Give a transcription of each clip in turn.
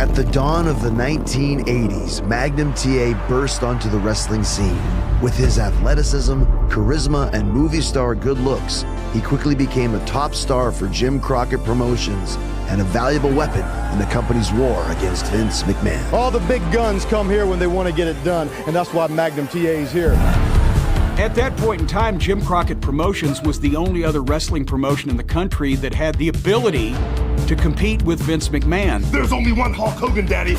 At the dawn of the 1980s, Magnum TA burst onto the wrestling scene. With his athleticism, charisma, and movie star good looks, he quickly became a top star for Jim Crockett Promotions and a valuable weapon in the company's war against Vince McMahon. All the big guns come here when they want to get it done, and that's why Magnum TA is here. At that point in time, Jim Crockett Promotions was the only other wrestling promotion in the country that had the ability to compete with Vince McMahon. There's only one Hulk Hogan, Daddy.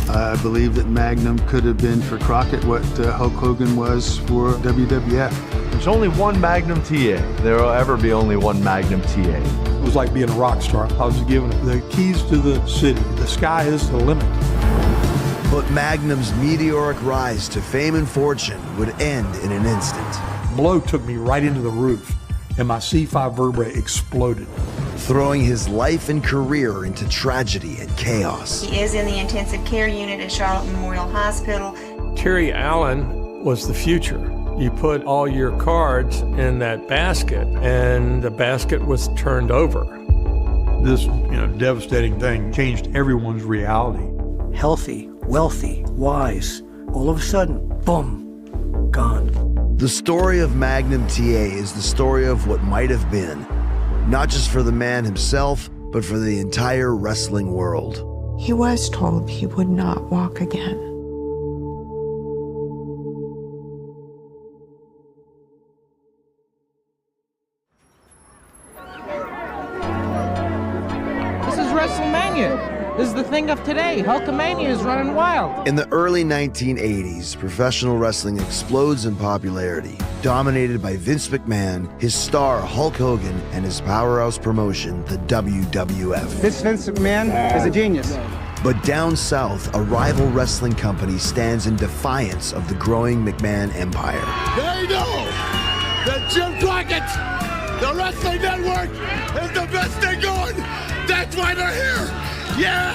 I believe that Magnum could have been for Crockett what Hulk Hogan was for WWF. There's only one Magnum TA. There will ever be only one Magnum TA. It was like being a rock star. I was given the keys to the city. The sky is the limit. But Magnum's meteoric rise to fame and fortune would end in an instant. Blow took me right into the roof, and my C5 vertebrae exploded, throwing his life and career into tragedy and chaos. He is in the intensive care unit at Charlotte Memorial Hospital. Terry Allen was the future. You put all your cards in that basket, and the basket was turned over. This, devastating thing changed everyone's reality. Healthy, wealthy, wise. All of a sudden, boom, gone. The story of Magnum TA is the story of what might have been, not just for the man himself, but for the entire wrestling world. He was told he would not walk again. This is WrestleMania. This is the thing of today. Hulkamania is running wild. In the early 1980s, professional wrestling explodes in popularity, dominated by Vince McMahon, his star Hulk Hogan, and his powerhouse promotion, the WWF. This Vince McMahon is a genius. But down south, a rival wrestling company stands in defiance of the growing McMahon empire. They know that Jim Crockett, the Wrestling Network, is the best thing going. That's why they're here. Yeah!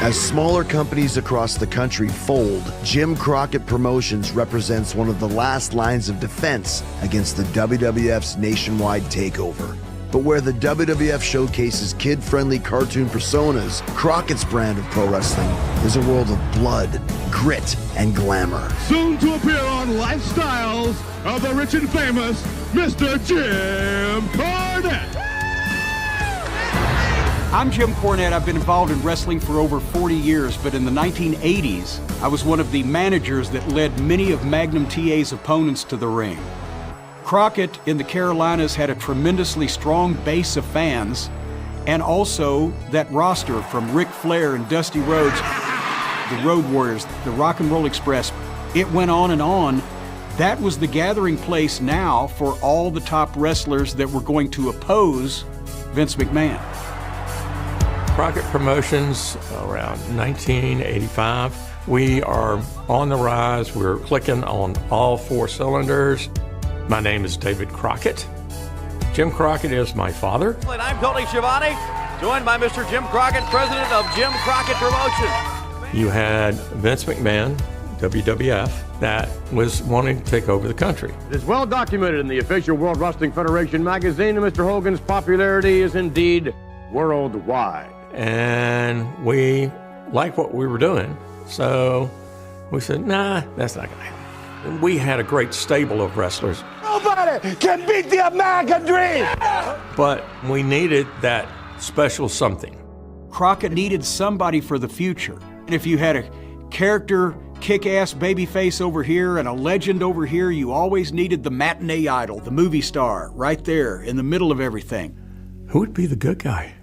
As smaller companies across the country fold, Jim Crockett Promotions represents one of the last lines of defense against the WWF's nationwide takeover. But where the WWF showcases kid-friendly cartoon personas, Crockett's brand of pro wrestling is a world of blood, grit, and glamour. Soon to appear on Lifestyles of the Rich and Famous, Mr. Jim Cornette. I'm Jim Cornette. I've been involved in wrestling for over 40 years, but in the 1980s, I was one of the managers that led many of Magnum TA's opponents to the ring. Crockett in the Carolinas had a tremendously strong base of fans, and also that roster from Ric Flair and Dusty Rhodes, the Road Warriors, the Rock and Roll Express. It went on and on. That was the gathering place now for all the top wrestlers that were going to oppose Vince McMahon. Crockett Promotions, around 1985. We are on the rise. We're clicking on all four cylinders. My name is David Crockett. Jim Crockett is my father. And I'm Tony Schiavone, joined by Mr. Jim Crockett, president of Jim Crockett Promotions. You had Vince McMahon, WWF, that was wanting to take over the country. It is well documented in the official World Wrestling Federation magazine that Mr. Hogan's popularity is indeed worldwide. And we liked what we were doing, so we said, nah, that's not gonna happen. We had a great stable of wrestlers. Nobody can beat the American dream! But we needed that special something. Crockett needed somebody for the future. And if you had a character, kick-ass babyface over here and a legend over here, you always needed the matinee idol, the movie star, right there in the middle of everything. Who would be the good guy?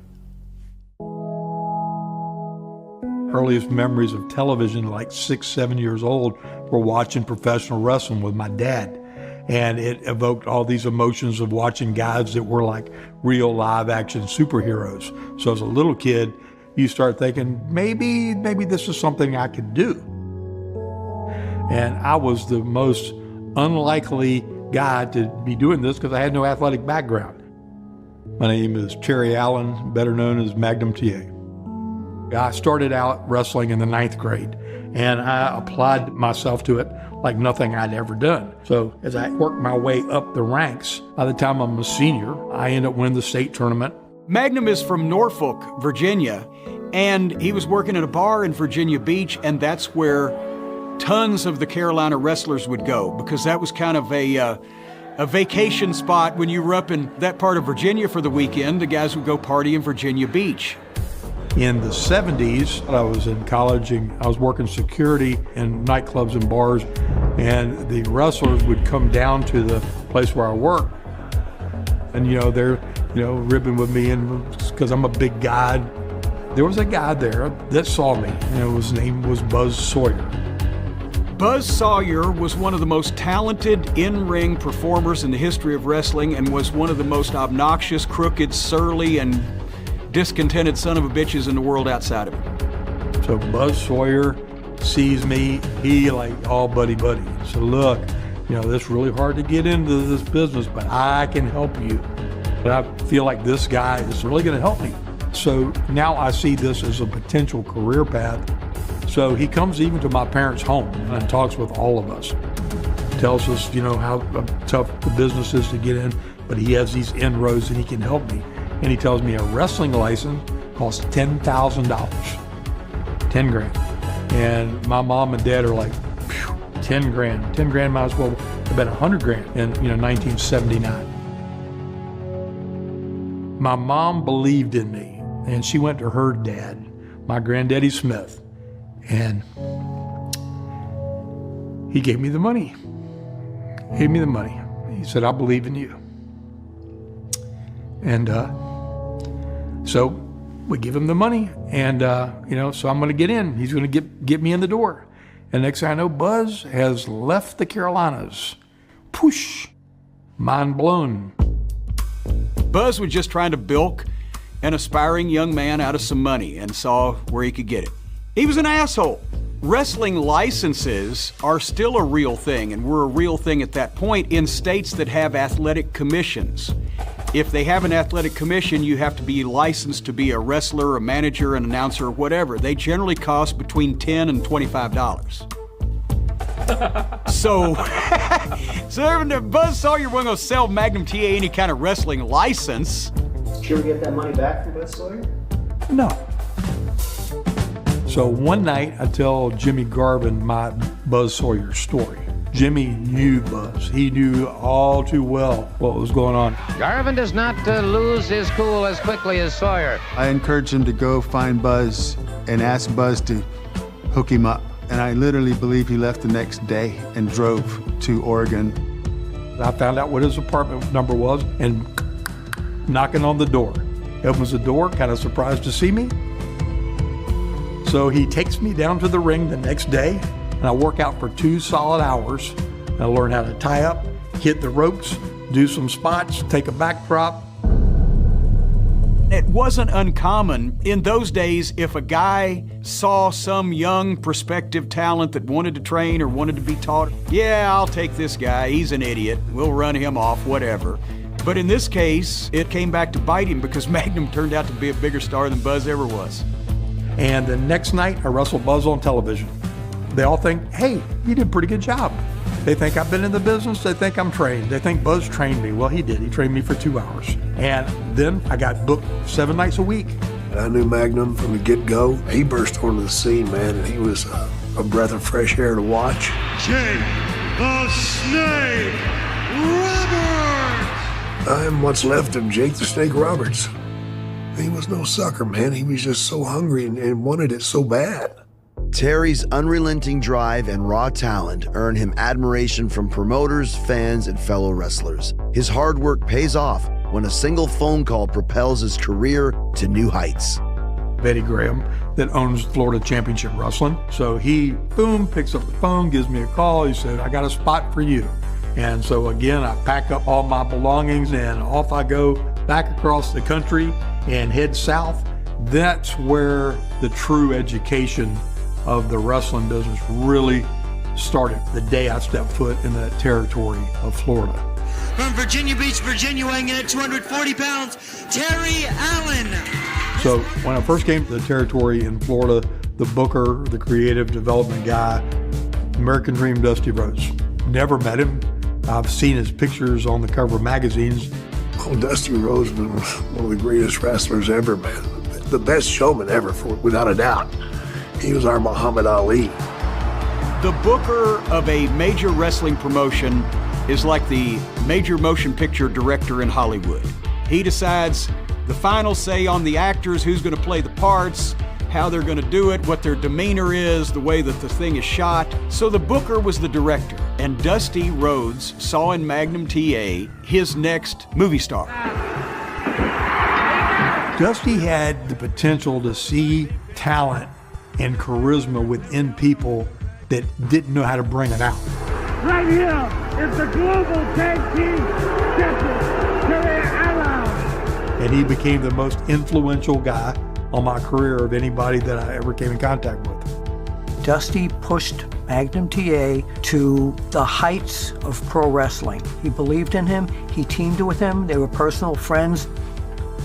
Earliest memories of television, like 6, 7 years old, were watching professional wrestling with my dad. And it evoked all these emotions of watching guys that were like real live action superheroes. So as a little kid, you start thinking, maybe this is something I could do. And I was the most unlikely guy to be doing this because I had no athletic background. My name is Terry Allen, better known as Magnum TA. I started out wrestling in the 9th grade, and I applied myself to it like nothing I'd ever done. So as I worked my way up the ranks, by the time I'm a senior, I ended up winning the state tournament. Magnum is from Norfolk, Virginia, And he was working at a bar in Virginia Beach, and that's where tons of the Carolina wrestlers would go, because that was kind of a vacation spot. When you were up in that part of Virginia for the weekend, the guys would go party in Virginia Beach. In the 70s, I was in college and I was working security in nightclubs and bars, and the wrestlers would come down to the place where I worked. And, they're, ribbing with me, and because I'm a big guy. There was a guy there that saw me, and his name was Buzz Sawyer. Buzz Sawyer was one of the most talented in-ring performers in the history of wrestling, and was one of the most obnoxious, crooked, surly, and discontented son of a bitches in the world outside of him. So Buzz Sawyer sees me, he all buddy. So look, it's really hard to get into this business, but I can help you. But I feel like this guy is really gonna help me. So now I see this as a potential career path. So he comes even to my parents' home and talks with all of us. Tells us, how tough the business is to get in, but he has these inroads and he can help me. And he tells me a wrestling license costs $10,000, 10 grand. And my mom and dad are like, 10 grand. 10 grand might as well have been 100 grand in 1979. My mom believed in me, and she went to her dad, my granddaddy Smith, and he gave me the money. He said, I believe in you. And so we give him the money, and so I'm gonna get in. He's gonna get me in the door. And next thing I know, Buzz has left the Carolinas. Poosh, mind blown. Buzz was just trying to bilk an aspiring young man out of some money and saw where he could get it. He was an asshole. Wrestling licenses are still a real thing, and were a real thing at that point in states that have athletic commissions. If they have an athletic commission, you have to be licensed to be a wrestler, a manager, an announcer, or whatever. They generally cost between $10 and $25. So Buzz Sawyer wasn't going to sell Magnum TA any kind of wrestling license. Should we get that money back from Buzz Sawyer? No. So one night I tell Jimmy Garvin my Buzz Sawyer story. Jimmy knew Buzz. He knew all too well what was going on. Garvin does not lose his cool as quickly as Sawyer. I encouraged him to go find Buzz and ask Buzz to hook him up. And I literally believe he left the next day and drove to Oregon. I found out what his apartment number was and knocking on the door. He opens the door, kind of surprised to see me. So he takes me down to the ring the next day, and I work out for 2 solid hours. And I learn how to tie up, hit the ropes, do some spots, take a backdrop. It wasn't uncommon in those days if a guy saw some young prospective talent that wanted to train or wanted to be taught, yeah, I'll take this guy, he's an idiot, we'll run him off, whatever. But in this case, it came back to bite him because Magnum turned out to be a bigger star than Buzz ever was. And the next night, I wrestled Buzz on television. They all think, hey, you did a pretty good job. They think I've been in the business. They think I'm trained. They think Buzz trained me. Well, he did. He trained me for 2 hours. And then I got booked 7 nights a week. I knew Magnum from the get-go. He burst onto the scene, man, and he was a breath of fresh air to watch. Jake the Snake Roberts! I am what's left of Jake the Snake Roberts. He was no sucker, man. He was just so hungry and wanted it so bad. Terry's unrelenting drive and raw talent earn him admiration from promoters, fans, and fellow wrestlers. His hard work pays off when a single phone call propels his career to new heights. Betty Graham, that owns Florida Championship Wrestling. So he, boom, picks up the phone, gives me a call. He said, I got a spot for you. And so again, I pack up all my belongings and off I go back across the country and head south. That's where the true education of the wrestling business really started, the day I stepped foot in that territory of Florida. From Virginia Beach, Virginia, weighing in at 240 pounds, Terry Allen. So when I first came to the territory in Florida, the booker, the creative development guy, American Dream Dusty Rhodes. Never met him. I've seen his pictures on the cover of magazines. Oh, Dusty Rhodes was one of the greatest wrestlers ever, man. the best showman ever, without a doubt. He was our Muhammad Ali. The booker of a major wrestling promotion is like the major motion picture director in Hollywood. He decides the final say on the actors, who's going to play the parts, how they're going to do it, what their demeanor is, the way that the thing is shot. So the booker was the director, and Dusty Rhodes saw in Magnum TA his next movie star. Dusty had the potential to see talent and charisma within people that didn't know how to bring it out. Right here is the global tag team champion, Terry Allen. And he became the most influential guy on my career of anybody that I ever came in contact with. Dusty pushed Magnum TA to the heights of pro wrestling. He believed in him, he teamed with him, they were personal friends.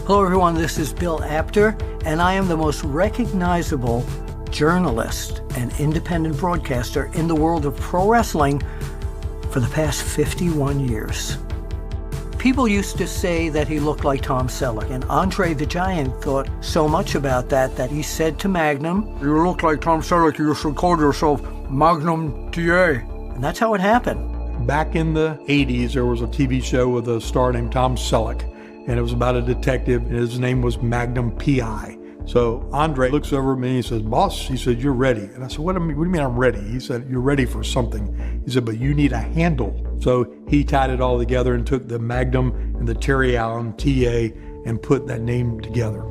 Hello everyone, this is Bill Apter, and I am the most recognizable journalist and independent broadcaster in the world of pro wrestling for the past 51 years. People used to say that he looked like Tom Selleck, and Andre the Giant thought so much about that he said to Magnum, "You look like Tom Selleck, you should call yourself Magnum TA." And that's how it happened. Back in the 80s, there was a TV show with a star named Tom Selleck, and it was about a detective, and his name was Magnum P.I. So Andre looks over at me and he says, "Boss," he said, "you're ready." And I said, what do you mean I'm ready? He said, "You're ready for something." He said, "But you need a handle." So he tied it all together and took the Magnum and the Terry Allen TA and put that name together.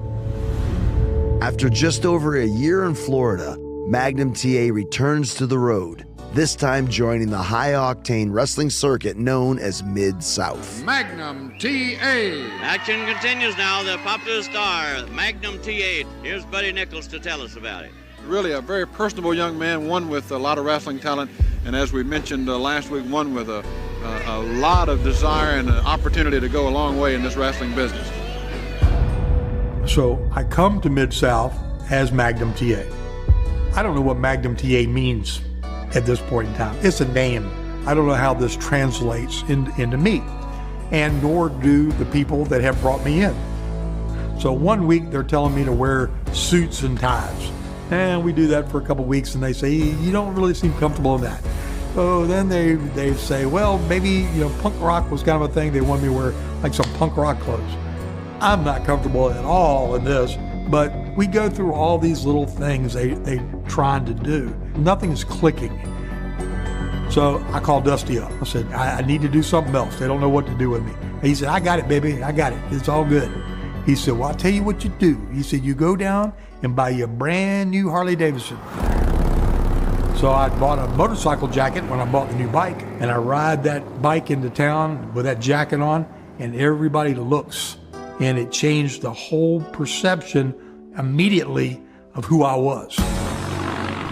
After just over a year in Florida, Magnum TA returns to the road, this time joining the high-octane wrestling circuit known as Mid-South. Magnum TA. Action continues now. The popular star, Magnum TA. Here's Buddy Nichols to tell us about it. Really a very personable young man, one with a lot of wrestling talent, and as we mentioned last week, one with a lot of desire and an opportunity to go a long way in this wrestling business. So I come to Mid-South as Magnum TA. I don't know what Magnum TA means at this point in time. It's a name. I don't know how this translates into me, and nor do the people that have brought me in. So one week they're telling me to wear suits and ties, and we do that for a couple weeks, and they say, "You don't really seem comfortable in that." So then they say, well, maybe, punk rock was kind of a thing. They want me to wear like some punk rock clothes. I'm not comfortable at all in this, but we go through all these little things they trying to do. Nothing is clicking. So I called Dusty up. I said, I need to do something else. They don't know what to do with me. And he said, "I got it, baby. I got it. It's all good." He said, "Well, I'll tell you what you do." He said, "You go down and buy you a brand new Harley Davidson." So I bought a motorcycle jacket when I bought the new bike, and I ride that bike into town with that jacket on, and everybody looks. And it changed the whole perception immediately of who I was.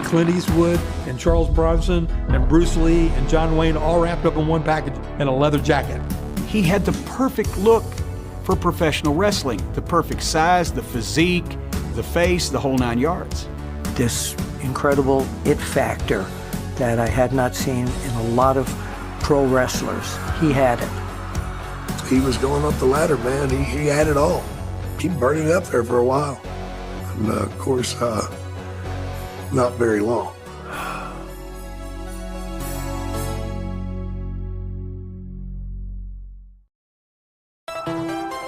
Clint Eastwood and Charles Bronson and Bruce Lee and John Wayne all wrapped up in one package in a leather jacket. He had the perfect look for professional wrestling, the perfect size, the physique, the face, the whole 9 yards. This incredible it factor that I had not seen in a lot of pro wrestlers. He had it. He was going up the ladder, man. He had it all. He burned it up there for a while. And of course, not very long.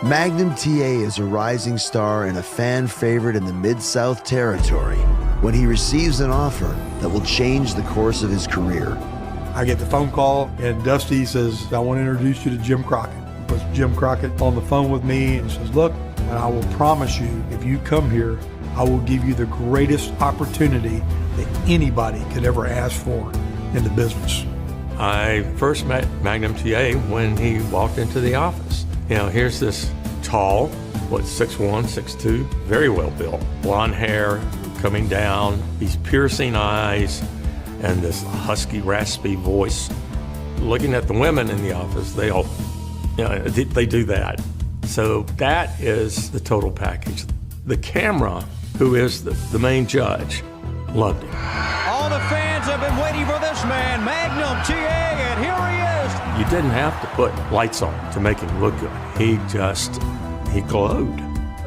Magnum TA is a rising star and a fan favorite in the Mid-South territory when he receives an offer that will change the course of his career. I get the phone call, and Dusty says, "I want to introduce you to Jim Crockett." He puts Jim Crockett on the phone with me and says, "Look, I will promise you, if you come here, I will give you the greatest opportunity that anybody could ever ask for in the business." I first met Magnum TA when he walked into the office. Here's this tall, 6'1", 6'2", very well built, blonde hair coming down, these piercing eyes, and this husky, raspy voice. Looking at the women in the office, they all, they do that. So that is the total package. The camera, who is the main judge, loved him. All the fans have been waiting for this man, Magnum TA, and here he is. You didn't have to put lights on to make him look good. He glowed.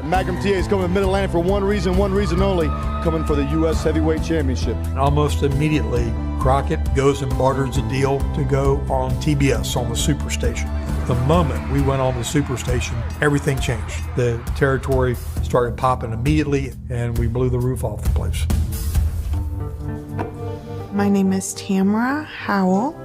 Magnum TA is coming to Mid-Atlantic for one reason only, coming for the U.S. Heavyweight Championship. Almost immediately, Crockett goes and barters a deal to go on TBS on the Superstation. The moment we went on the Superstation, everything changed. The territory started popping immediately, and we blew the roof off the place. My name is Tamara Howell,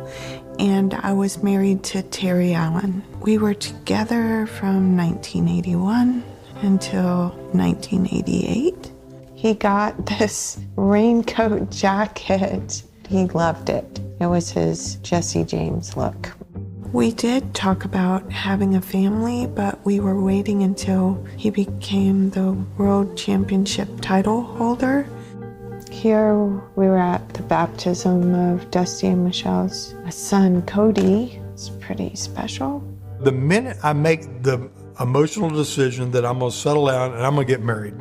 and I was married to Terry Allen. We were together from 1981 until 1988. He got this raincoat jacket. He loved it. It was his Jesse James look. We did talk about having a family, but we were waiting until he became the world championship title holder. Here we were at the baptism of Dusty and Michelle's son, Cody. It's pretty special. The minute I make the emotional decision that I'm going to settle down and I'm going to get married,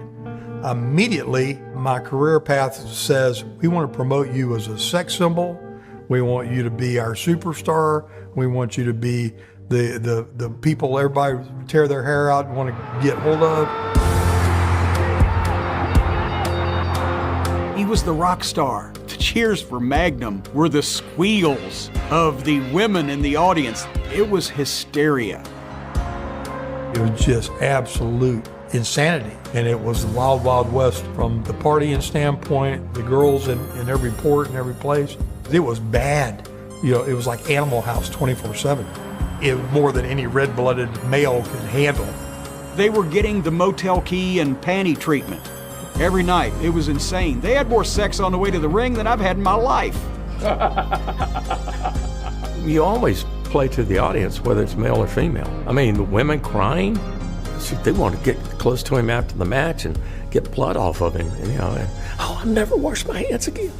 immediately my career path says, we want to promote you as a sex symbol. We want you to be our superstar. We want you to be the people everybody tear their hair out and want to get hold of. He was the rock star. The cheers for Magnum were the squeals of the women in the audience. It was hysteria. It was just absolute insanity. And it was the wild, wild west from the partying standpoint, the girls in every port and every place. It was bad. You know, it was like Animal House 24/7. It was more than any red-blooded male could handle. They were getting the motel key and panty treatment every night. It was insane. They had more sex on the way to the ring than I've had in my life. You always play to the audience, whether it's male or female. I mean, the women crying, they want to get close to him after the match and get blood off of him. And, I'll never wash my hands again.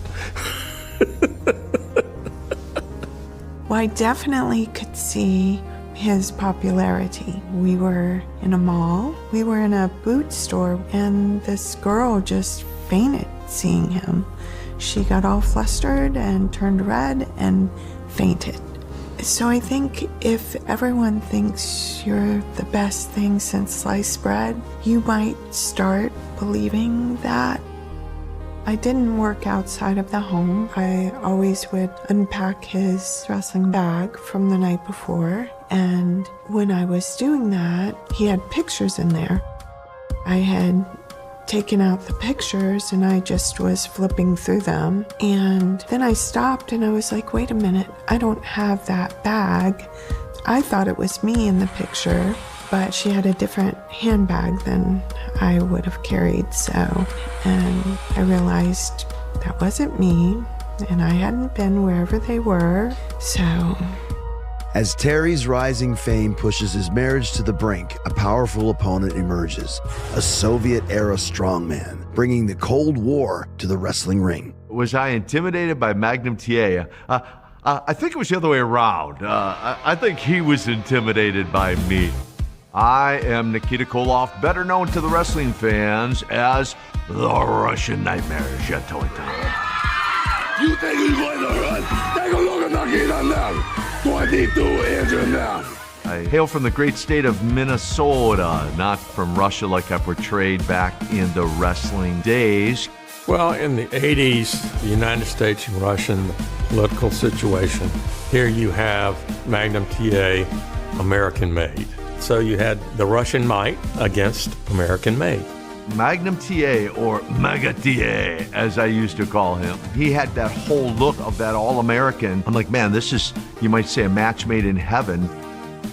Well, I definitely could see his popularity. We were in a mall, we were in a boot store, and this girl just fainted seeing him. She got all flustered and turned red and fainted. So I think if everyone thinks you're the best thing since sliced bread, you might start believing that. I didn't work outside of the home. I always would unpack his wrestling bag from the night before. And when I was doing that, he had pictures in there. I had taken out the pictures and I just was flipping through them. And then I stopped and I was like, wait a minute, I don't have that bag. I thought it was me in the picture, but she had a different handbag than I would have carried, and I realized that wasn't me, and I hadn't been wherever they were, so. As Terry's rising fame pushes his marriage to the brink, a powerful opponent emerges, a Soviet-era strongman, bringing the Cold War to the wrestling ring. Was I intimidated by Magnum TA? I think it was the other way around. I think he was intimidated by me. I am Nikita Koloff, better known to the wrestling fans as the Russian Nightmare Zhatoita. You think he's going to run? Take a look at Nikita now. 22 inches now. I hail from the great state of Minnesota, not from Russia like I portrayed back in the wrestling days. Well, in the 80s, the United States and Russian political situation, here you have Magnum TA, American-made. So you had the Russian might against American-made. Magnum TA, or Mega TA, as I used to call him, he had that whole look of that all-American. I'm like, man, this is, you might say, a match made in heaven.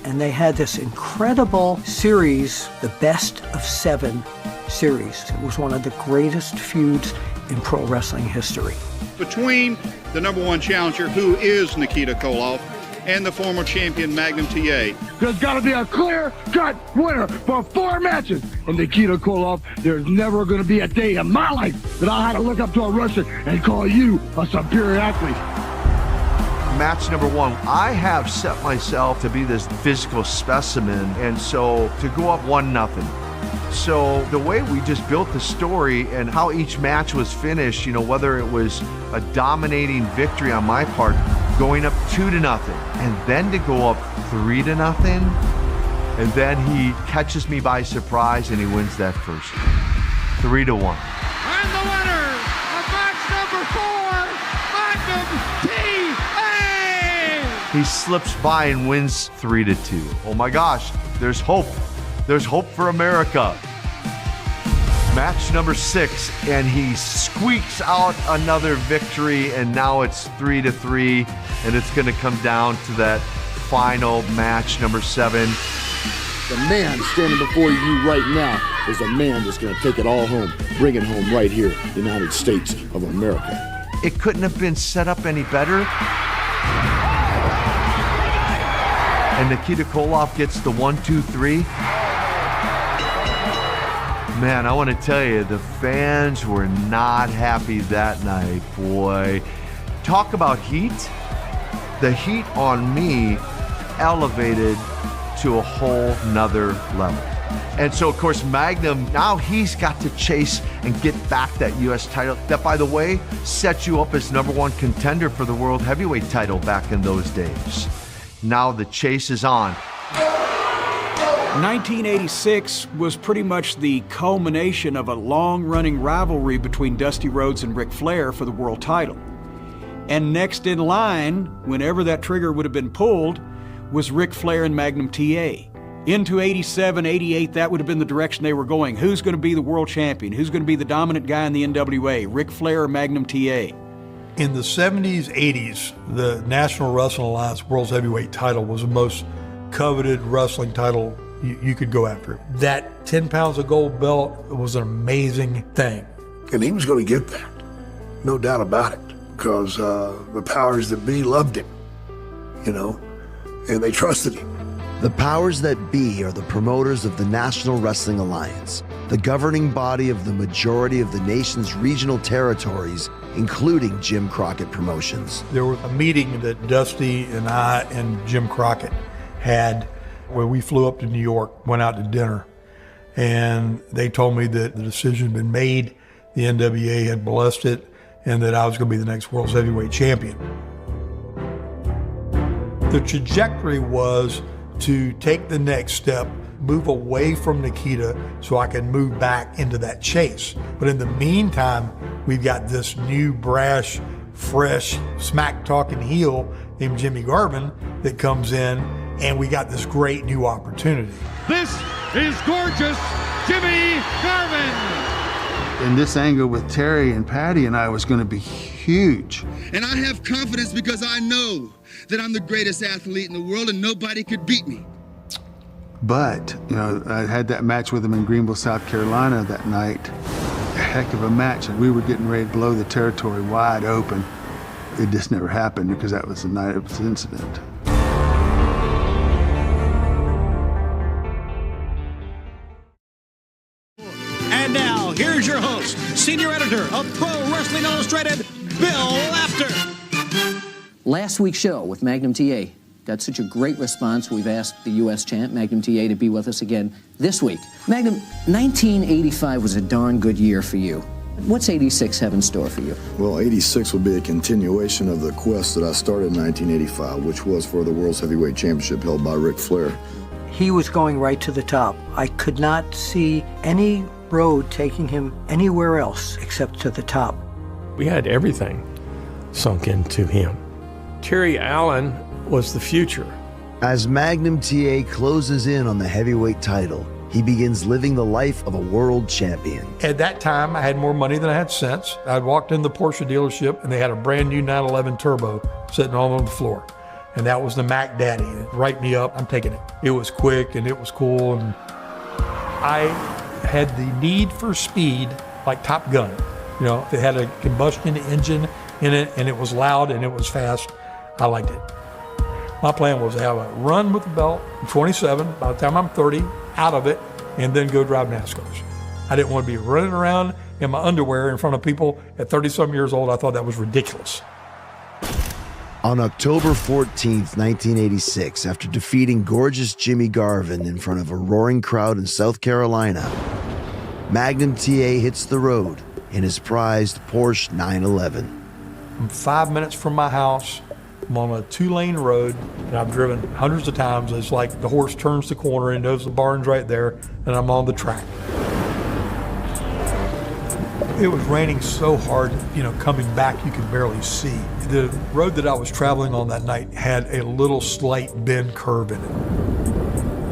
And they had this incredible series, the Best of 7 series. It was one of the greatest feuds in pro wrestling history. Between the #1 challenger, who is Nikita Koloff, and the former champion Magnum TA. There's got to be a clear-cut winner for 4 matches. And Nikita Koloff, there's never going to be a day in my life that I had to look up to a Russian and call you a superior athlete. Match #1, I have set myself to be this physical specimen, and so to go up 1-0. So the way we just built the story and how each match was finished, whether it was a dominating victory on my part, going up 2-0, and then to go up 3-0, And then he catches me by surprise and he wins that first. 3-1. And the winner of match number 4, Magnum TA! He slips by and wins 3-2. Oh my gosh, there's hope. There's hope for America. Match number 6, and he squeaks out another victory, and now it's 3-3, and it's going to come down to that final match number 7. The man standing before you right now is a man that's going to take it all home, bring it home right here, United States of America. It couldn't have been set up any better. And Nikita Koloff gets the 1-2-3. Man, I want to tell you, the fans were not happy that night, boy. Talk about heat. The heat on me elevated to a whole nother level. And so, of course, Magnum, now he's got to chase and get back that U.S. title. That, by the way, sets you up as #1 contender for the World Heavyweight title back in those days. Now the chase is on. 1986 was pretty much the culmination of a long-running rivalry between Dusty Rhodes and Ric Flair for the world title. And next in line, whenever that trigger would have been pulled, was Ric Flair and Magnum TA. Into 87, 88, that would have been the direction they were going. Who's going to be the world champion? Who's going to be the dominant guy in the NWA? Ric Flair or Magnum TA? In the 70s, 80s, the National Wrestling Alliance World's Heavyweight title was the most coveted wrestling title you could go after. That 10 pounds of gold belt was an amazing thing. And he was going to get that, no doubt about it, because the powers that be loved him, you know, and they trusted him. The powers that be are the promoters of the National Wrestling Alliance, the governing body of the majority of the nation's regional territories, including Jim Crockett Promotions. There was a meeting that Dusty and I and Jim Crockett had where we flew up to New York, went out to dinner, and they told me that the decision had been made, the NWA had blessed it, and that I was going to be the next World's Heavyweight Champion. The trajectory was to take the next step, move away from Nikita so I can move back into that chase. But in the meantime, we've got this new brash, fresh, smack-talking heel named Jimmy Garvin that comes in, and we got this great new opportunity. This is gorgeous Jimmy Garvin. And this angle with Terry and Patty and I was going to be huge. And I have confidence because I know that I'm the greatest athlete in the world and nobody could beat me. But, you know, I had that match with him in Greenville, South Carolina that night. A heck of a match, and we were getting ready to blow the territory wide open. It just never happened because that was the night of the incident. And now, here's your host, senior editor of Pro Wrestling Illustrated, Bill Apter. Last week's show with Magnum TA got such a great response, we've asked the U.S. champ, Magnum TA, to be with us again this week. Magnum, 1985 was a darn good year for you. What's 86 have in store for you? Well, 86 will be a continuation of the quest that I started in 1985, which was for the World's Heavyweight Championship held by Ric Flair. He was going right to the top. I could not see any road taking him anywhere else except to the top. We had everything sunk into him. Terry Allen was the future. As Magnum TA closes in on the heavyweight title, he begins living the life of a world champion. At that time, I had more money than I had since. I walked in the Porsche dealership and they had a brand new 911 Turbo sitting all on the floor. And that was the Mac Daddy. Write me up, I'm taking it. It was quick and it was cool. And I had the need for speed like Top Gun. You know, it had a combustion engine in it and it was loud and it was fast. I liked it. My plan was to have a run with the belt, 27, by the time I'm 30, out of it, and then go drive NASCARs. I didn't want to be running around in my underwear in front of people at 30-some years old. I thought that was ridiculous. On October 14th, 1986, after defeating gorgeous Jimmy Garvin in front of a roaring crowd in South Carolina, Magnum TA hits the road in his prized Porsche 911. I'm 5 minutes from my house. I'm on a 2-lane road, and I've driven hundreds of times. It's like the horse turns the corner and knows the barn's right there, and I'm on the track. It was raining so hard, coming back you could barely see. The road that I was traveling on that night had a little slight bend curve in it.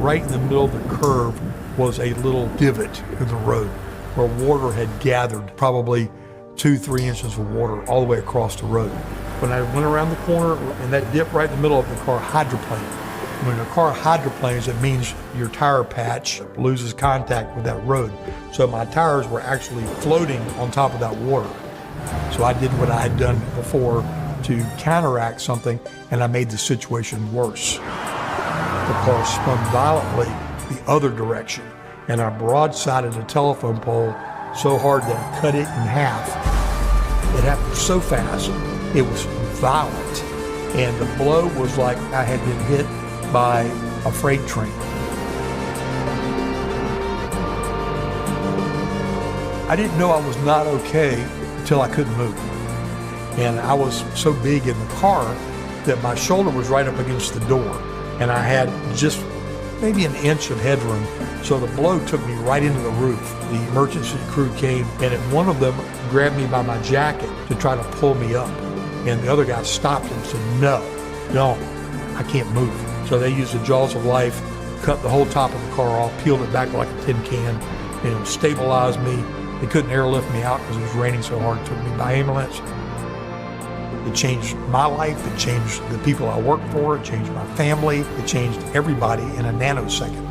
Right in the middle of the curve was a little divot in the road where water had gathered, probably 2-3 inches of water all the way across the road. When I went around the corner and that dip right in the middle of the car hydroplaned. When a car hydroplanes, it means your tire patch loses contact with that road. So my tires were actually floating on top of that water. So I did what I had done before to counteract something, and I made the situation worse. The car spun violently the other direction, and I broadsided a telephone pole so hard that I cut it in half. It happened so fast, it was violent, and the blow was like I had been hit by a freight train. I didn't know I was not okay until I couldn't move. And I was so big in the car that my shoulder was right up against the door, and I had just maybe an inch of headroom. So the blow took me right into the roof. The emergency crew came, and one of them grabbed me by my jacket to try to pull me up. And the other guy stopped and said, "No, don't, I can't move." So they used the jaws of life, cut the whole top of the car off, peeled it back like a tin can, stabilized me. They couldn't airlift me out because it was raining so hard. It took me by ambulance. It changed my life. It changed the people I worked for. It changed my family. It changed everybody in a nanosecond.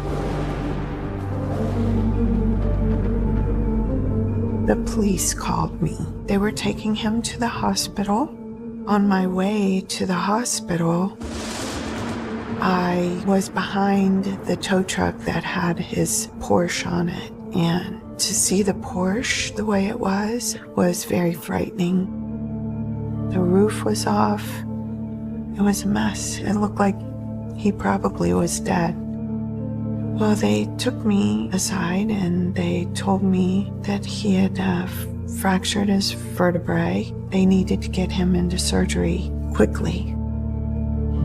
The police called me. They were taking him to the hospital. On my way to the hospital, I was behind the tow truck that had his Porsche on it, and to see the Porsche the way it was very frightening. The roof was off. It was a mess. It looked like he probably was dead. Well, they took me aside and they told me that he had fractured his vertebrae. They needed to get him into surgery quickly.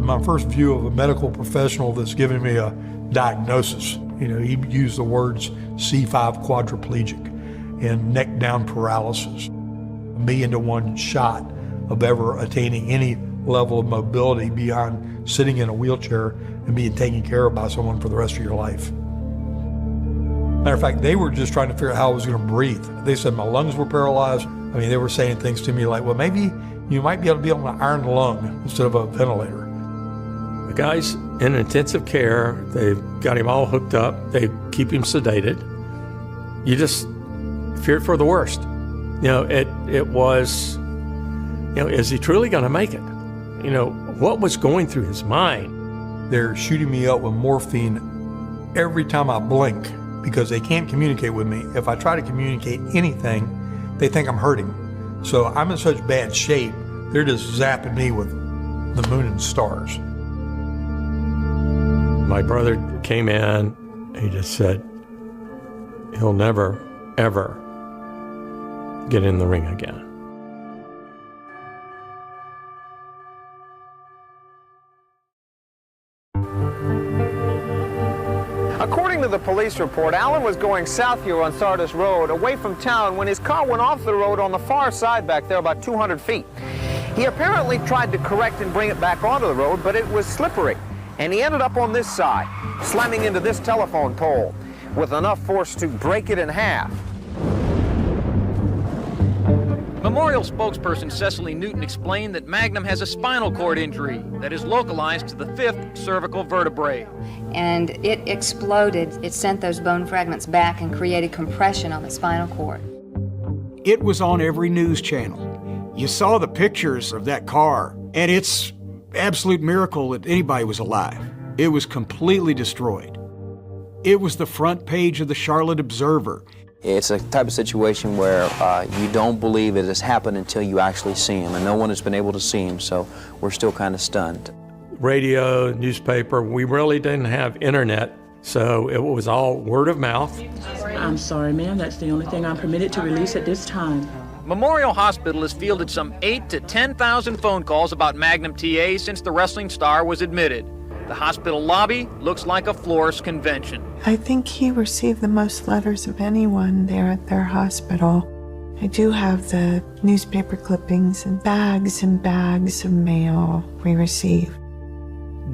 My first view of a medical professional that's giving me a diagnosis, he used the words C5 quadriplegic and neck down paralysis. Me into one shot of ever attaining any level of mobility beyond sitting in a wheelchair and being taken care of by someone for the rest of your life. Matter of fact, they were just trying to figure out how I was going to breathe. They said my lungs were paralyzed. They were saying things to me like, well, maybe you might be able to be on an iron lung instead of a ventilator. The guy's in intensive care. They've got him all hooked up. They keep him sedated. You just feared for the worst. It was, is he truly going to make it? What was going through his mind? They're shooting me up with morphine every time I blink because they can't communicate with me. If I try to communicate anything, they think I'm hurting. So I'm in such bad shape, they're just zapping me with the moon and stars. My brother came in, he just said, he'll never, ever get in the ring again. According to the police report, Alan was going south here on Sardis Road, away from town, when his car went off the road on the far side back there, about 200 feet. He apparently tried to correct and bring it back onto the road, but it was slippery. And he ended up on this side, slamming into this telephone pole with enough force to break it in half. Memorial spokesperson Cecily Newton explained that Magnum has a spinal cord injury that is localized to the 5th cervical vertebrae. And it exploded. It sent those bone fragments back and created compression on the spinal cord. It was on every news channel. You saw the pictures of that car, and it's absolute miracle that anybody was alive. It was completely destroyed. It was the front page of the Charlotte Observer. It's a type of situation where you don't believe it has happened until you actually see him, and no one has been able to see him, so we're still kind of stunned. Radio, newspaper, we really didn't have internet, so it was all word of mouth. I'm sorry, ma'am, that's the only thing I'm permitted to release at this time. Memorial Hospital has fielded some 8,000 to 10,000 phone calls about Magnum TA since the wrestling star was admitted. The hospital lobby looks like a florist convention. I think he received the most letters of anyone there at their hospital. I do have the newspaper clippings and bags of mail we received.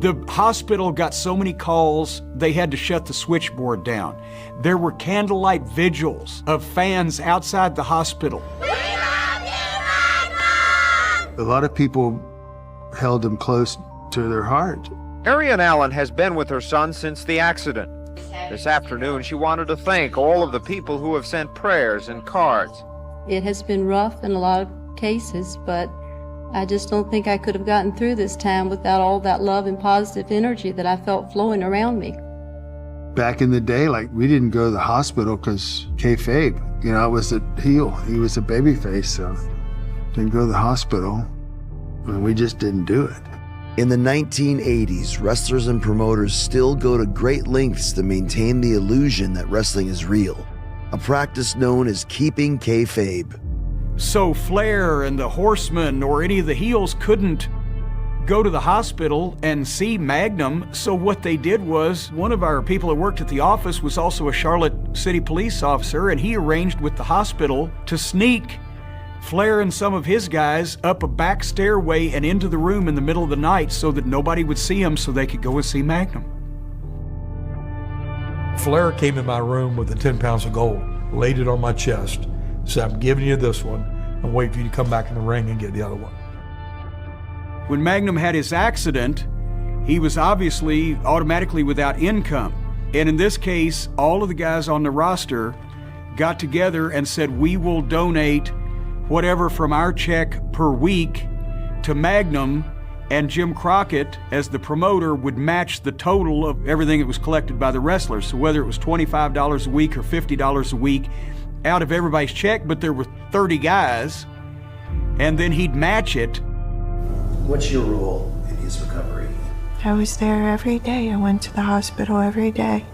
The hospital got so many calls, they had to shut the switchboard down. There were candlelight vigils of fans outside the hospital. A lot of people held him close to their heart. Arian Allen has been with her son since the accident. This afternoon, she wanted to thank all of the people who have sent prayers and cards. It has been rough in a lot of cases, but I just don't think I could have gotten through this time without all that love and positive energy that I felt flowing around me. Back in the day, like, we didn't go to the hospital because kayfabe, you know, it was a heel. He was a baby face, so didn't go to the hospital. And we just didn't do it. In the 1980s, wrestlers and promoters still go to great lengths to maintain the illusion that wrestling is real, a practice known as keeping kayfabe. So Flair and the Horsemen or any of the heels couldn't go to the hospital and see Magnum, so what they did was, one of our people that worked at the office was also a Charlotte City police officer, and he arranged with the hospital to sneak Flair and some of his guys up a back stairway and into the room in the middle of the night so that nobody would see him, so they could go and see Magnum. Flair came in my room with the 10 pounds of gold, laid it on my chest, said, I'm giving you this one, and wait for you to come back in the ring and get the other one. When Magnum had his accident, he was obviously automatically without income. And in this case, all of the guys on the roster got together and said, we will donate whatever from our check per week to Magnum, and Jim Crockett, as the promoter, would match the total of everything that was collected by the wrestlers. So whether it was $25 a week or $50 a week out of everybody's check, but there were 30 guys, and then he'd match it. What's your role in his recovery? I was there every day. I went to the hospital every day,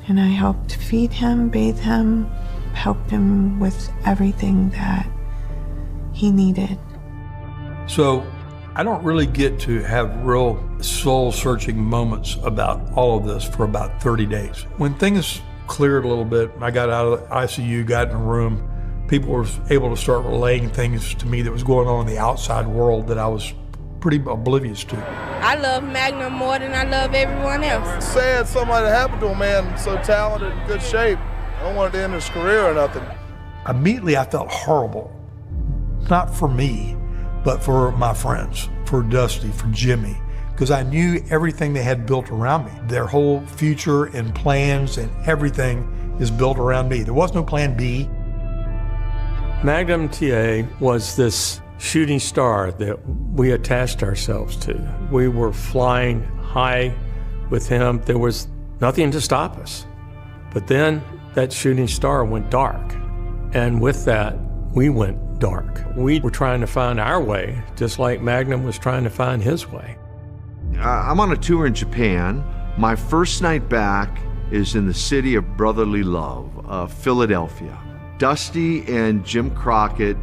and I helped feed him, bathe him, helped him with everything that he needed. So I don't really get to have real soul-searching moments about all of this for about 30 days. When things cleared a little bit, I got out of the ICU, got in a room, people were able to start relaying things to me that was going on in the outside world that I was pretty oblivious to. I love Magnum more than I love everyone else. It's sad somebody happened to a man so talented, in good shape. I don't want it to end his career or nothing. Immediately I felt horrible. Not for me, but for my friends, for Dusty, for Jimmy, because I knew everything they had built around me. Their whole future and plans and everything is built around me. There was no plan B. Magnum TA was this shooting star that we attached ourselves to. We were flying high with him. There was nothing to stop us. But then that shooting star went dark. And with that, we went dark. We were trying to find our way, just like Magnum was trying to find his way. I'm on a tour in Japan. My first night back is in the city of brotherly love, Philadelphia. Dusty and Jim Crockett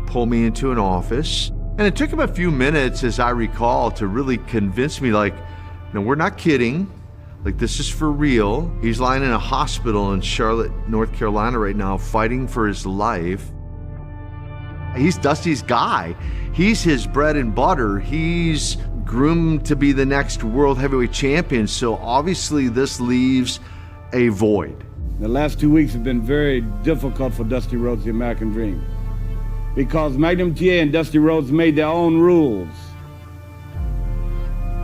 pulled me into an office, and it took him a few minutes, as I recall, to really convince me, like, no, we're not kidding. Like, this is for real. He's lying in a hospital in Charlotte, North Carolina right now, fighting for his life. He's Dusty's guy. He's his bread and butter. He's groomed to be the next world heavyweight champion, so obviously this leaves a void. The last 2 weeks have been very difficult for Dusty Rhodes, the American Dream, because Magnum TA and Dusty Rhodes made their own rules.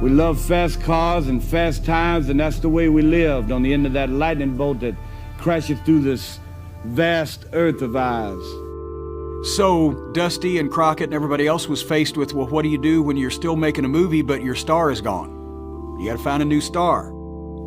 We love fast cars and fast times, and that's the way we lived on the end of that lightning bolt that crashes through this vast earth of ours. So Dusty and Crockett and everybody else was faced with, well, what do you do when you're still making a movie but your star is gone? You gotta find a new star.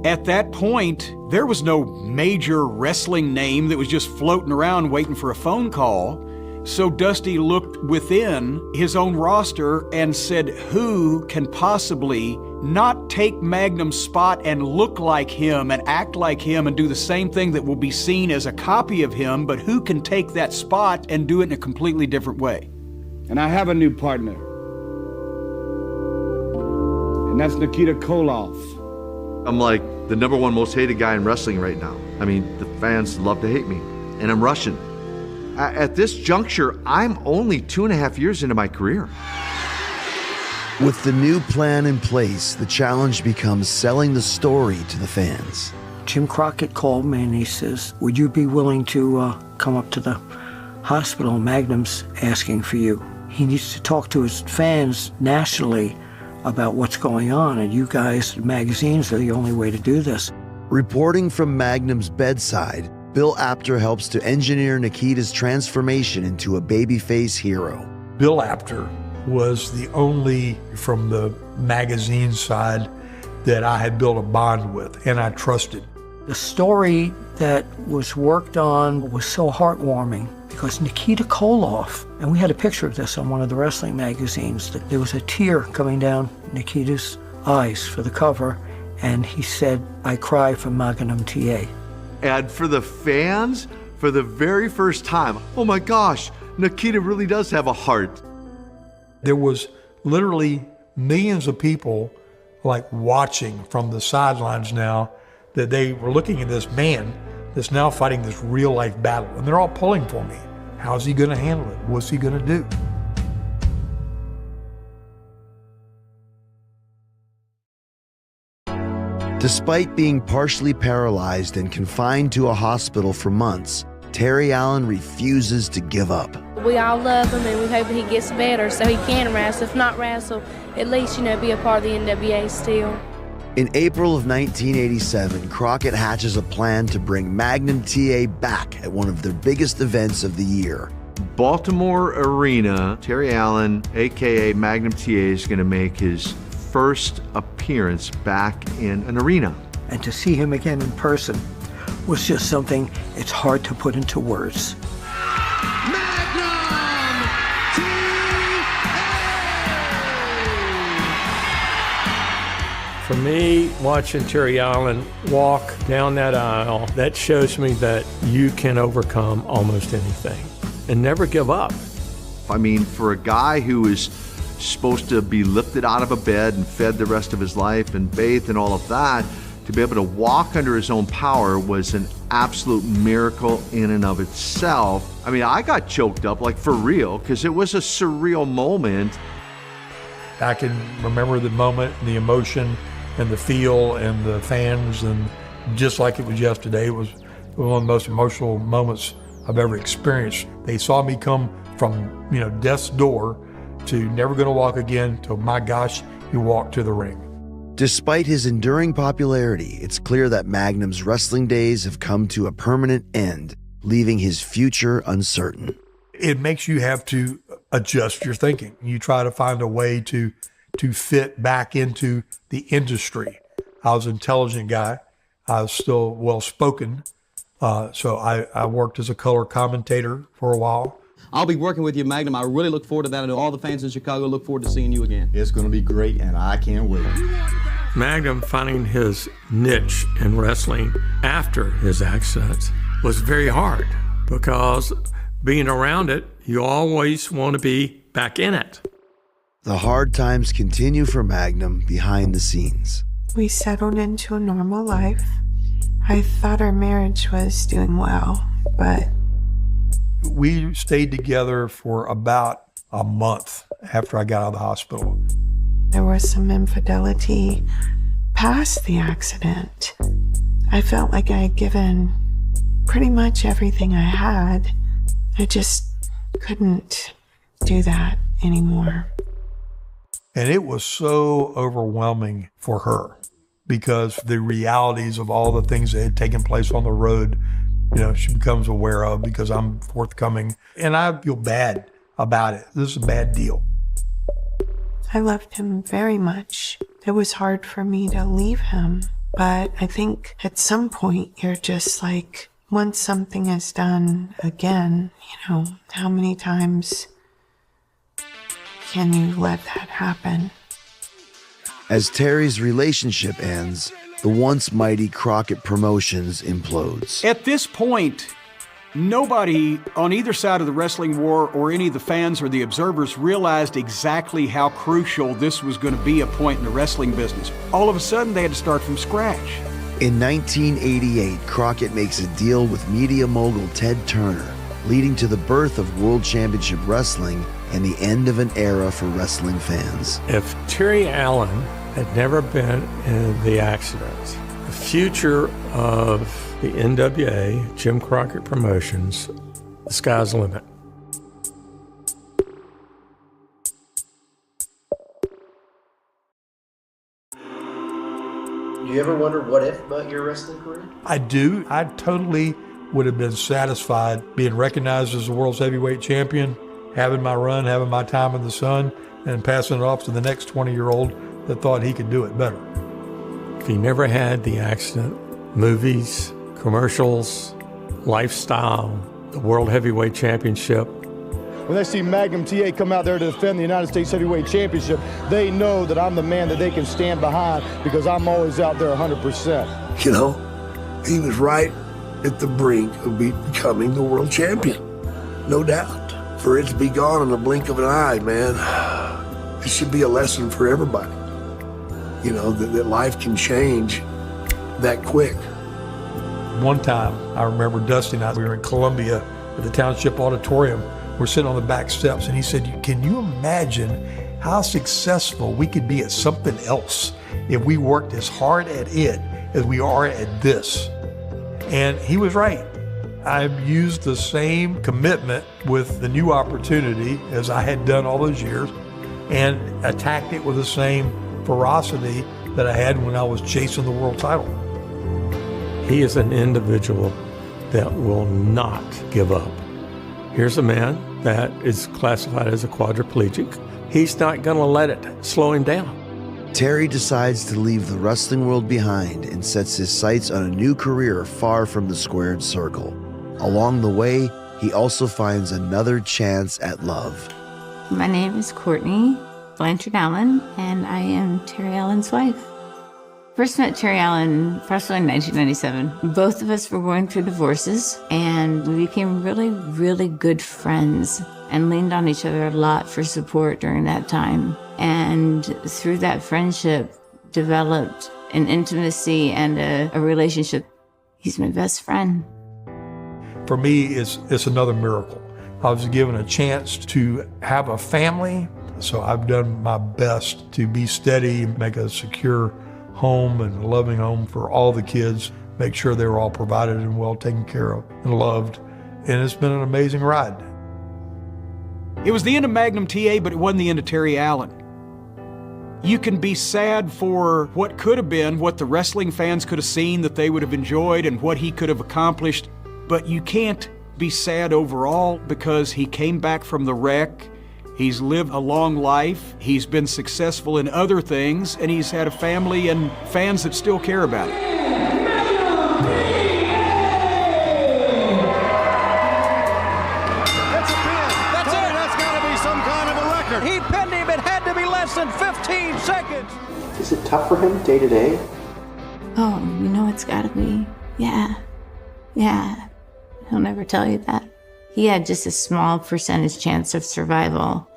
At that point, there was no major wrestling name that was just floating around waiting for a phone call. So Dusty looked within his own roster and said, who can possibly not take Magnum's spot and look like him and act like him and do the same thing that will be seen as a copy of him, but who can take that spot and do it in a completely different way? And I have a new partner. And that's Nikita Koloff. I'm like the #1 most hated guy in wrestling right now. I mean, the fans love to hate me, and I'm Russian. At this juncture, I'm only 2.5 years into my career. With the new plan in place, the challenge becomes selling the story to the fans. Jim Crockett called me and he says, would you be willing to come up to the hospital? Magnum's asking for you. He needs to talk to his fans nationally about what's going on, and you guys, magazines, are the only way to do this. Reporting from Magnum's bedside, Bill Apter helps to engineer Nikita's transformation into a babyface hero. Bill Apter was the only, from the magazine side, that I had built a bond with and I trusted. The story that was worked on was so heartwarming because Nikita Koloff, and we had a picture of this on one of the wrestling magazines, that there was a tear coming down Nikita's eyes for the cover, and he said, I cry for Magnum TA. And for the fans, for the very first time, oh my gosh, Nikita really does have a heart. There was literally millions of people like watching from the sidelines now, that they were looking at this man that's now fighting this real life battle, and they're all pulling for me. How's he gonna handle it? What's he gonna do? Despite being partially paralyzed and confined to a hospital for months, Terry Allen refuses to give up. We all love him and we hope he gets better so he can wrestle. If not wrestle, at least, be a part of the NWA still. In April of 1987, Crockett hatches a plan to bring Magnum TA back at one of their biggest events of the year. Baltimore Arena, Terry Allen, AKA Magnum TA, is gonna make his first appearance back in an arena. And to see him again in person was just something it's hard to put into words. For me, watching Terry Allen walk down that aisle, that shows me that you can overcome almost anything and never give up. I mean, for a guy who is supposed to be lifted out of a bed and fed the rest of his life and bathed and all of that, to be able to walk under his own power was an absolute miracle in and of itself. I mean, I got choked up, like for real, because it was a surreal moment. I can remember the moment, the emotion, and the feel, and the fans, and just like it was yesterday, it was one of the most emotional moments I've ever experienced. They saw me come from, death's door to never gonna walk again, to my gosh, he walked to the ring. Despite his enduring popularity, it's clear that Magnum's wrestling days have come to a permanent end, leaving his future uncertain. It makes you have to adjust your thinking. You try to find a way to fit back into the industry. I was an intelligent guy. I was still well-spoken. So I worked as a color commentator for a while. I'll be working with you, Magnum. I really look forward to that. I know all the fans in Chicago look forward to seeing you again. It's going to be great, and I can't wait. Magnum finding his niche in wrestling after his accident was very hard because being around it, you always want to be back in it. The hard times continue for Magnum behind the scenes. We settled into a normal life. I thought our marriage was doing well, but we stayed together for about a month after I got out of the hospital. There was some infidelity past the accident. I felt like I had given pretty much everything I had. I just couldn't do that anymore. And it was so overwhelming for her because the realities of all the things that had taken place on the road, she becomes aware of because I'm forthcoming. And I feel bad about it. This is a bad deal. I loved him very much. It was hard for me to leave him. But I think at some point you're just like once something is done again, how many times can you let that happen? As Terry's relationship ends, the once mighty Crockett Promotions implodes. At this point, nobody on either side of the wrestling war or any of the fans or the observers realized exactly how crucial this was going to be a point in the wrestling business. All of a sudden, they had to start from scratch. In 1988, Crockett makes a deal with media mogul Ted Turner, leading to the birth of World Championship Wrestling and the end of an era for wrestling fans. If Terry Allen had never been in the accident, the future of the NWA, Jim Crockett Promotions, the sky's the limit. Do you ever wonder what if about your wrestling career? I do. I totally would have been satisfied being recognized as the world's heavyweight champion, having my run, having my time in the sun, and passing it off to the next 20-year-old that thought he could do it better. If he never had the accident, movies, commercials, lifestyle, the World Heavyweight Championship. When they see Magnum TA come out there to defend the United States Heavyweight Championship, they know that I'm the man that they can stand behind because I'm always out there 100%. You know, he was right at the brink of becoming the world champion. No doubt. For it to be gone in the blink of an eye, man, it should be a lesson for everybody. You know, that life can change that quick. One time, I remember Dusty and I, we were in Columbia at the Township Auditorium. We're sitting on the back steps, and he said, can you imagine how successful we could be at something else if we worked as hard at it as we are at this? And he was right. I've used the same commitment with the new opportunity as I had done all those years and attacked it with the same ferocity that I had when I was chasing the world title. He is an individual that will not give up. Here's a man that is classified as a quadriplegic. He's not going to let it slow him down. Terry decides to leave the wrestling world behind and sets his sights on a new career far from the squared circle. Along the way, he also finds another chance at love. My name is Courtney Blanchard Allen, and I am Terry Allen's wife. First met Terry Allen approximately in 1997. Both of us were going through divorces, and we became really, really good friends and leaned on each other a lot for support during that time. And through that friendship, developed an intimacy and a relationship. He's my best friend. For me, it's another miracle. I was given a chance to have a family, so I've done my best to be steady, make a secure home and a loving home for all the kids, make sure they were all provided and well taken care of and loved. And it's been an amazing ride. It was the end of Magnum TA, but it wasn't the end of Terry Allen. You can be sad for what could have been, what the wrestling fans could have seen that they would have enjoyed and what he could have accomplished, but you can't be sad overall because he came back from the wreck. He's lived a long life, he's been successful in other things, and he's had a family and fans that still care about him. That's a pin. That's it. That's got to be some kind of a record. He pinned him. It had to be less than 15 seconds. Is it tough for him day to day? Oh, you know it's gotta be. Yeah. He'll never tell you that. He had just a small percentage chance of survival,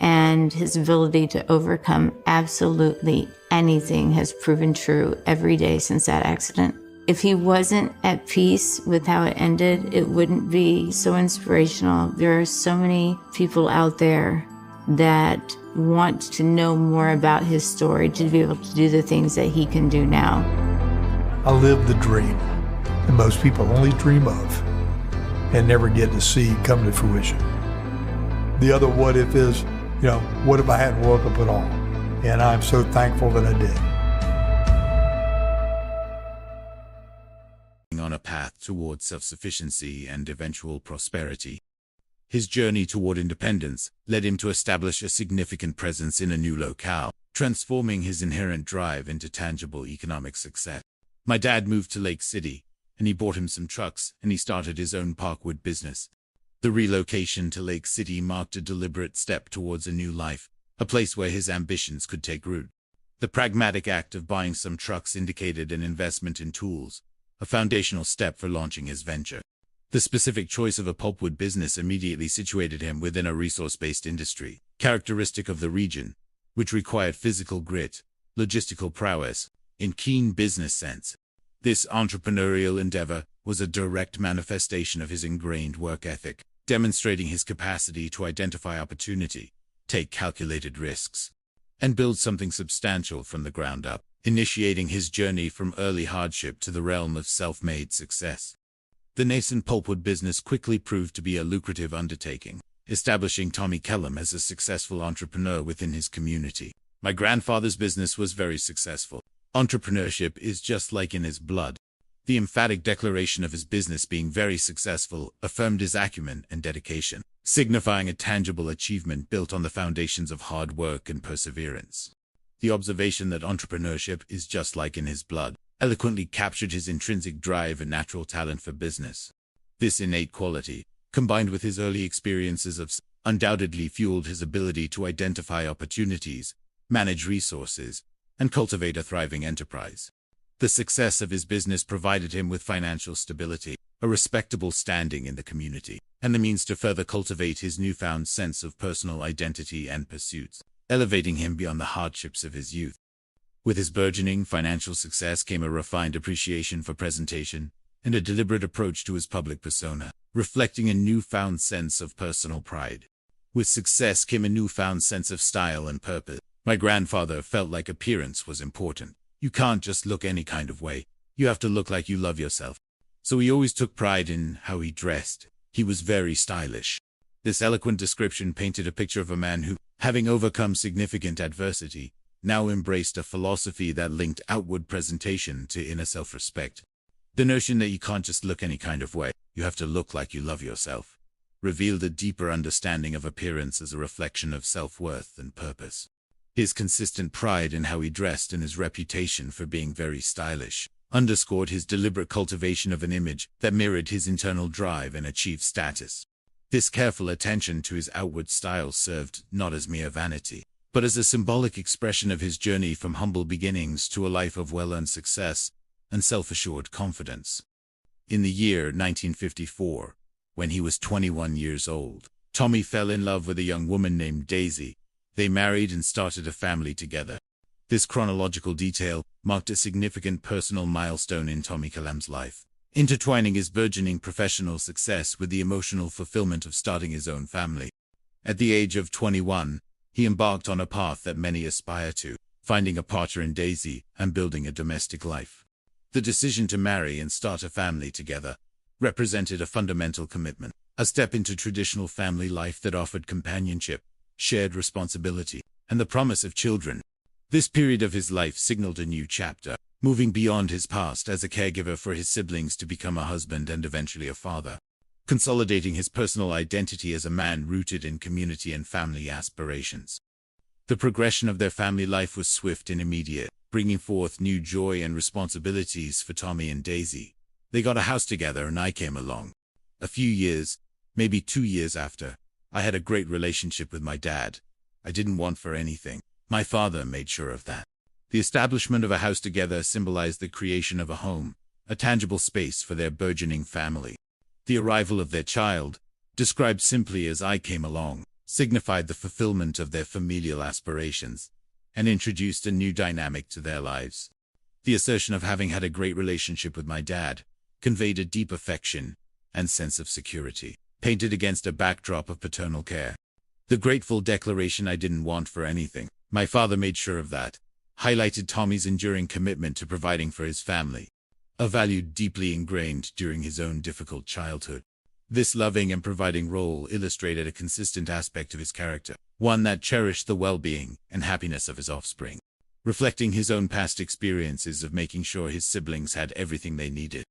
and his ability to overcome absolutely anything has proven true every day since that accident. If he wasn't at peace with how it ended, it wouldn't be so inspirational. There are so many people out there that want to know more about his story, to be able to do the things that he can do now. I lived the dream that most people only dream of and never get to see come to fruition. The other what if is, what if I hadn't woke up at all? And I'm so thankful that I did. On a path towards self-sufficiency and eventual prosperity. His journey toward independence led him to establish a significant presence in a new locale, transforming his inherent drive into tangible economic success. My dad moved to Lake City, and he bought him some trucks, and he started his own parkwood business. The relocation to Lake City marked a deliberate step towards a new life, a place where his ambitions could take root. The pragmatic act of buying some trucks indicated an investment in tools, a foundational step for launching his venture. The specific choice of a pulpwood business immediately situated him within a resource-based industry, characteristic of the region, which required physical grit, logistical prowess, in keen business sense. This entrepreneurial endeavor was a direct manifestation of his ingrained work ethic, demonstrating his capacity to identify opportunity, take calculated risks, and build something substantial from the ground up, initiating his journey from early hardship to the realm of self-made success. The nascent pulpwood business quickly proved to be a lucrative undertaking, establishing Tommy Kellum as a successful entrepreneur within his community. My grandfather's business was very successful. Entrepreneurship is just like in his blood. The emphatic declaration of his business being very successful affirmed his acumen and dedication, signifying a tangible achievement built on the foundations of hard work and perseverance. The observation that entrepreneurship is just like in his blood eloquently captured his intrinsic drive and natural talent for business. This innate quality, combined with his early experiences undoubtedly fueled his ability to identify opportunities, manage resources, and cultivate a thriving enterprise. The success of his business provided him with financial stability, a respectable standing in the community, and the means to further cultivate his newfound sense of personal identity and pursuits, elevating him beyond the hardships of his youth. With his burgeoning financial success came a refined appreciation for presentation and a deliberate approach to his public persona, reflecting a newfound sense of personal pride. With success came a newfound sense of style and purpose. My grandfather felt like appearance was important. You can't just look any kind of way. You have to look like you love yourself. So he always took pride in how he dressed. He was very stylish. This eloquent description painted a picture of a man who, having overcome significant adversity, now embraced a philosophy that linked outward presentation to inner self-respect. The notion that you can't just look any kind of way, you have to look like you love yourself, revealed a deeper understanding of appearance as a reflection of self-worth and purpose. His consistent pride in how he dressed and his reputation for being very stylish underscored his deliberate cultivation of an image that mirrored his internal drive and achieved status. This careful attention to his outward style served not as mere vanity, but as a symbolic expression of his journey from humble beginnings to a life of well-earned success and self-assured confidence. In the year 1954, when he was 21 years old, Tommy fell in love with a young woman named Daisy. They married and started a family together. This chronological detail marked a significant personal milestone in Tommy Kellum's life, intertwining his burgeoning professional success with the emotional fulfillment of starting his own family. At the age of 21, he embarked on a path that many aspire to, finding a partner in Daisy and building a domestic life. The decision to marry and start a family together represented a fundamental commitment, a step into traditional family life that offered companionship, shared responsibility, and the promise of children. This period of his life signaled a new chapter, moving beyond his past as a caregiver for his siblings to become a husband and eventually a father, consolidating his personal identity as a man rooted in community and family aspirations. The progression of their family life was swift and immediate, bringing forth new joy and responsibilities for Tommy and Daisy. They got a house together and I came along. A few years, maybe 2 years after, I had a great relationship with my dad. I didn't want for anything. My father made sure of that. The establishment of a house together symbolized the creation of a home, a tangible space for their burgeoning family. The arrival of their child, described simply as I came along, signified the fulfillment of their familial aspirations and introduced a new dynamic to their lives. The assertion of having had a great relationship with my dad conveyed a deep affection and sense of security, painted against a backdrop of paternal care. The grateful declaration I didn't want for anything, my father made sure of that, highlighted Tommy's enduring commitment to providing for his family, a value deeply ingrained during his own difficult childhood. This loving and providing role illustrated a consistent aspect of his character, one that cherished the well-being and happiness of his offspring, reflecting his own past experiences of making sure his siblings had everything they needed.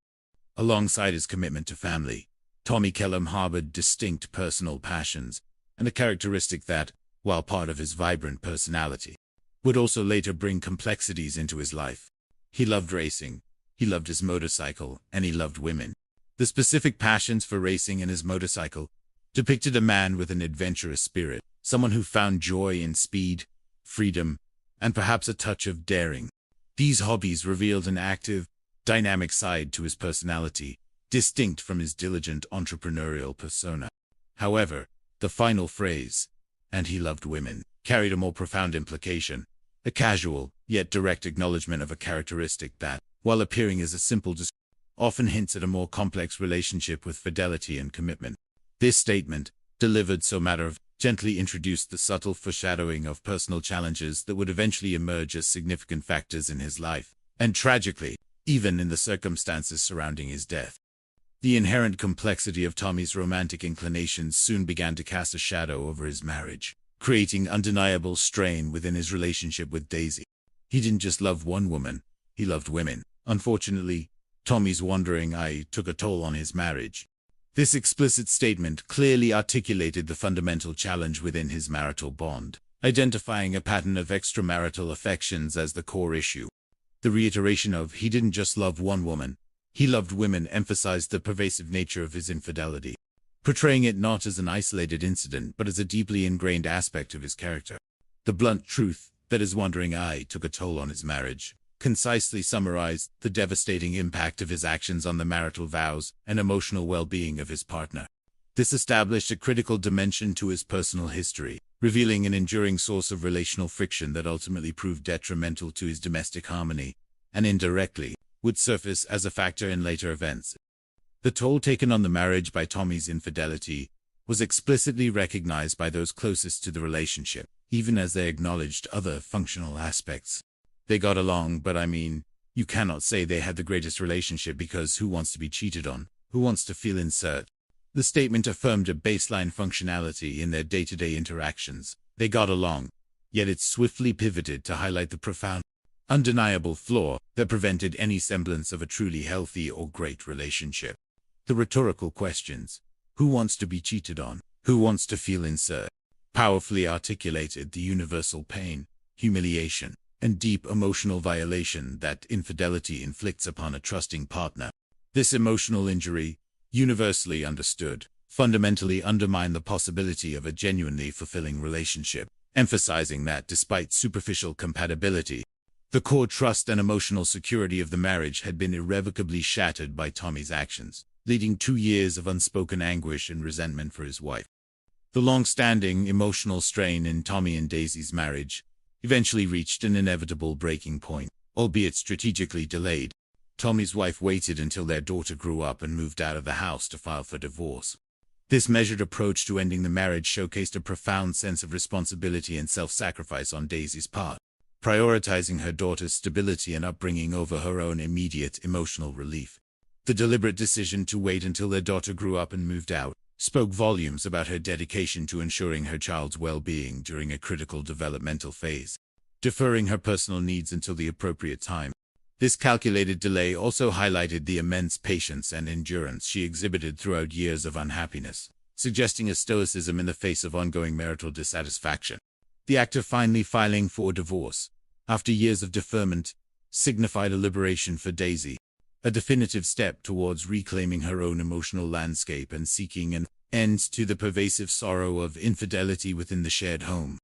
Alongside his commitment to family, Tommy Kellum harbored distinct personal passions, and a characteristic that, while part of his vibrant personality, would also later bring complexities into his life. He loved racing, He loved his motorcycle, and he loved women. The specific passions for racing and his motorcycle depicted a man with an adventurous spirit, someone who found joy in speed, freedom, and perhaps a touch of daring. These hobbies revealed an active, dynamic side to his personality, distinct from his diligent entrepreneurial persona. However, the final phrase, "and he loved women," carried a more profound implication, a casual, yet direct acknowledgement of a characteristic that, while appearing as a simple description, often hints at a more complex relationship with fidelity and commitment. This statement, delivered so matter-of-fact, gently introduced the subtle foreshadowing of personal challenges that would eventually emerge as significant factors in his life, and tragically, even in the circumstances surrounding his death. The inherent complexity of Tommy's romantic inclinations soon began to cast a shadow over his marriage, creating undeniable strain within his relationship with Daisy. He didn't just love one woman, he loved women. Unfortunately, Tommy's wandering eye took a toll on his marriage. This explicit statement clearly articulated the fundamental challenge within his marital bond, identifying a pattern of extramarital affections as the core issue. The reiteration of "he didn't just love one woman, he loved women" emphasized the pervasive nature of his infidelity, portraying it not as an isolated incident but as a deeply ingrained aspect of his character. The blunt truth that his wandering eye took a toll on his marriage concisely summarized the devastating impact of his actions on the marital vows and emotional well-being of his partner. This established a critical dimension to his personal history, revealing an enduring source of relational friction that ultimately proved detrimental to his domestic harmony, and indirectly would surface as a factor in later events. The toll taken on the marriage by Tommy's infidelity was explicitly recognized by those closest to the relationship, even as they acknowledged other functional aspects. They got along, but you cannot say they had the greatest relationship because who wants to be cheated on? Who wants to feel insert? The statement affirmed a baseline functionality in their day-to-day interactions. They got along, yet it swiftly pivoted to highlight the profound, undeniable flaw that prevented any semblance of a truly healthy or great relationship. The rhetorical questions, who wants to be cheated on? Who wants to feel insert? Powerfully articulated the universal pain, humiliation, and deep emotional violation that infidelity inflicts upon a trusting partner. This emotional injury, universally understood, fundamentally undermined the possibility of a genuinely fulfilling relationship, emphasizing that despite superficial compatibility, the core trust and emotional security of the marriage had been irrevocably shattered by Tommy's actions, leading 2 years of unspoken anguish and resentment for his wife. The long-standing emotional strain in Tommy and Daisy's marriage eventually reached an inevitable breaking point, albeit strategically delayed. Tommy's wife waited until their daughter grew up and moved out of the house to file for divorce. This measured approach to ending the marriage showcased a profound sense of responsibility and self-sacrifice on Daisy's part, prioritizing her daughter's stability and upbringing over her own immediate emotional relief. The deliberate decision to wait until their daughter grew up and moved out spoke volumes about her dedication to ensuring her child's well-being during a critical developmental phase, deferring her personal needs until the appropriate time. This calculated delay also highlighted the immense patience and endurance she exhibited throughout years of unhappiness, suggesting a stoicism in the face of ongoing marital dissatisfaction. The act of finally filing for divorce, after years of deferment, signified a liberation for Daisy, a definitive step towards reclaiming her own emotional landscape and seeking an end to the pervasive sorrow of infidelity within the shared home.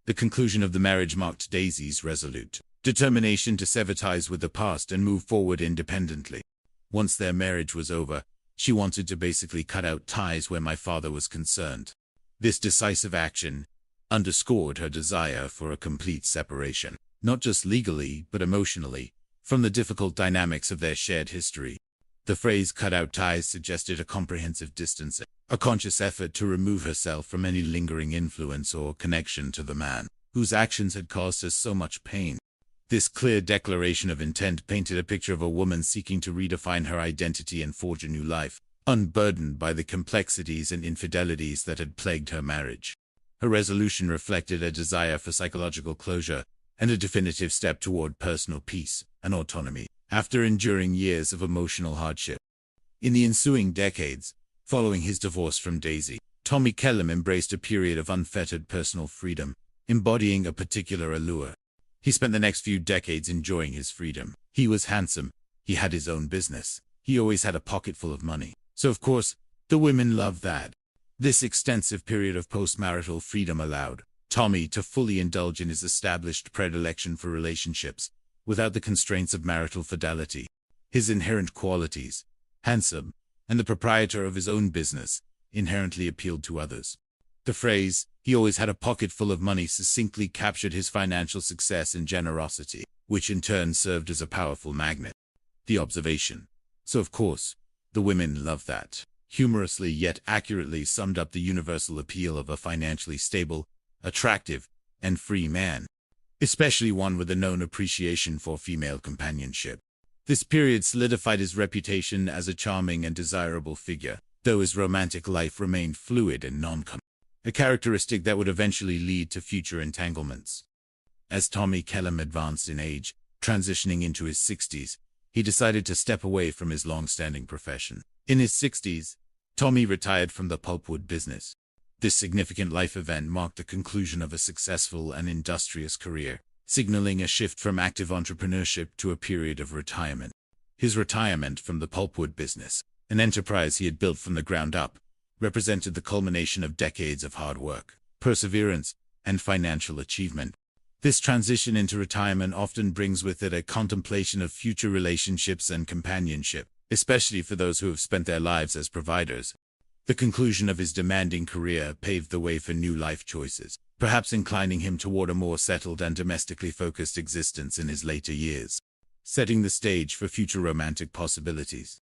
The conclusion of the marriage marked Daisy's resolute determination to sever ties with the past and move forward independently. Once their marriage was over, she wanted to basically cut out ties where my father was concerned. This decisive action underscored her desire for a complete separation, not just legally but emotionally, from the difficult dynamics of their shared history. The phrase "cut out ties" suggested a comprehensive distancing, a conscious effort to remove herself from any lingering influence or connection to the man whose actions had caused her so much pain. This clear declaration of intent painted a picture of a woman seeking to redefine her identity and forge a new life, unburdened by the complexities and infidelities that had plagued her marriage. Her resolution reflected a desire for psychological closure and a definitive step toward personal peace and autonomy, after enduring years of emotional hardship. In the ensuing decades, following his divorce from Daisy, Tommy Kellum embraced a period of unfettered personal freedom, embodying a particular allure. He spent the next few decades enjoying his freedom. He was handsome, He had his own business. He always had a pocket full of money. So of course, the women loved that. This extensive period of postmarital freedom allowed Tommy to fully indulge in his established predilection for relationships without the constraints of marital fidelity. His inherent qualities, handsome, and the proprietor of his own business, inherently appealed to others. The phrase, "he always had a pocket full of money," succinctly captured his financial success and generosity, which in turn served as a powerful magnet. The observation, "so of course, the women love that," humorously yet accurately summed up the universal appeal of a financially stable, attractive, and free man, especially one with a known appreciation for female companionship. This period solidified his reputation as a charming and desirable figure, though his romantic life remained fluid and non-committal, a characteristic that would eventually lead to future entanglements. As Tommy Kellum advanced in age, transitioning into his 60s, he decided to step away from his long-standing profession. In his 60s, Tommy retired from the pulpwood business. This significant life event marked the conclusion of a successful and industrious career, signaling a shift from active entrepreneurship to a period of retirement. His retirement from the pulpwood business, an enterprise he had built from the ground up, represented the culmination of decades of hard work, perseverance, and financial achievement. This transition into retirement often brings with it a contemplation of future relationships and companionship, especially for those who have spent their lives as providers. The conclusion of his demanding career paved the way for new life choices, perhaps inclining him toward a more settled and domestically focused existence in his later years, setting the stage for future romantic possibilities.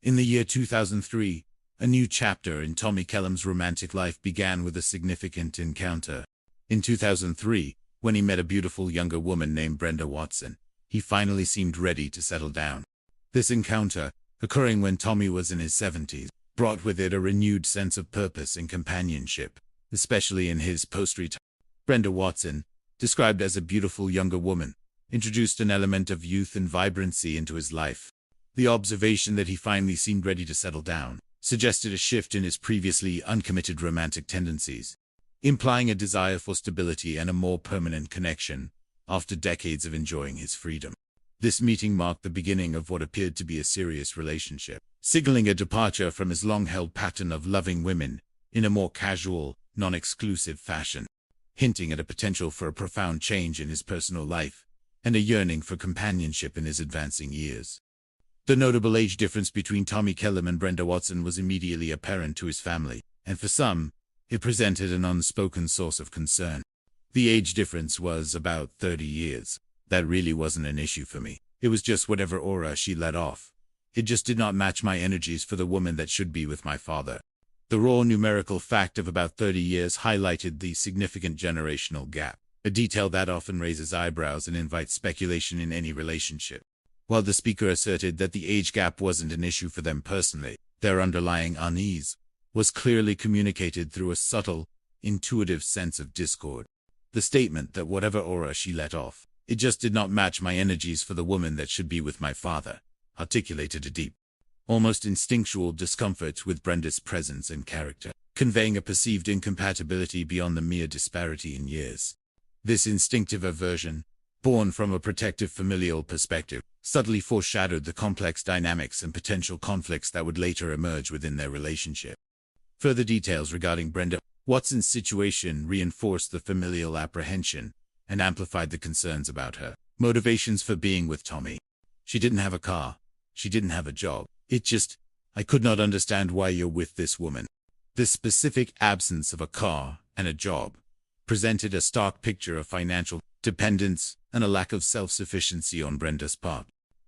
In the year 2003, a new chapter in Tommy Kellum's romantic life began with a significant encounter. In 2003, when he met a beautiful younger woman named Brenda Watson, he finally seemed ready to settle down. This encounter, occurring when Tommy was in his 70s, brought with it a renewed sense of purpose and companionship, especially in his post-retirement. Brenda Watson, described as a beautiful younger woman, introduced an element of youth and vibrancy into his life. The observation that he finally seemed ready to settle down suggested a shift in his previously uncommitted romantic tendencies, implying a desire for stability and a more permanent connection after decades of enjoying his freedom. This meeting marked the beginning of what appeared to be a serious relationship, signaling a departure from his long-held pattern of loving women in a more casual, non-exclusive fashion, hinting at a potential for a profound change in his personal life and a yearning for companionship in his advancing years. The notable age difference between Tommy Kellum and Brenda Watson was immediately apparent to his family, and for some, it presented an unspoken source of concern. The age difference was about 30 years. That really wasn't an issue for me. It was just whatever aura she let off. It just did not match my energies for the woman that should be with my father. The raw numerical fact of about 30 years highlighted the significant generational gap, a detail that often raises eyebrows and invites speculation in any relationship. While the speaker asserted that the age gap wasn't an issue for them personally, their underlying unease was clearly communicated through a subtle, intuitive sense of discord. The statement that whatever aura she let off, it just did not match my energies for the woman that should be with my father, articulated a deep, almost instinctual discomfort with Brenda's presence and character, conveying a perceived incompatibility beyond the mere disparity in years. This instinctive aversion, born from a protective familial perspective, subtly foreshadowed the complex dynamics and potential conflicts that would later emerge within their relationship. Further details regarding Brenda Watson's situation reinforced the familial apprehension and amplified the concerns about her motivations for being with Tommy. She didn't have a car. She didn't have a job. I could not understand why you're with this woman. This specific absence of a car and a job presented a stark picture of financial dependence and a lack of self-sufficiency on Brenda's part.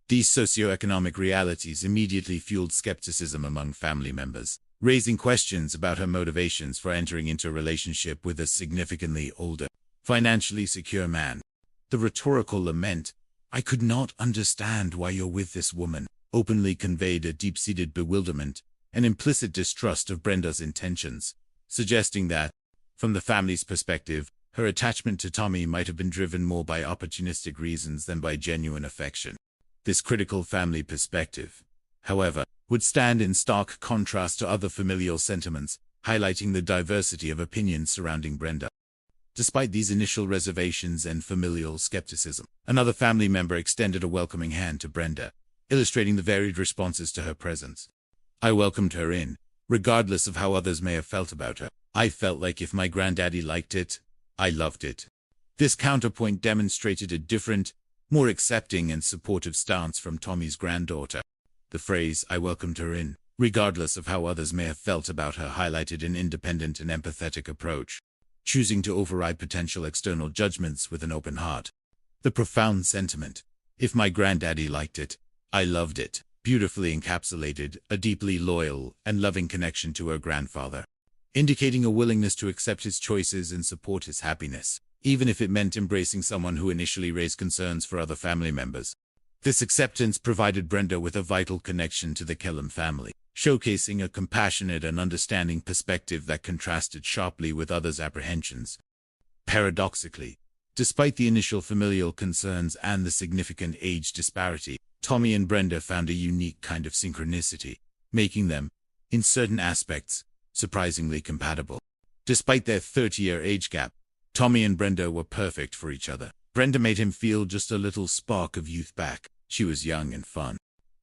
These socioeconomic realities immediately fueled skepticism among family members, raising questions about her motivations for entering into a relationship with a significantly older, financially secure man. The rhetorical lament, "I could not understand why you're with this woman," openly conveyed a deep-seated bewilderment and implicit distrust of Brenda's intentions, suggesting that, from the family's perspective, her attachment to Tommy might have been driven more by opportunistic reasons than by genuine affection. This critical family perspective, however, would stand in stark contrast to other familial sentiments, highlighting the diversity of opinions surrounding Brenda. Despite these initial reservations and familial skepticism, another family member extended a welcoming hand to Brenda, illustrating the varied responses to her presence. I welcomed her in, regardless of how others may have felt about her. I felt like if my granddaddy liked it, I loved it. This counterpoint demonstrated a different, more accepting and supportive stance from Tommy's granddaughter. The phrase, "I welcomed her in," regardless of how others may have felt about her, highlighted an independent and empathetic approach, choosing to override potential external judgments with an open heart. The profound sentiment, "If my granddaddy liked it, I loved it," beautifully encapsulated a deeply loyal and loving connection to her grandfather, indicating a willingness to accept his choices and support his happiness, even if it meant embracing someone who initially raised concerns for other family members. This acceptance provided Brenda with a vital connection to the Kellum family, showcasing a compassionate and understanding perspective that contrasted sharply with others' apprehensions. Paradoxically, despite the initial familial concerns and the significant age disparity, Tommy and Brenda found a unique kind of synchronicity, making them, in certain aspects, surprisingly compatible. Despite their 30-year age gap, Tommy and Brenda were perfect for each other. Brenda made him feel just a little spark of youth back. She was young and fun.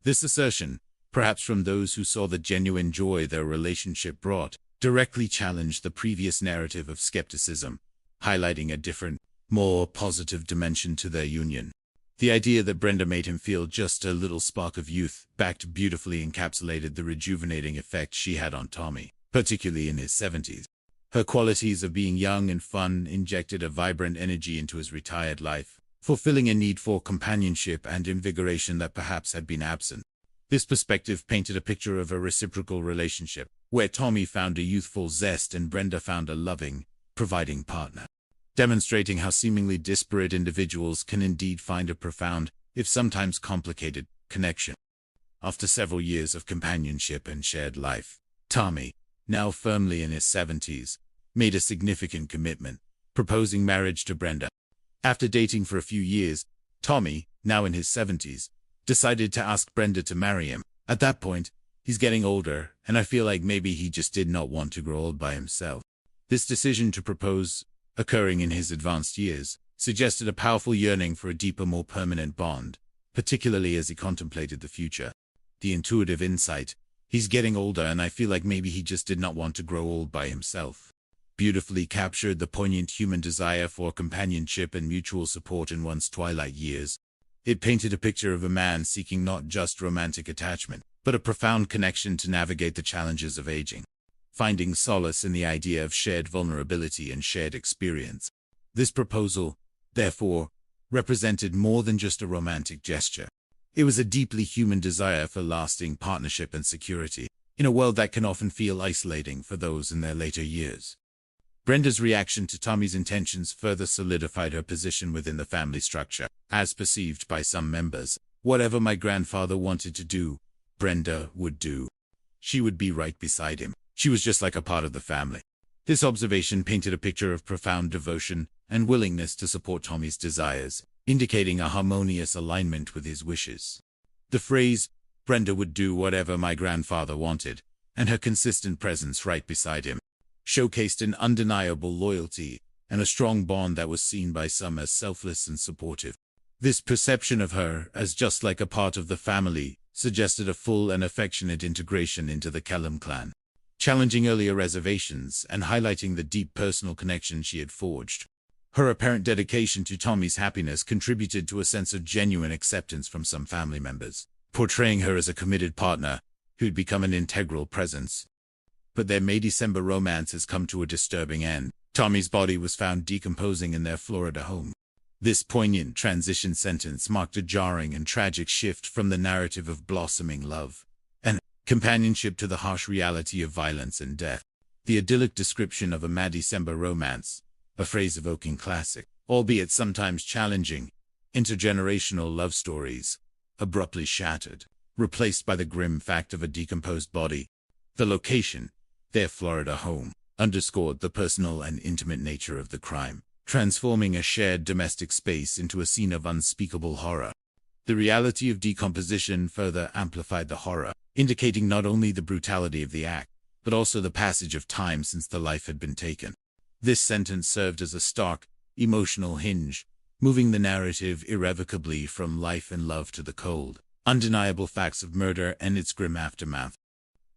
This assertion, perhaps from those who saw the genuine joy their relationship brought, directly challenged the previous narrative of skepticism, highlighting a different, more positive dimension to their union. The idea that Brenda made him feel just a little spark of youth back beautifully encapsulated the rejuvenating effect she had on Tommy, particularly in his 70s. Her qualities of being young and fun injected a vibrant energy into his retired life, fulfilling a need for companionship and invigoration that perhaps had been absent. This perspective painted a picture of a reciprocal relationship, where Tommy found a youthful zest and Brenda found a loving, providing partner, demonstrating how seemingly disparate individuals can indeed find a profound, if sometimes complicated, connection. After several years of companionship and shared life, Tommy, now firmly in his 70s, made a significant commitment, proposing marriage to Brenda. After dating for a few years, Tommy, now in his 70s, decided to ask Brenda to marry him. At that point, he's getting older, and I feel like maybe he just did not want to grow old by himself. This decision to propose, occurring in his advanced years, suggested a powerful yearning for a deeper, more permanent bond, particularly as he contemplated the future. The intuitive insight, "He's getting older and I feel like maybe he just did not want to grow old by himself," beautifully captured the poignant human desire for companionship and mutual support in one's twilight years. It painted a picture of a man seeking not just romantic attachment, but a profound connection to navigate the challenges of aging, finding solace in the idea of shared vulnerability and shared experience. This proposal, therefore, represented more than just a romantic gesture. It was a deeply human desire for lasting partnership and security, in a world that can often feel isolating for those in their later years. Brenda's reaction to Tommy's intentions further solidified her position within the family structure, as perceived by some members. Whatever my grandfather wanted to do, Brenda would do. She would be right beside him. She was just like a part of the family. This observation painted a picture of profound devotion and willingness to support Tommy's desires, indicating a harmonious alignment with his wishes. The phrase, "Brenda would do whatever my grandfather wanted," and her consistent presence right beside him, showcased an undeniable loyalty and a strong bond that was seen by some as selfless and supportive. This perception of her as just like a part of the family suggested a full and affectionate integration into the Kellum clan, challenging earlier reservations and highlighting the deep personal connection she had forged. Her apparent dedication to Tommy's happiness contributed to a sense of genuine acceptance from some family members, portraying her as a committed partner who'd become an integral presence. But their May-December romance has come to a disturbing end. Tommy's body was found decomposing in their Florida home. This poignant transition sentence marked a jarring and tragic shift from the narrative of blossoming love and companionship to the harsh reality of violence and death. The idyllic description of a May-December romance, a phrase evoking classic, albeit sometimes challenging, intergenerational love stories, abruptly shattered, replaced by the grim fact of a decomposed body. The location, their Florida home, underscored the personal and intimate nature of the crime, transforming a shared domestic space into a scene of unspeakable horror. The reality of decomposition further amplified the horror, indicating not only the brutality of the act, but also the passage of time since the life had been taken. This sentence served as a stark, emotional hinge, moving the narrative irrevocably from life and love to the cold, undeniable facts of murder and its grim aftermath.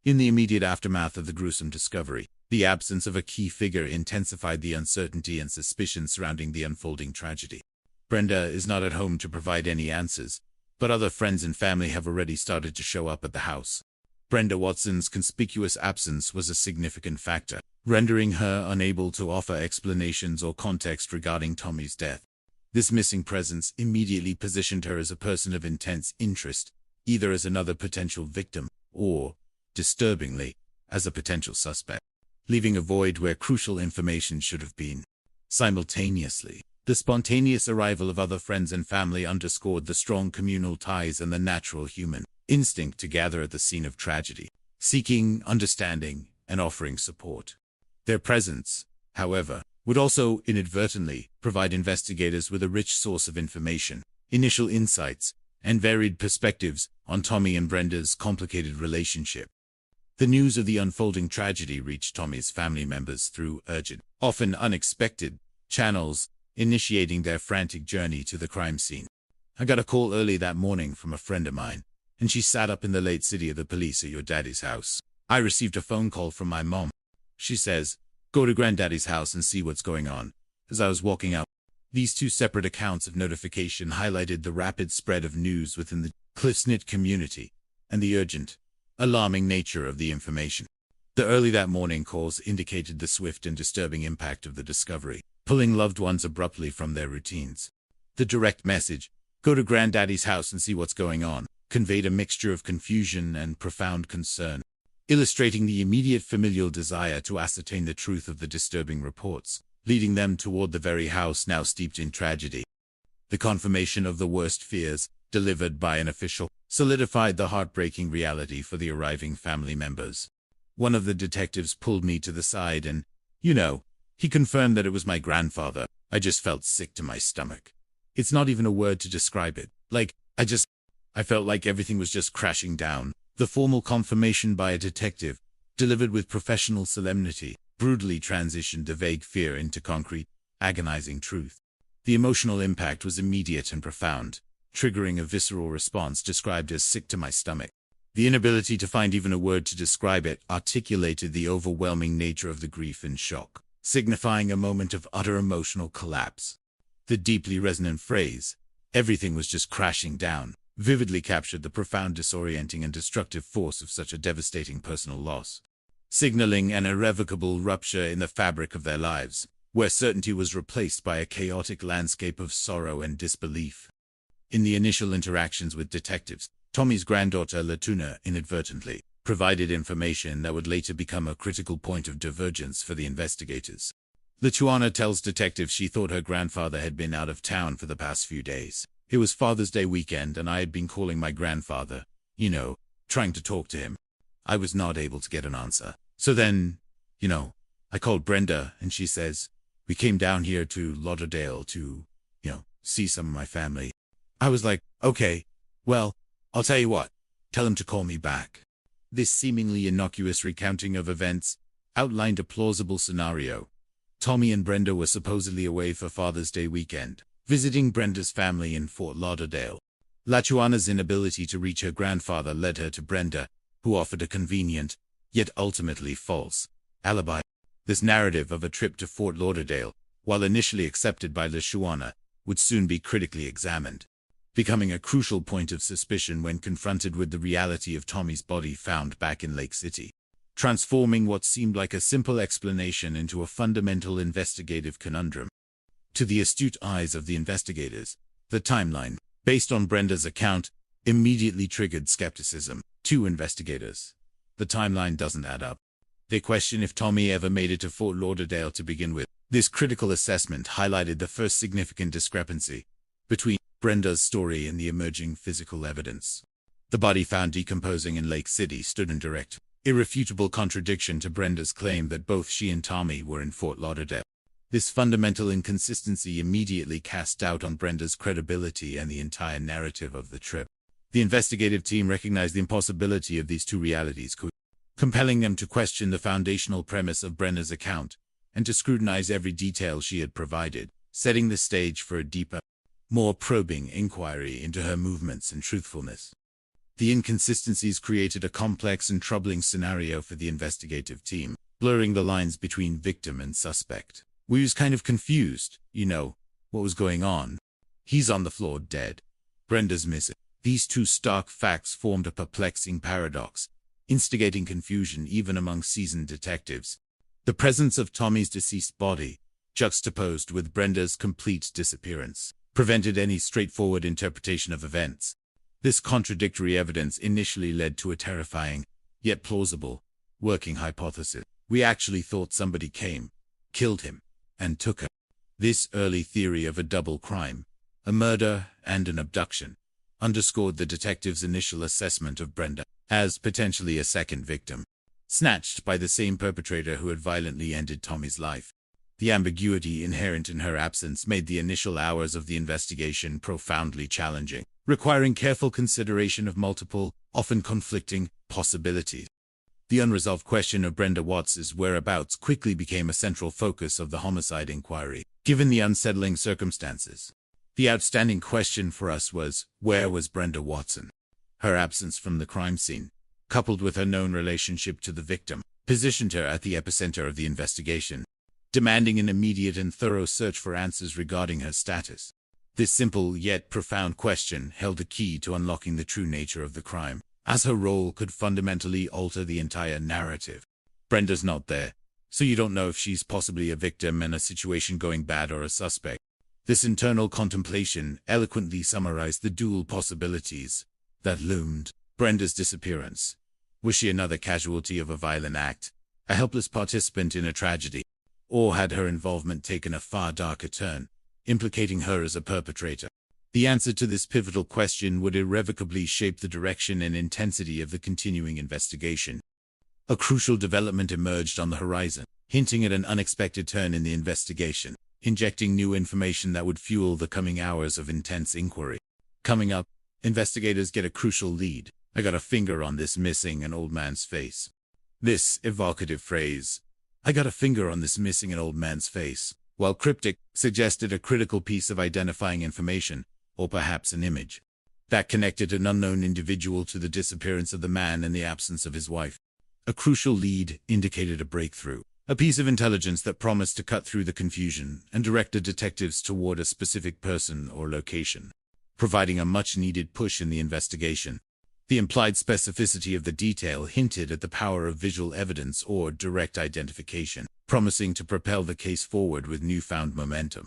In the immediate aftermath of the gruesome discovery, the absence of a key figure intensified the uncertainty and suspicion surrounding the unfolding tragedy. Brenda is not at home to provide any answers, but other friends and family have already started to show up at the house. Brenda Watson's conspicuous absence was a significant factor, rendering her unable to offer explanations or context regarding Tommy's death. This missing presence immediately positioned her as a person of intense interest, either as another potential victim or, disturbingly, as a potential suspect, leaving a void where crucial information should have been. Simultaneously, the spontaneous arrival of other friends and family underscored the strong communal ties and the natural human instinct to gather at the scene of tragedy, seeking understanding and offering support. Their presence, however, would also inadvertently provide investigators with a rich source of information, initial insights, and varied perspectives on Tommy and Brenda's complicated relationship. The news of the unfolding tragedy reached Tommy's family members through urgent, often unexpected, channels, initiating their frantic journey to the crime scene. I got a call early that morning from a friend of mine, and she sat up in the late city of the police at your daddy's house. I received a phone call from my mom. She says, "Go to granddaddy's house and see what's going on." As I was walking out, these two separate accounts of notification highlighted the rapid spread of news within the close-knit community and the urgent, alarming nature of the information. The early that morning calls indicated the swift and disturbing impact of the discovery, pulling loved ones abruptly from their routines. The direct message, "Go to granddaddy's house and see what's going on," conveyed a mixture of confusion and profound concern, illustrating the immediate familial desire to ascertain the truth of the disturbing reports, leading them toward the very house now steeped in tragedy. The confirmation of the worst fears, delivered by an official, solidified the heartbreaking reality for the arriving family members. One of the detectives pulled me to the side and, he confirmed that it was my grandfather. I just felt sick to my stomach. It's not even a word to describe it. I felt like everything was just crashing down. The formal confirmation by a detective, delivered with professional solemnity, brutally transitioned the vague fear into concrete, agonizing truth. The emotional impact was immediate and profound, triggering a visceral response described as sick to my stomach. The inability to find even a word to describe it articulated the overwhelming nature of the grief and shock, signifying a moment of utter emotional collapse. The deeply resonant phrase, "everything was just crashing down," vividly captured the profound disorienting and destructive force of such a devastating personal loss, signaling an irrevocable rupture in the fabric of their lives, where certainty was replaced by a chaotic landscape of sorrow and disbelief. In the initial interactions with detectives, Tommy's granddaughter Latuna inadvertently provided information that would later become a critical point of divergence for the investigators. Latuana tells detectives she thought her grandfather had been out of town for the past few days. It was Father's Day weekend and I had been calling my grandfather, trying to talk to him. I was not able to get an answer. So then, I called Brenda and she says, "We came down here to Lauderdale to, see some of my family." I was like, "Okay, well, I'll tell you what, tell him to call me back." This seemingly innocuous recounting of events outlined a plausible scenario. Tommy and Brenda were supposedly away for Father's Day weekend, visiting Brenda's family in Fort Lauderdale. Latuana's inability to reach her grandfather led her to Brenda, who offered a convenient, yet ultimately false, alibi. This narrative of a trip to Fort Lauderdale, while initially accepted by Latuana, would soon be critically examined, becoming a crucial point of suspicion when confronted with the reality of Tommy's body found back in Lake City, transforming what seemed like a simple explanation into a fundamental investigative conundrum. To the astute eyes of the investigators, the timeline, based on Brenda's account, immediately triggered skepticism. To investigators, the timeline doesn't add up. They question if Tommy ever made it to Fort Lauderdale to begin with. This critical assessment highlighted the first significant discrepancy between Brenda's story and the emerging physical evidence. The body found decomposing in Lake City stood in direct, irrefutable contradiction to Brenda's claim that both she and Tommy were in Fort Lauderdale. This fundamental inconsistency immediately cast doubt on Brenda's credibility and the entire narrative of the trip. The investigative team recognized the impossibility of these two realities, compelling them to question the foundational premise of Brenda's account and to scrutinize every detail she had provided, setting the stage for a deeper, more probing inquiry into her movements and truthfulness. The inconsistencies created a complex and troubling scenario for the investigative team, blurring the lines between victim and suspect. We was kind of confused, what was going on. He's on the floor dead. Brenda's missing. These two stark facts formed a perplexing paradox, instigating confusion even among seasoned detectives. The presence of Tommy's deceased body, juxtaposed with Brenda's complete disappearance, prevented any straightforward interpretation of events. This contradictory evidence initially led to a terrifying, yet plausible, working hypothesis. We actually thought somebody came, killed him, and took her. This early theory of a double crime, a murder and an abduction, underscored the detectives' initial assessment of Brenda as potentially a second victim, snatched by the same perpetrator who had violently ended Tommy's life. The ambiguity inherent in her absence made the initial hours of the investigation profoundly challenging, requiring careful consideration of multiple, often conflicting, possibilities. The unresolved question of Brenda Watts' whereabouts quickly became a central focus of the homicide inquiry, given the unsettling circumstances. The outstanding question for us was, where was Brenda Watson? Her absence from the crime scene, coupled with her known relationship to the victim, positioned her at the epicenter of the investigation, demanding an immediate and thorough search for answers regarding her status. This simple yet profound question held the key to unlocking the true nature of the crime, as her role could fundamentally alter the entire narrative. Brenda's not there, so you don't know if she's possibly a victim in a situation going bad or a suspect. This internal contemplation eloquently summarized the dual possibilities that loomed. Brenda's disappearance. Was she another casualty of a violent act, a helpless participant in a tragedy? Or had her involvement taken a far darker turn, implicating her as a perpetrator? The answer to this pivotal question would irrevocably shape the direction and intensity of the continuing investigation. A crucial development emerged on the horizon, hinting at an unexpected turn in the investigation, injecting new information that would fuel the coming hours of intense inquiry. Coming up, investigators get a crucial lead. I got a finger on this missing an old man's face. This evocative phrase, I got a finger on this missing an old man's face, while cryptic, suggested a critical piece of identifying information, or perhaps an image, that connected an unknown individual to the disappearance of the man and the absence of his wife. A crucial lead indicated a breakthrough, a piece of intelligence that promised to cut through the confusion and direct the detectives toward a specific person or location, providing a much-needed push in the investigation. The implied specificity of the detail hinted at the power of visual evidence or direct identification, promising to propel the case forward with newfound momentum.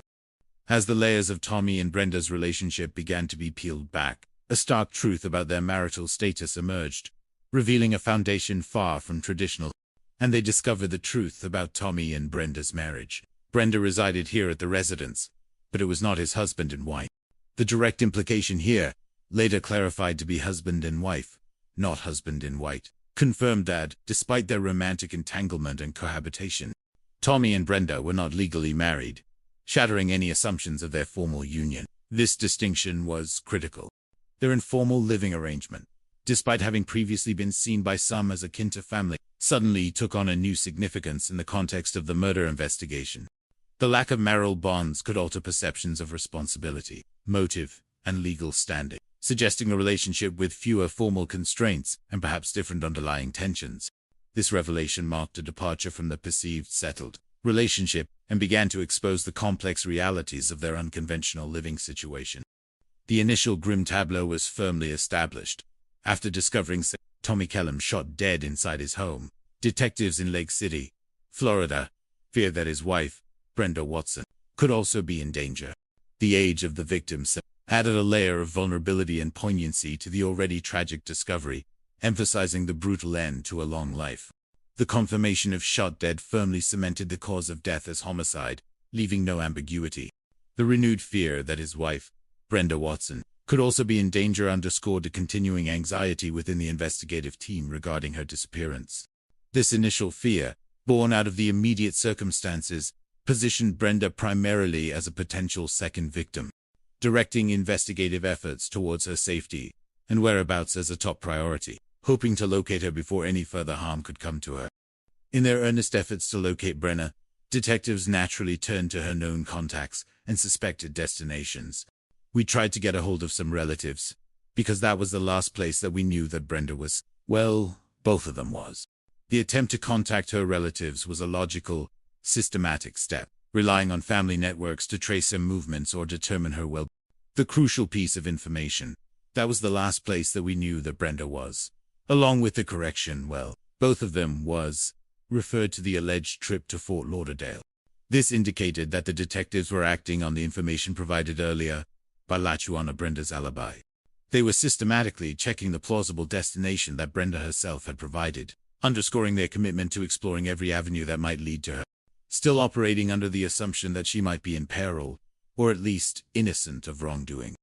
As the layers of Tommy and Brenda's relationship began to be peeled back, a stark truth about their marital status emerged, revealing a foundation far from traditional. And they discovered the truth about Tommy and Brenda's marriage. Brenda resided here at the residence, but it was not his husband and wife. The direct implication here, later clarified to be husband and wife, not husband in white, confirmed that, despite their romantic entanglement and cohabitation, Tommy and Brenda were not legally married, shattering any assumptions of their formal union. This distinction was critical. Their informal living arrangement, despite having previously been seen by some as akin to family, suddenly took on a new significance in the context of the murder investigation. The lack of marital bonds could alter perceptions of responsibility, motive, and legal standing, suggesting a relationship with fewer formal constraints and perhaps different underlying tensions. This revelation marked a departure from the perceived settled relationship and began to expose the complex realities of their unconventional living situation. The initial grim tableau was firmly established. After discovering Tommy Kellum shot dead inside his home, detectives in Lake City, Florida, feared that his wife, Brenda Watson, could also be in danger. The age of the victim added a layer of vulnerability and poignancy to the already tragic discovery, emphasizing the brutal end to a long life. The confirmation of shot dead firmly cemented the cause of death as homicide, leaving no ambiguity. The renewed fear that his wife, Brenda Watson, could also be in danger underscored the continuing anxiety within the investigative team regarding her disappearance. This initial fear, born out of the immediate circumstances, positioned Brenda primarily as a potential second victim, directing investigative efforts towards her safety and whereabouts as a top priority, hoping to locate her before any further harm could come to her. In their earnest efforts to locate Brenna, detectives naturally turned to her known contacts and suspected destinations. We tried to get a hold of some relatives, because that was the last place that we knew that Brenda was. Well, both of them was. The attempt to contact her relatives was a logical, systematic step, relying on family networks to trace her movements or determine her well. The crucial piece of information, that was the last place that we knew that Brenda was. Along with the correction, well, both of them was, referred to the alleged trip to Fort Lauderdale. This indicated that the detectives were acting on the information provided earlier by Lachuana Brenda's alibi. They were systematically checking the plausible destination that Brenda herself had provided, underscoring their commitment to exploring every avenue that might lead to her, still operating under the assumption that she might be in peril, or at least innocent of wrongdoing.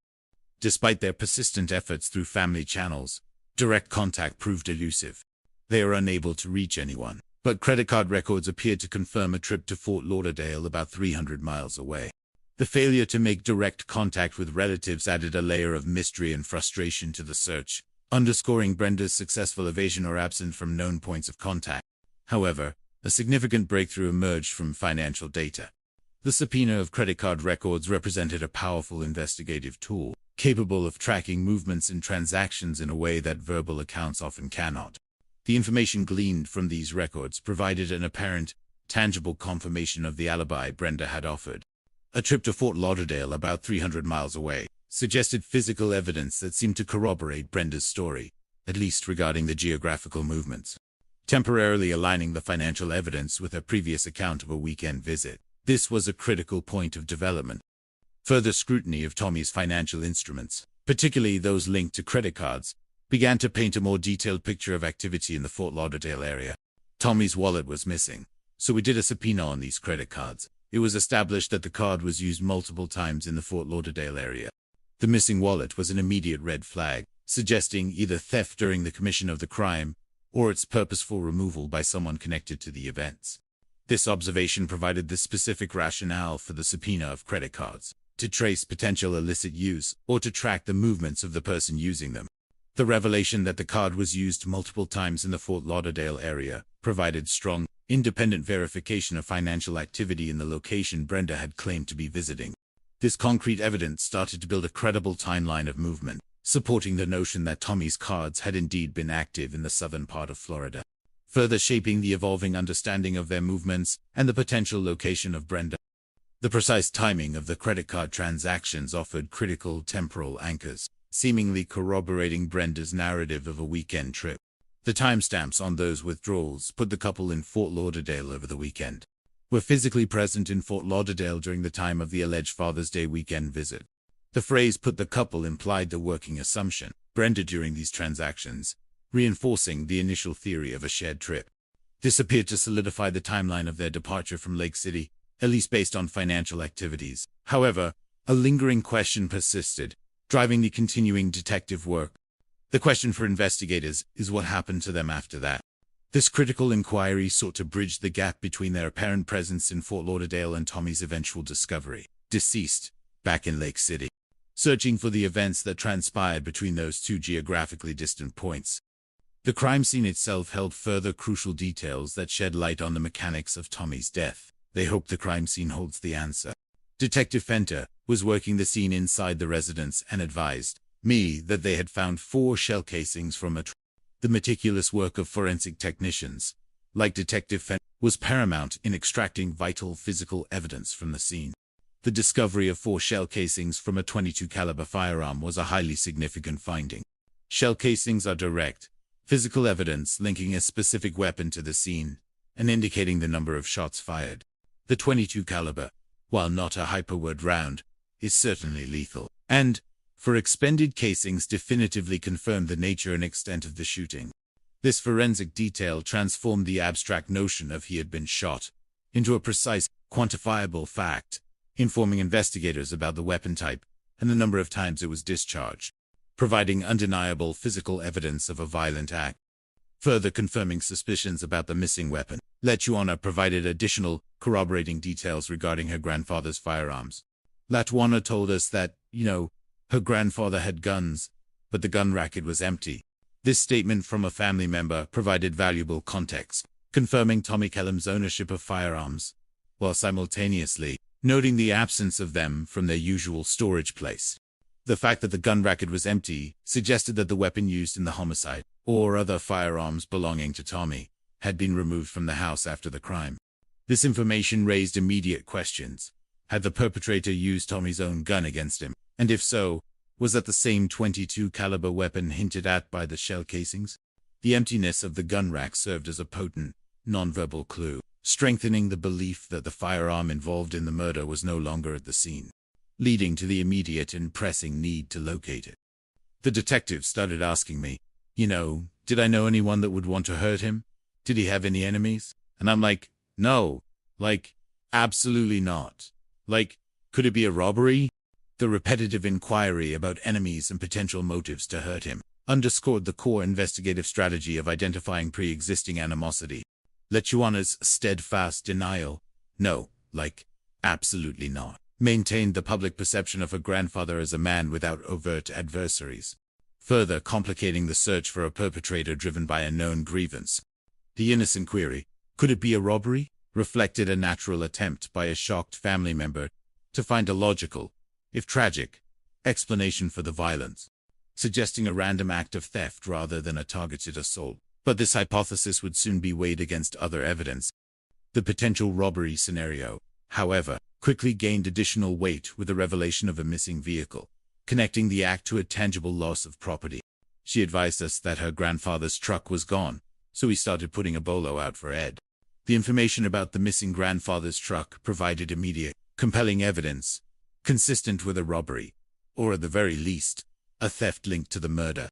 Despite their persistent efforts through family channels, direct contact proved elusive. They were unable to reach anyone, but credit card records appeared to confirm a trip to Fort Lauderdale about 300 miles away. The failure to make direct contact with relatives added a layer of mystery and frustration to the search, underscoring Brenda's successful evasion or absence from known points of contact. However, a significant breakthrough emerged from financial data. The subpoena of credit card records represented a powerful investigative tool, capable of tracking movements and transactions in a way that verbal accounts often cannot. The information gleaned from these records provided an apparent, tangible confirmation of the alibi Brenda had offered. A trip to Fort Lauderdale, about 300 miles away, suggested physical evidence that seemed to corroborate Brenda's story, at least regarding the geographical movements, temporarily aligning the financial evidence with her previous account of a weekend visit. This was a critical point of development. Further scrutiny of Tommy's financial instruments, particularly those linked to credit cards, began to paint a more detailed picture of activity in the Fort Lauderdale area. Tommy's wallet was missing, so we did a subpoena on these credit cards. It was established that the card was used multiple times in the Fort Lauderdale area. The missing wallet was an immediate red flag, suggesting either theft during the commission of the crime, or its purposeful removal by someone connected to the events. This observation provided the specific rationale for the subpoena of credit cards, to trace potential illicit use, or to track the movements of the person using them. The revelation that the card was used multiple times in the Fort Lauderdale area provided strong, independent verification of financial activity in the location Brenda had claimed to be visiting. This concrete evidence started to build a credible timeline of movement, supporting the notion that Tommy's cards had indeed been active in the southern part of Florida, further shaping the evolving understanding of their movements and the potential location of Brenda. The precise timing of the credit card transactions offered critical temporal anchors, seemingly corroborating Brenda's narrative of a weekend trip. The timestamps on those withdrawals put the couple in Fort Lauderdale over the weekend, were physically present in Fort Lauderdale during the time of the alleged Father's Day weekend visit. The phrase "put the couple" implied the working assumption, Brenda during these transactions, reinforcing the initial theory of a shared trip. This appeared to solidify the timeline of their departure from Lake City, at least based on financial activities. However, a lingering question persisted, driving the continuing detective work. The question for investigators is what happened to them after that. This critical inquiry sought to bridge the gap between their apparent presence in Fort Lauderdale and Tommy's eventual discovery, deceased, back in Lake City. Searching for the events that transpired between those two geographically distant points. The crime scene itself held further crucial details that shed light on the mechanics of Tommy's death. They hope the crime scene holds the answer. Detective Fenter was working the scene inside the residence and advised me that they had found 4 shell casings from the meticulous work of forensic technicians, like Detective Fenter, was paramount in extracting vital physical evidence from the scene. The discovery of 4 shell casings from a .22 caliber firearm was a highly significant finding. Shell casings are direct, physical evidence linking a specific weapon to the scene and indicating the number of shots fired. The .22 caliber, while not a hyperword round, is certainly lethal, and, for expended casings, definitively confirmed the nature and extent of the shooting. This forensic detail transformed the abstract notion of he had been shot into a precise, quantifiable fact, informing investigators about the weapon type and the number of times it was discharged, providing undeniable physical evidence of a violent act. Further confirming suspicions about the missing weapon, Lachuana provided additional, corroborating details regarding her grandfather's firearms. Lachuana told us that, her grandfather had guns, but the gun racket was empty. This statement from a family member provided valuable context, confirming Tommy Kellum's ownership of firearms, while simultaneously noting the absence of them from their usual storage place. The fact that the gun racket was empty suggested that the weapon used in the homicide, or other firearms belonging to Tommy, had been removed from the house after the crime. This information raised immediate questions. Had the perpetrator used Tommy's own gun against him? And if so, was that the same .22 caliber weapon hinted at by the shell casings? The emptiness of the gun rack served as a potent, nonverbal clue, strengthening the belief that the firearm involved in the murder was no longer at the scene, leading to the immediate and pressing need to locate it. The detective started asking me, did I know anyone that would want to hurt him? Did he have any enemies? And I'm like, no. Absolutely not. Could it be a robbery? The repetitive inquiry about enemies and potential motives to hurt him underscored the core investigative strategy of identifying pre-existing animosity. Lechuana's steadfast denial, no, absolutely not, maintained the public perception of her grandfather as a man without overt adversaries, further complicating the search for a perpetrator driven by a known grievance. The innocent query, could it be a robbery, reflected a natural attempt by a shocked family member to find a logical, if tragic, explanation for the violence, suggesting a random act of theft rather than a targeted assault. But this hypothesis would soon be weighed against other evidence. The potential robbery scenario, however, quickly gained additional weight with the revelation of a missing vehicle, connecting the act to a tangible loss of property. She advised us that her grandfather's truck was gone, so we started putting a bolo out for Ed. The information about the missing grandfather's truck provided immediate, compelling evidence, consistent with a robbery, or at the very least, a theft linked to the murder.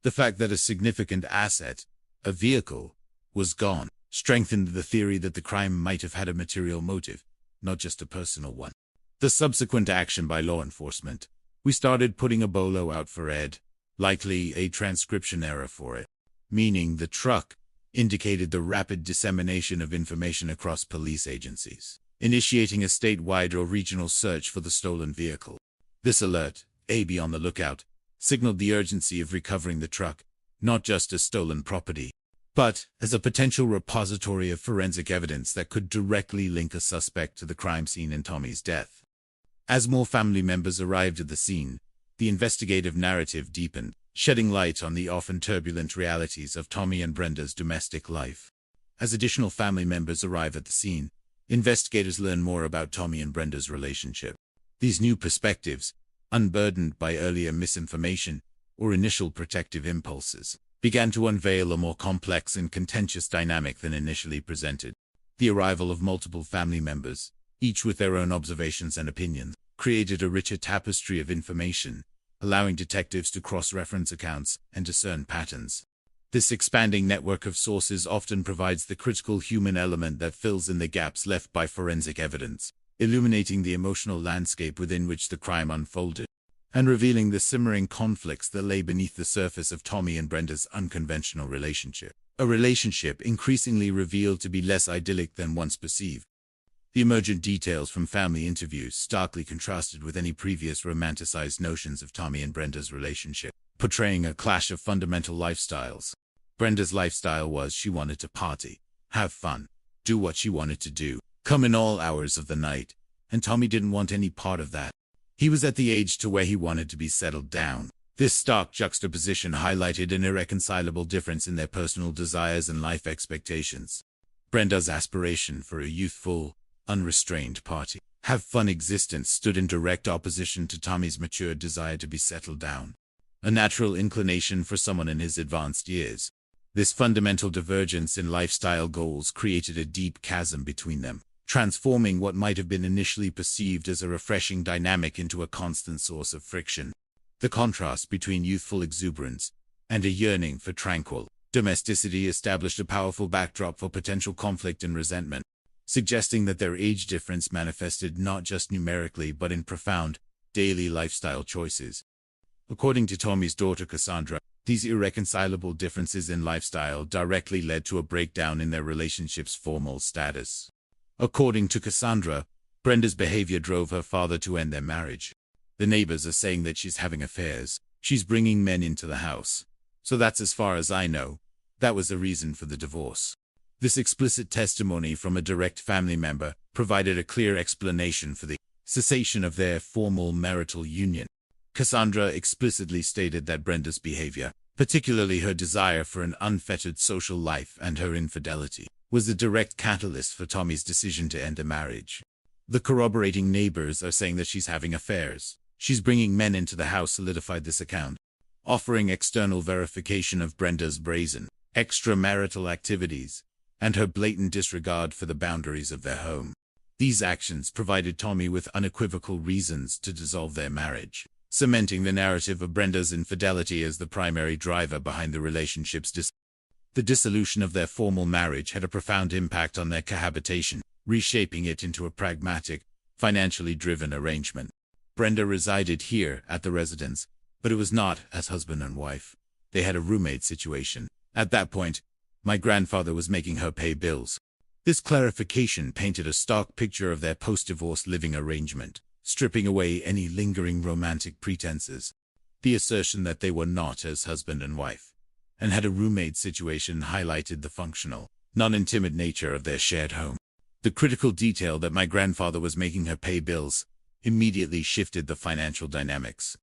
The fact that a significant asset, a vehicle, was gone, strengthened the theory that the crime might have had a material motive, not just a personal one. The subsequent action by law enforcement, we started putting a bolo out for Ed, likely a transcription error for it, meaning the truck indicated the rapid dissemination of information across police agencies, initiating a statewide or regional search for the stolen vehicle. This alert, be on the lookout, signaled the urgency of recovering the truck, not just as stolen property, but as a potential repository of forensic evidence that could directly link a suspect to the crime scene in Tommy's death. As more family members arrived at the scene, the investigative narrative deepened, shedding light on the often turbulent realities of Tommy and Brenda's domestic life. As additional family members arrive at the scene, investigators learn more about Tommy and Brenda's relationship. These new perspectives, unburdened by earlier misinformation or initial protective impulses, began to unveil a more complex and contentious dynamic than initially presented. The arrival of multiple family members, each with their own observations and opinions, created a richer tapestry of information, allowing detectives to cross-reference accounts and discern patterns. This expanding network of sources often provides the critical human element that fills in the gaps left by forensic evidence, illuminating the emotional landscape within which the crime unfolded, and revealing the simmering conflicts that lay beneath the surface of Tommy and Brenda's unconventional relationship. A relationship increasingly revealed to be less idyllic than once perceived. The emergent details from family interviews starkly contrasted with any previous romanticized notions of Tommy and Brenda's relationship, portraying a clash of fundamental lifestyles. Brenda's lifestyle was she wanted to party, have fun, do what she wanted to do, come in all hours of the night, and Tommy didn't want any part of that. He was at the age to where he wanted to be settled down. This stark juxtaposition highlighted an irreconcilable difference in their personal desires and life expectations. Brenda's aspiration for a youthful, unrestrained party, have fun existence stood in direct opposition to Tommy's mature desire to be settled down, a natural inclination for someone in his advanced years. This fundamental divergence in lifestyle goals created a deep chasm between them, transforming what might have been initially perceived as a refreshing dynamic into a constant source of friction. The contrast between youthful exuberance and a yearning for tranquil domesticity established a powerful backdrop for potential conflict and resentment, suggesting that their age difference manifested not just numerically but in profound, daily lifestyle choices. According to Tommy's daughter Cassandra, these irreconcilable differences in lifestyle directly led to a breakdown in their relationship's formal status. According to Cassandra, Brenda's behavior drove her father to end their marriage. The neighbors are saying that she's having affairs. She's bringing men into the house. So that's as far as I know. That was the reason for the divorce. This explicit testimony from a direct family member provided a clear explanation for the cessation of their formal marital union. Cassandra explicitly stated that Brenda's behavior, particularly her desire for an unfettered social life and her infidelity, was the direct catalyst for Tommy's decision to end the marriage. The corroborating neighbors are saying that she's having affairs. She's bringing men into the house solidified this account, offering external verification of Brenda's brazen, extramarital activities, and her blatant disregard for the boundaries of their home. These actions provided Tommy with unequivocal reasons to dissolve their marriage, cementing the narrative of Brenda's infidelity as the primary driver behind the relationship's The dissolution of their formal marriage had a profound impact on their cohabitation, reshaping it into a pragmatic, financially driven arrangement. Brenda resided here at the residence, but it was not as husband and wife. They had a roommate situation. At that point, my grandfather was making her pay bills. This clarification painted a stark picture of their post-divorce living arrangement, stripping away any lingering romantic pretenses. The assertion that they were not as husband and wife, and had a roommate situation highlighted the functional, non-intimate nature of their shared home. The critical detail that my grandfather was making her pay bills immediately shifted the financial dynamics,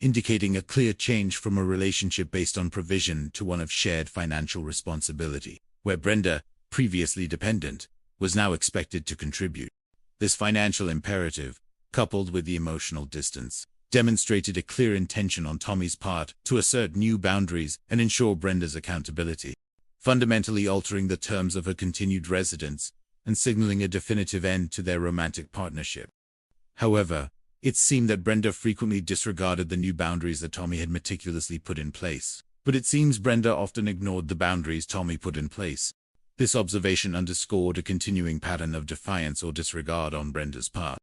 indicating a clear change from a relationship based on provision to one of shared financial responsibility, where Brenda, previously dependent, was now expected to contribute. This financial imperative, coupled with the emotional distance, demonstrated a clear intention on Tommy's part to assert new boundaries and ensure Brenda's accountability, fundamentally altering the terms of her continued residence and signaling a definitive end to their romantic partnership. However, it seemed that Brenda frequently disregarded the new boundaries that Tommy had meticulously put in place, but it seems Brenda often ignored the boundaries Tommy put in place. This observation underscored a continuing pattern of defiance or disregard on Brenda's part,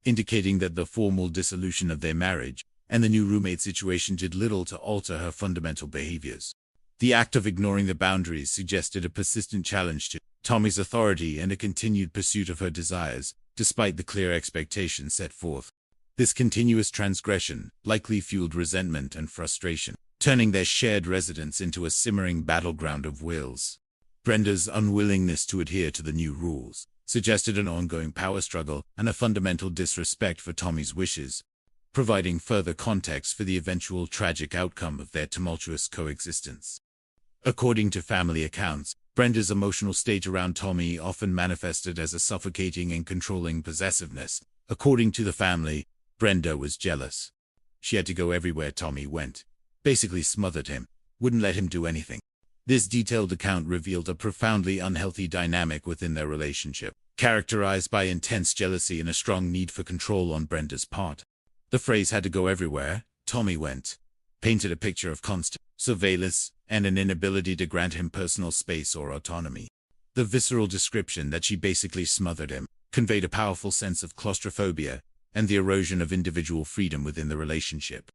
indicating that the formal dissolution of their marriage and the new roommate situation did little to alter her fundamental behaviors. The act of ignoring the boundaries suggested a persistent challenge to Tommy's authority and a continued pursuit of her desires, despite the clear expectations set forth. This continuous transgression likely fueled resentment and frustration, turning their shared residence into a simmering battleground of wills. Brenda's unwillingness to adhere to the new rules suggested an ongoing power struggle and a fundamental disrespect for Tommy's wishes, providing further context for the eventual tragic outcome of their tumultuous coexistence. According to family accounts, Brenda's emotional state around Tommy often manifested as a suffocating and controlling possessiveness. According to the family, Brenda was jealous. She had to go everywhere Tommy went, basically smothered him, wouldn't let him do anything. This detailed account revealed a profoundly unhealthy dynamic within their relationship, characterized by intense jealousy and a strong need for control on Brenda's part. The phrase "had to go everywhere Tommy went" painted a picture of constant surveillance and an inability to grant him personal space or autonomy. The visceral description that she basically smothered him conveyed a powerful sense of claustrophobia and the erosion of individual freedom within the relationship.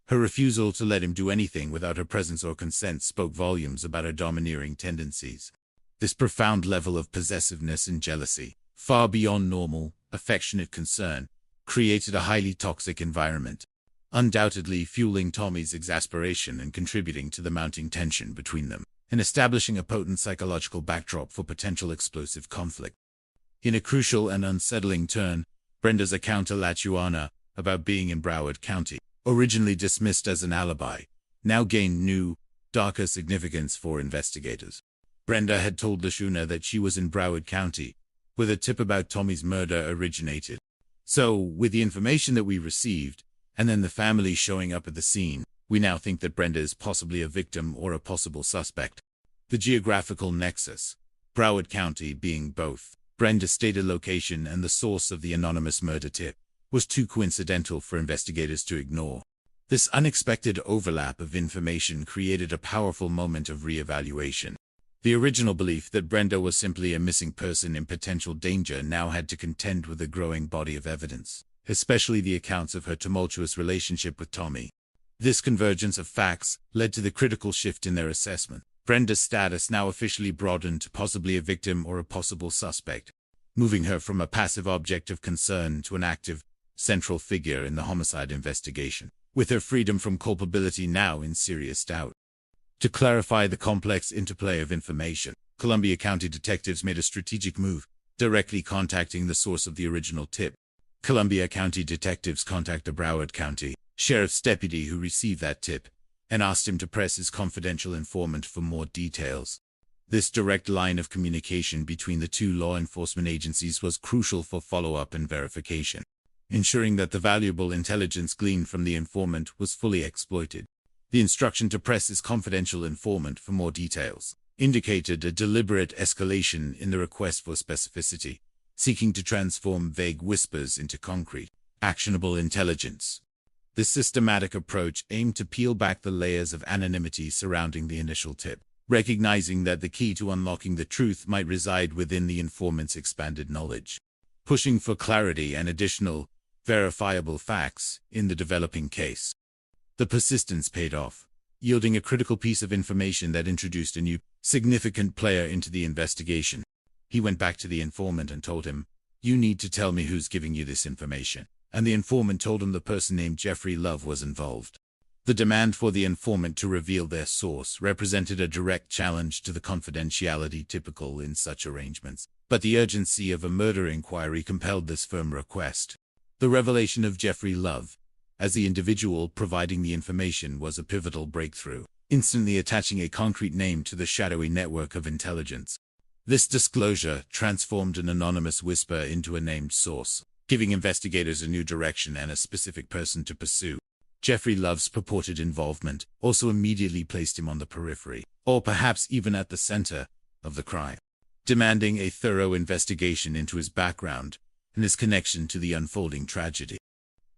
Her refusal to let him do anything without her presence or consent spoke volumes about her domineering tendencies. This profound level of possessiveness and jealousy, far beyond normal, affectionate concern, created a highly toxic environment, undoubtedly fueling Tommy's exasperation and contributing to the mounting tension between them, and establishing a potent psychological backdrop for potential explosive conflict. In a crucial and unsettling turn, Brenda's account to Lachuana about being in Broward County, originally dismissed as an alibi, now gained new, darker significance for investigators. Brenda had told Lashuna that she was in Broward County, where the tip about Tommy's murder originated. So, with the information that we received, and then the family showing up at the scene, we now think that Brenda is possibly a victim or a possible suspect. The geographical nexus, Broward County being both Brenda's stated location and the source of the anonymous murder tip, was too coincidental for investigators to ignore. This unexpected overlap of information created a powerful moment of reevaluation. The original belief that Brenda was simply a missing person in potential danger now had to contend with a growing body of evidence, especially the accounts of her tumultuous relationship with Tommy. This convergence of facts led to the critical shift in their assessment. Brenda's status now officially broadened to possibly a victim or a possible suspect, moving her from a passive object of concern to an active, central figure in the homicide investigation, with her freedom from culpability now in serious doubt. To clarify the complex interplay of information, Columbia County detectives made a strategic move, directly contacting the source of the original tip. Columbia County detectives contacted Broward County, sheriff's deputy who received that tip and asked him to press his confidential informant for more details. This direct line of communication between the two law enforcement agencies was crucial for follow-up and verification, ensuring that the valuable intelligence gleaned from the informant was fully exploited. The instruction to press his confidential informant for more details indicated a deliberate escalation in the request for specificity, seeking to transform vague whispers into concrete, actionable intelligence. This systematic approach aimed to peel back the layers of anonymity surrounding the initial tip, recognizing that the key to unlocking the truth might reside within the informant's expanded knowledge, pushing for clarity and additional, verifiable facts in the developing case. The persistence paid off, yielding a critical piece of information that introduced a new, significant player into the investigation. He went back to the informant and told him, "You need to tell me who's giving you this information." And the informant told him the person named Jeffrey Love was involved. The demand for the informant to reveal their source represented a direct challenge to the confidentiality typical in such arrangements, but the urgency of a murder inquiry compelled this firm request. The revelation of Jeffrey Love, as the individual providing the information, was a pivotal breakthrough, instantly attaching a concrete name to the shadowy network of intelligence. This disclosure transformed an anonymous whisper into a named source, giving investigators a new direction and a specific person to pursue. Jeffrey Love's purported involvement also immediately placed him on the periphery, or perhaps even at the center, of the crime, demanding a thorough investigation into his background and his connection to the unfolding tragedy.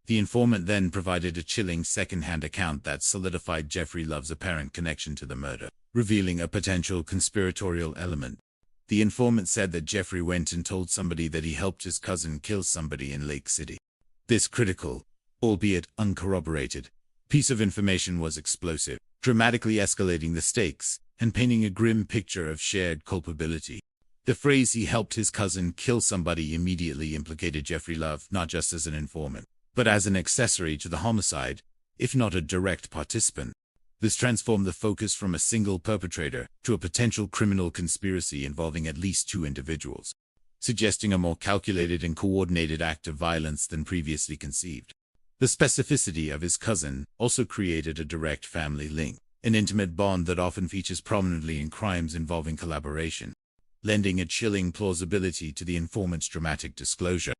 The informant then provided a chilling second-hand account that solidified Jeffrey Love's apparent connection to the murder, revealing a potential conspiratorial element. The informant said that Jeffrey went and told somebody that he helped his cousin kill somebody in Lake City. This critical, albeit uncorroborated, piece of information was explosive, dramatically escalating the stakes and painting a grim picture of shared culpability. The phrase "he helped his cousin kill somebody" immediately implicated Jeffrey Love not just as an informant, but as an accessory to the homicide, if not a direct participant. This transformed the focus from a single perpetrator to a potential criminal conspiracy involving at least two individuals, suggesting a more calculated and coordinated act of violence than previously conceived. The specificity of his cousin also created a direct family link, an intimate bond that often features prominently in crimes involving collaboration, lending a chilling plausibility to the informant's dramatic disclosure.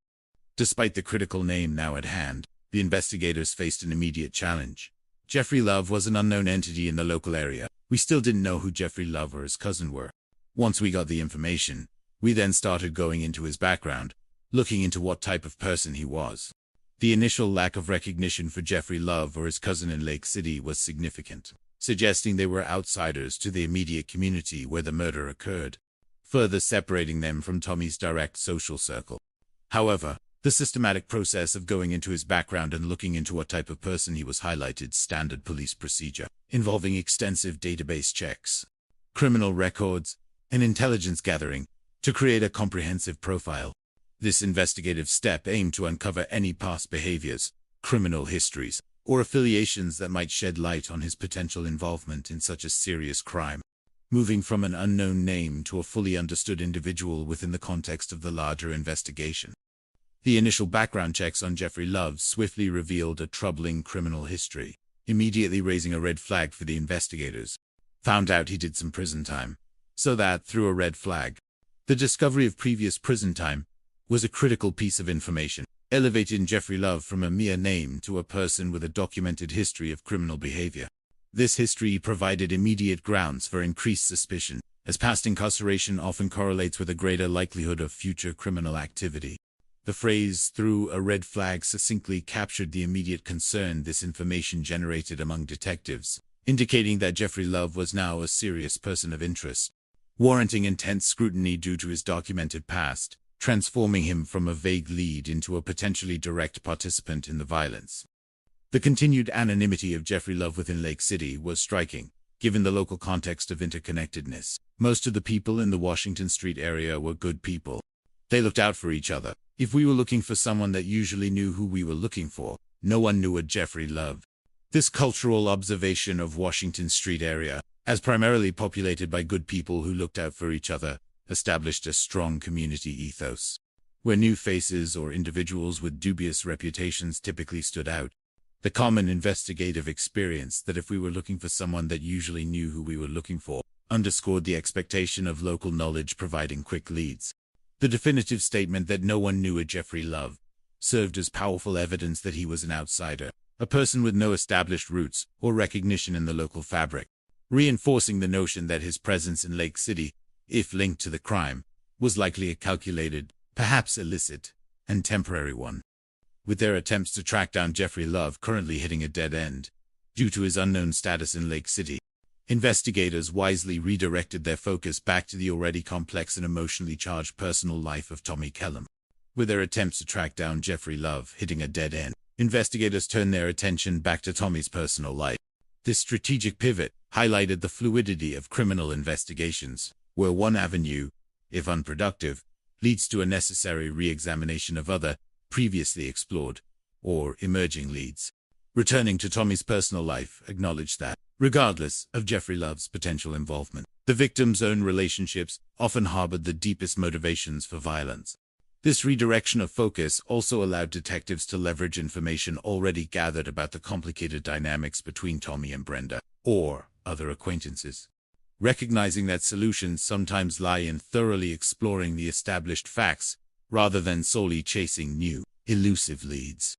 Despite the critical name now at hand, the investigators faced an immediate challenge. Jeffrey Love was an unknown entity in the local area. We still didn't know who Jeffrey Love or his cousin were. Once we got the information, we then started going into his background, looking into what type of person he was. The initial lack of recognition for Jeffrey Love or his cousin in Lake City was significant, suggesting they were outsiders to the immediate community where the murder occurred, further separating them from Tommy's direct social circle. However, the systematic process of going into his background and looking into what type of person he was highlighted standard police procedure, involving extensive database checks, criminal records, and intelligence gathering to create a comprehensive profile. This investigative step aimed to uncover any past behaviors, criminal histories, or affiliations that might shed light on his potential involvement in such a serious crime, moving from an unknown name to a fully understood individual within the context of the larger investigation. The initial background checks on Jeffrey Love swiftly revealed a troubling criminal history, immediately raising a red flag for the investigators. Found out he did some prison time, so that, through a red flag, the discovery of previous prison time was a critical piece of information, elevating Jeffrey Love from a mere name to a person with a documented history of criminal behavior. This history provided immediate grounds for increased suspicion, as past incarceration often correlates with a greater likelihood of future criminal activity. The phrase "through a red flag" succinctly captured the immediate concern this information generated among detectives, indicating that Jeffrey Love was now a serious person of interest, warranting intense scrutiny due to his documented past, transforming him from a vague lead into a potentially direct participant in the violence. The continued anonymity of Jeffrey Love within Lake City was striking, given the local context of interconnectedness. Most of the people in the Washington Street area were good people. They looked out for each other. If we were looking for someone that usually knew who we were looking for, no one knew a Jeffrey Love. This cultural observation of Washington Street area, as primarily populated by good people who looked out for each other, established a strong community ethos, where new faces or individuals with dubious reputations typically stood out. The common investigative experience that if we were looking for someone that usually knew who we were looking for, underscored the expectation of local knowledge providing quick leads. The definitive statement that no one knew a Jeffrey Love served as powerful evidence that he was an outsider, a person with no established roots or recognition in the local fabric, reinforcing the notion that his presence in Lake City, if linked to the crime, was likely a calculated, perhaps illicit, and temporary one. With their attempts to track down Jeffrey Love currently hitting a dead end, due to his unknown status in Lake City, investigators wisely redirected their focus back to the already complex and emotionally charged personal life of Tommy Kellum. With their attempts to track down Jeffrey Love hitting a dead end, investigators turned their attention back to Tommy's personal life. This strategic pivot highlighted the fluidity of criminal investigations, where one avenue, if unproductive, leads to a necessary re-examination of other, previously explored, or emerging leads. Returning to Tommy's personal life acknowledged that, regardless of Jeffrey Love's potential involvement, the victim's own relationships often harbored the deepest motivations for violence. This redirection of focus also allowed detectives to leverage information already gathered about the complicated dynamics between Tommy and Brenda, or other acquaintances. Recognizing that solutions sometimes lie in thoroughly exploring the established facts, rather than solely chasing new, elusive leads.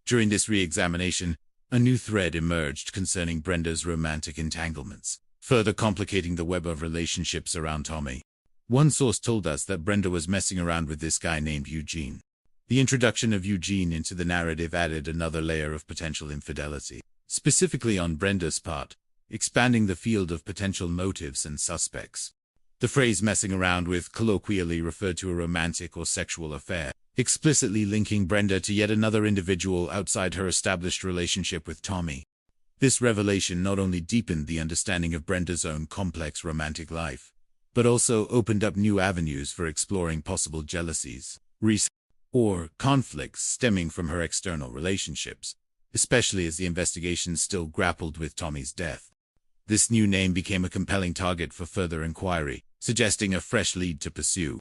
During this re-examination, a new thread emerged concerning Brenda's romantic entanglements, further complicating the web of relationships around Tommy. One source told us that Brenda was messing around with this guy named Eugene. The introduction of Eugene into the narrative added another layer of potential infidelity, specifically on Brenda's part, expanding the field of potential motives and suspects. The phrase messing around with colloquially referred to a romantic or sexual affair, explicitly linking Brenda to yet another individual outside her established relationship with Tommy. This revelation not only deepened the understanding of Brenda's own complex romantic life, but also opened up new avenues for exploring possible jealousies, or conflicts stemming from her external relationships, especially as the investigation still grappled with Tommy's death. This new name became a compelling target for further inquiry, suggesting a fresh lead to pursue.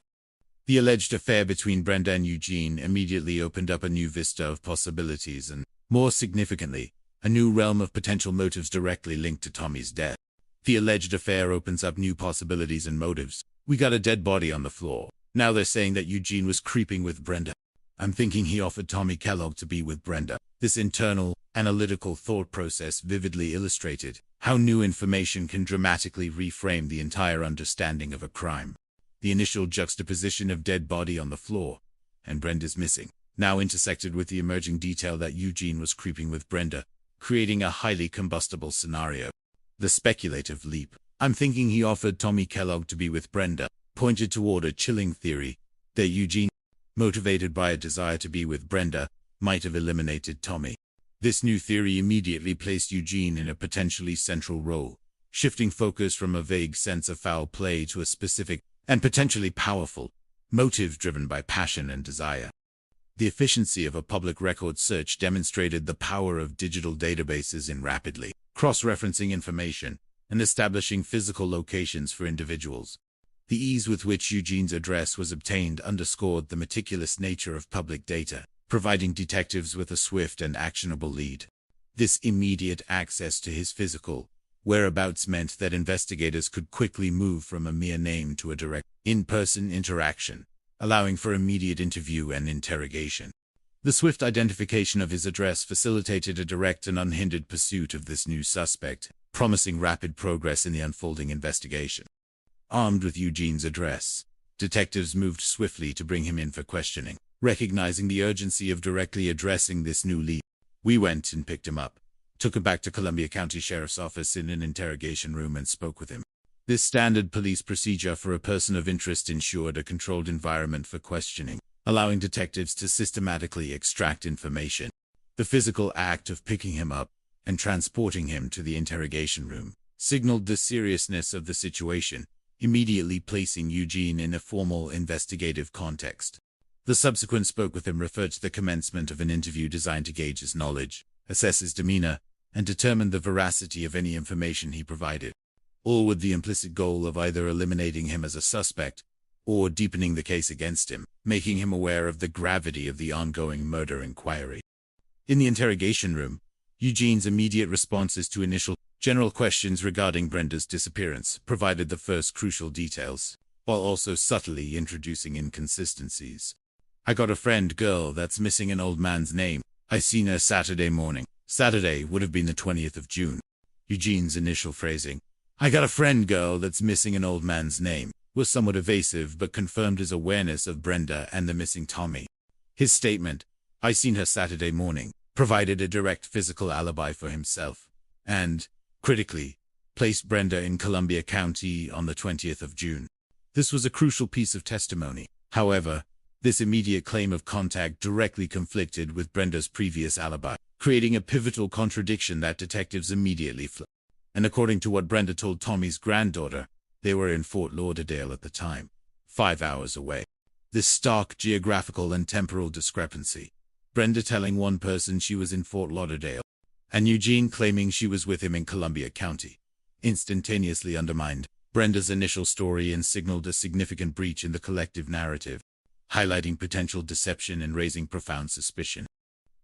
The alleged affair between Brenda and Eugene immediately opened up a new vista of possibilities and, more significantly, a new realm of potential motives directly linked to Tommy's death. The alleged affair opens up new possibilities and motives. We got a dead body on the floor. Now they're saying that Eugene was creeping with Brenda. I'm thinking he offered Tommy Kellogg to be with Brenda. This internal, analytical thought process vividly illustrated how new information can dramatically reframe the entire understanding of a crime. The initial juxtaposition of dead body on the floor, and Brenda's missing, now intersected with the emerging detail that Eugene was creeping with Brenda, creating a highly combustible scenario. The speculative leap, I'm thinking he offered Tommy Kellogg to be with Brenda, pointed toward a chilling theory that Eugene, motivated by a desire to be with Brenda, might have eliminated Tommy. This new theory immediately placed Eugene in a potentially central role, shifting focus from a vague sense of foul play to a specific, and potentially powerful, motive driven by passion and desire. The efficiency of a public record search demonstrated the power of digital databases in rapidly cross-referencing information and establishing physical locations for individuals. The ease with which Eugene's address was obtained underscored the meticulous nature of public data, providing detectives with a swift and actionable lead. This immediate access to his physical whereabouts meant that investigators could quickly move from a mere name to a direct, in-person interaction, allowing for immediate interview and interrogation. The swift identification of his address facilitated a direct and unhindered pursuit of this new suspect, promising rapid progress in the unfolding investigation. Armed with Eugene's address, detectives moved swiftly to bring him in for questioning. Recognizing the urgency of directly addressing this new lead, we went and picked him up, took him back to Columbia County Sheriff's Office in an interrogation room and spoke with him. This standard police procedure for a person of interest ensured a controlled environment for questioning, allowing detectives to systematically extract information. The physical act of picking him up and transporting him to the interrogation room signaled the seriousness of the situation, immediately placing Eugene in a formal investigative context. The subsequent spoke with him referred to the commencement of an interview designed to gauge his knowledge, assess his demeanor, and determine the veracity of any information he provided, all with the implicit goal of either eliminating him as a suspect or deepening the case against him, making him aware of the gravity of the ongoing murder inquiry. In the interrogation room, Eugene's immediate responses to initial general questions regarding Brenda's disappearance provided the first crucial details, while also subtly introducing inconsistencies. I got a friend girl that's missing an old man's name. I seen her Saturday morning. Saturday would have been the 20th of June. Eugene's initial phrasing, I got a friend girl that's missing an old man's name, was somewhat evasive but confirmed his awareness of Brenda and the missing Tommy. His statement, I seen her Saturday morning, provided a direct physical alibi for himself, and, critically, placed Brenda in Columbia County on the 20th of June. This was a crucial piece of testimony. However, this immediate claim of contact directly conflicted with Brenda's previous alibi, creating a pivotal contradiction that detectives immediately flipped. And according to what Brenda told Tommy's granddaughter, they were in Fort Lauderdale at the time, 5 hours away. This stark geographical and temporal discrepancy, Brenda telling one person she was in Fort Lauderdale, and Eugene claiming she was with him in Columbia County, instantaneously undermined Brenda's initial story and signaled a significant breach in the collective narrative, highlighting potential deception and raising profound suspicion.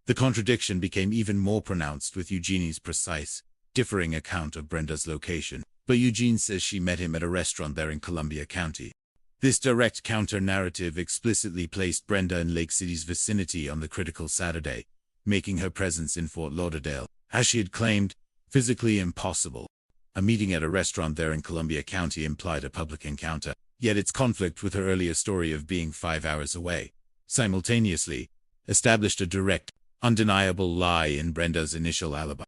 The contradiction became even more pronounced with Eugene's precise, differing account of Brenda's location, but Eugene says she met him at a restaurant there in Columbia County. This direct counter-narrative explicitly placed Brenda in Lake City's vicinity on the critical Saturday, making her presence in Fort Lauderdale, as she had claimed, physically impossible. A meeting at a restaurant there in Columbia County implied a public encounter, yet its conflict with her earlier story of being 5 hours away, simultaneously, established a direct, undeniable lie in Brenda's initial alibi.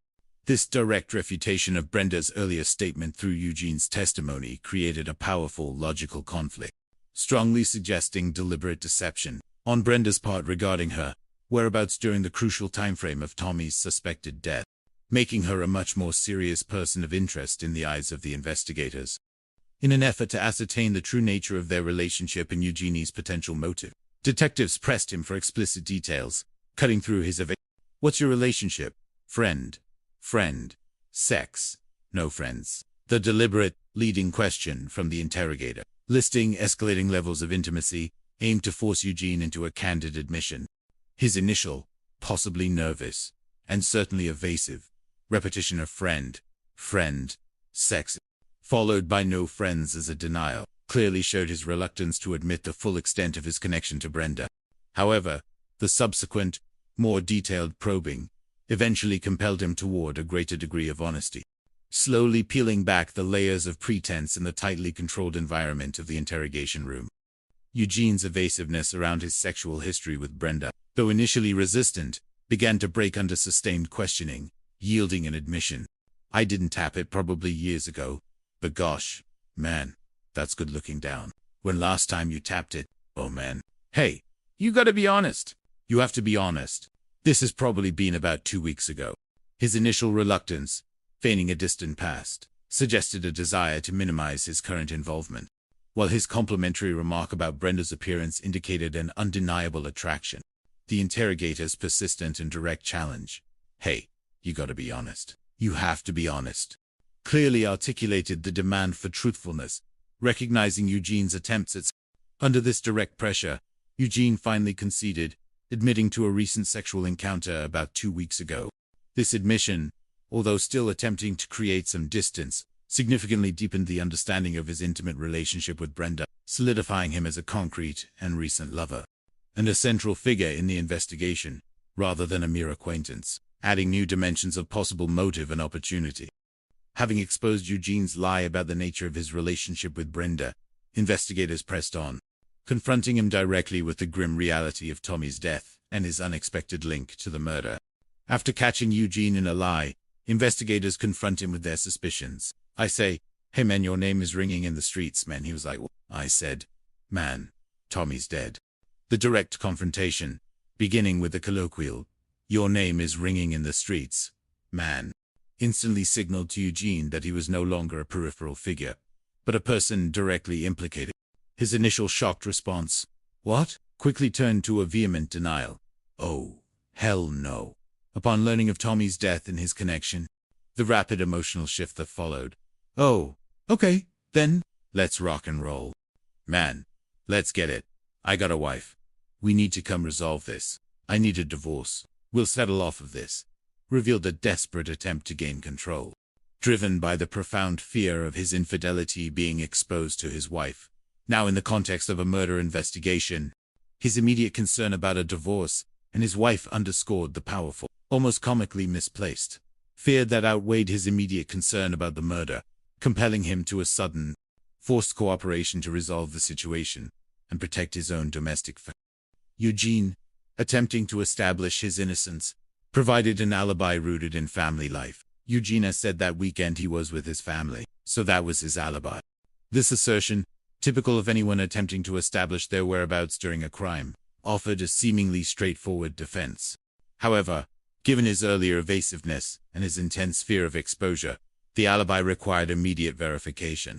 This direct refutation of Brenda's earlier statement through Eugene's testimony created a powerful logical conflict, strongly suggesting deliberate deception on Brenda's part regarding her whereabouts during the crucial timeframe of Tommy's suspected death, making her a much more serious person of interest in the eyes of the investigators. In an effort to ascertain the true nature of their relationship and Eugene's potential motive, detectives pressed him for explicit details, cutting through his evasion. What's your relationship? Friend, sex, no friends. The deliberate, leading question from the interrogator, listing escalating levels of intimacy, aimed to force Eugene into a candid admission. His initial, possibly nervous, and certainly evasive, repetition of friend, sex, followed by no friends as a denial, clearly showed his reluctance to admit the full extent of his connection to Brenda. However, the subsequent, more detailed probing eventually compelled him toward a greater degree of honesty, slowly peeling back the layers of pretense in the tightly controlled environment of the interrogation room. Eugene's evasiveness around his sexual history with Brenda, though initially resistant, began to break under sustained questioning, yielding an admission. I didn't tap it probably years ago, but gosh, man, that's good looking down. When last time you tapped it, oh man. Hey, you gotta be honest. You have to be honest. This has probably been about 2 weeks ago. His initial reluctance, feigning a distant past, suggested a desire to minimize his current involvement, while his complimentary remark about Brenda's appearance indicated an undeniable attraction. The interrogator's persistent and direct challenge, hey, you gotta be honest. You have to be honest, clearly articulated the demand for truthfulness, recognizing Eugene's attempts at. Under this direct pressure, Eugene finally conceded, admitting to a recent sexual encounter about 2 weeks ago. This admission, although still attempting to create some distance, significantly deepened the understanding of his intimate relationship with Brenda, solidifying him as a concrete and recent lover, and a central figure in the investigation, rather than a mere acquaintance, adding new dimensions of possible motive and opportunity. Having exposed Eugene's lie about the nature of his relationship with Brenda, investigators pressed on, confronting him directly with the grim reality of Tommy's death and his unexpected link to the murder. After catching Eugene in a lie, investigators confront him with their suspicions. I say, hey man, your name is ringing in the streets, man. He was like, what? I said, man, Tommy's dead. The direct confrontation, beginning with the colloquial, your name is ringing in the streets, man, instantly signaled to Eugene that he was no longer a peripheral figure, but a person directly implicated. His initial shocked response, what? Quickly turned to a vehement denial. Oh, hell no. Upon learning of Tommy's death and his connection, the rapid emotional shift that followed. Oh, okay, then, let's rock and roll. Man, let's get it. I got a wife. We need to come resolve this. I need a divorce. We'll settle off of this. revealed a desperate attempt to gain control. Driven by the profound fear of his infidelity being exposed to his wife, now in the context of a murder investigation, his immediate concern about a divorce and his wife underscored the powerful, almost comically misplaced, fear that outweighed his immediate concern about the murder, compelling him to a sudden, forced cooperation to resolve the situation and protect his own domestic family. Eugene, attempting to establish his innocence, provided an alibi rooted in family life. Eugene has said that weekend he was with his family, so that was his alibi. This assertion, typical of anyone attempting to establish their whereabouts during a crime, offered a seemingly straightforward defense. However, given his earlier evasiveness and his intense fear of exposure, the alibi required immediate verification.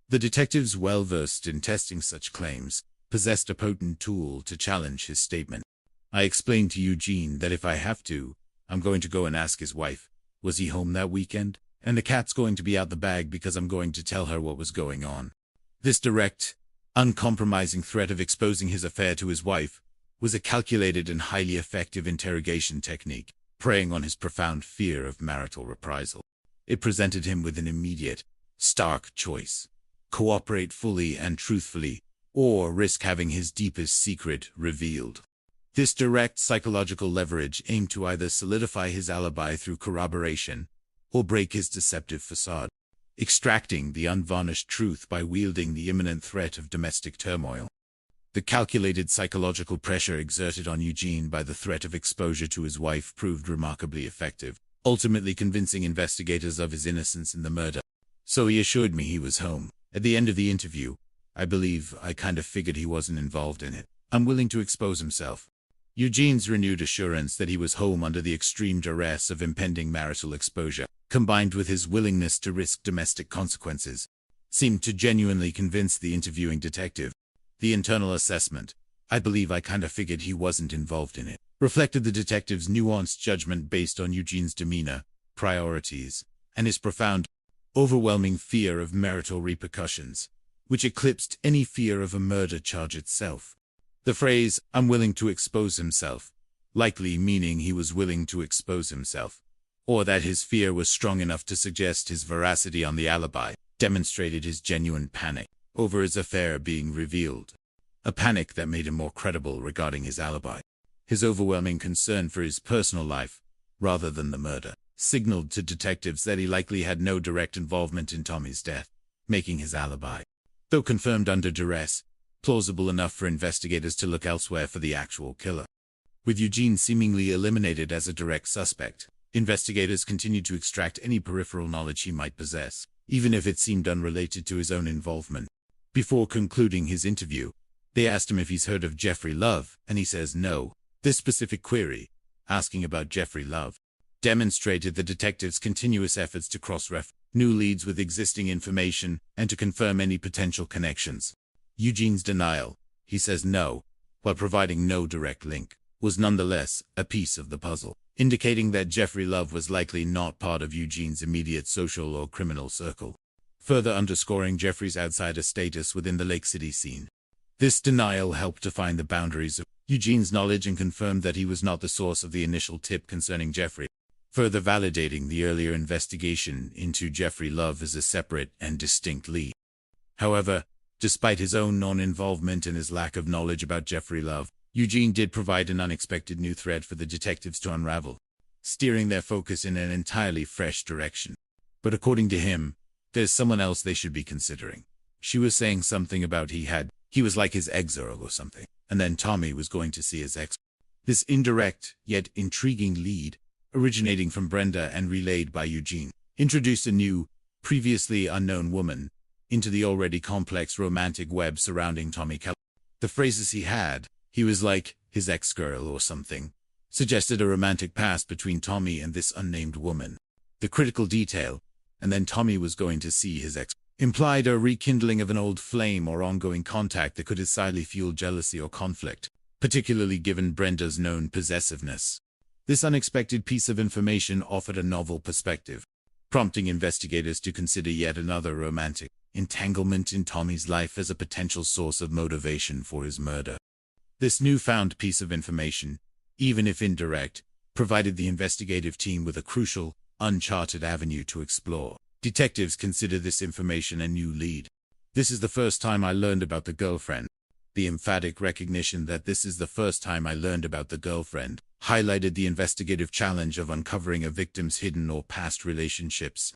The detectives, well versed in testing such claims, possessed a potent tool to challenge his statement. I explained to Eugene that if I have to, I'm going to go and ask his wife, was he home that weekend? And the cat's going to be out the bag because I'm going to tell her what was going on. This direct, uncompromising threat of exposing his affair to his wife was a calculated and highly effective interrogation technique, preying on his profound fear of marital reprisal. It presented him with an immediate, stark choice: cooperate fully and truthfully, or risk having his deepest secret revealed. This direct psychological leverage aimed to either solidify his alibi through corroboration or break his deceptive facade, extracting the unvarnished truth by wielding the imminent threat of domestic turmoil. The calculated psychological pressure exerted on Eugene by the threat of exposure to his wife proved remarkably effective, ultimately convincing investigators of his innocence in the murder. So he assured me he was home. At the end of the interview, I believe I kind of figured he wasn't involved in it. I'm willing to expose himself. Eugene's renewed assurance that he was home under the extreme duress of impending marital exposure, combined with his willingness to risk domestic consequences, seemed to genuinely convince the interviewing detective. The internal assessment, I believe I kind of figured he wasn't involved in it, reflected the detective's nuanced judgment based on Eugene's demeanor, priorities, and his profound, overwhelming fear of marital repercussions, which eclipsed any fear of a murder charge itself. The phrase, "I'm willing to expose himself," likely meaning he was willing to expose himself, or that his fear was strong enough to suggest his veracity on the alibi, demonstrated his genuine panic over his affair being revealed. A panic that made him more credible regarding his alibi. His overwhelming concern for his personal life, rather than the murder, signaled to detectives that he likely had no direct involvement in Tommy's death, making his alibi, though confirmed under duress, plausible enough for investigators to look elsewhere for the actual killer. With Eugene seemingly eliminated as a direct suspect, investigators continued to extract any peripheral knowledge he might possess, even if it seemed unrelated to his own involvement. Before concluding his interview, they asked him if he's heard of Jeffrey Love, and he says no. This specific query, asking about Jeffrey Love, demonstrated the detectives' continuous efforts to cross-reference new leads with existing information and to confirm any potential connections. Eugene's denial, he says no, while providing no direct link, was nonetheless a piece of the puzzle, indicating that Jeffrey Love was likely not part of Eugene's immediate social or criminal circle, further underscoring Jeffrey's outsider status within the Lake City scene. This denial helped define the boundaries of Eugene's knowledge and confirmed that he was not the source of the initial tip concerning Jeffrey, further validating the earlier investigation into Jeffrey Love as a separate and distinct lead. However, despite his own non-involvement and his lack of knowledge about Jeffrey Love, Eugene did provide an unexpected new thread for the detectives to unravel, steering their focus in an entirely fresh direction. But according to him, there's someone else they should be considering. She was saying something about he was like his ex-girl or something, and then Tommy was going to see his ex. This indirect, yet intriguing lead, originating from Brenda and relayed by Eugene, introduced a new, previously unknown woman into the already complex romantic web surrounding Tommy Keller. The phrases he was like his ex-girl or something, suggested a romantic past between Tommy and this unnamed woman. The critical detail, and then Tommy was going to see his ex, implied a rekindling of an old flame or ongoing contact that could decidedly fuel jealousy or conflict, particularly given Brenda's known possessiveness. This unexpected piece of information offered a novel perspective, prompting investigators to consider yet another romantic entanglement in Tommy's life as a potential source of motivation for his murder. This newfound piece of information, even if indirect, provided the investigative team with a crucial, uncharted avenue to explore. Detectives consider this information a new lead. This is the first time I learned about the girlfriend. The emphatic recognition that this is the first time I learned about the girlfriend highlighted the investigative challenge of uncovering a victim's hidden or past relationships,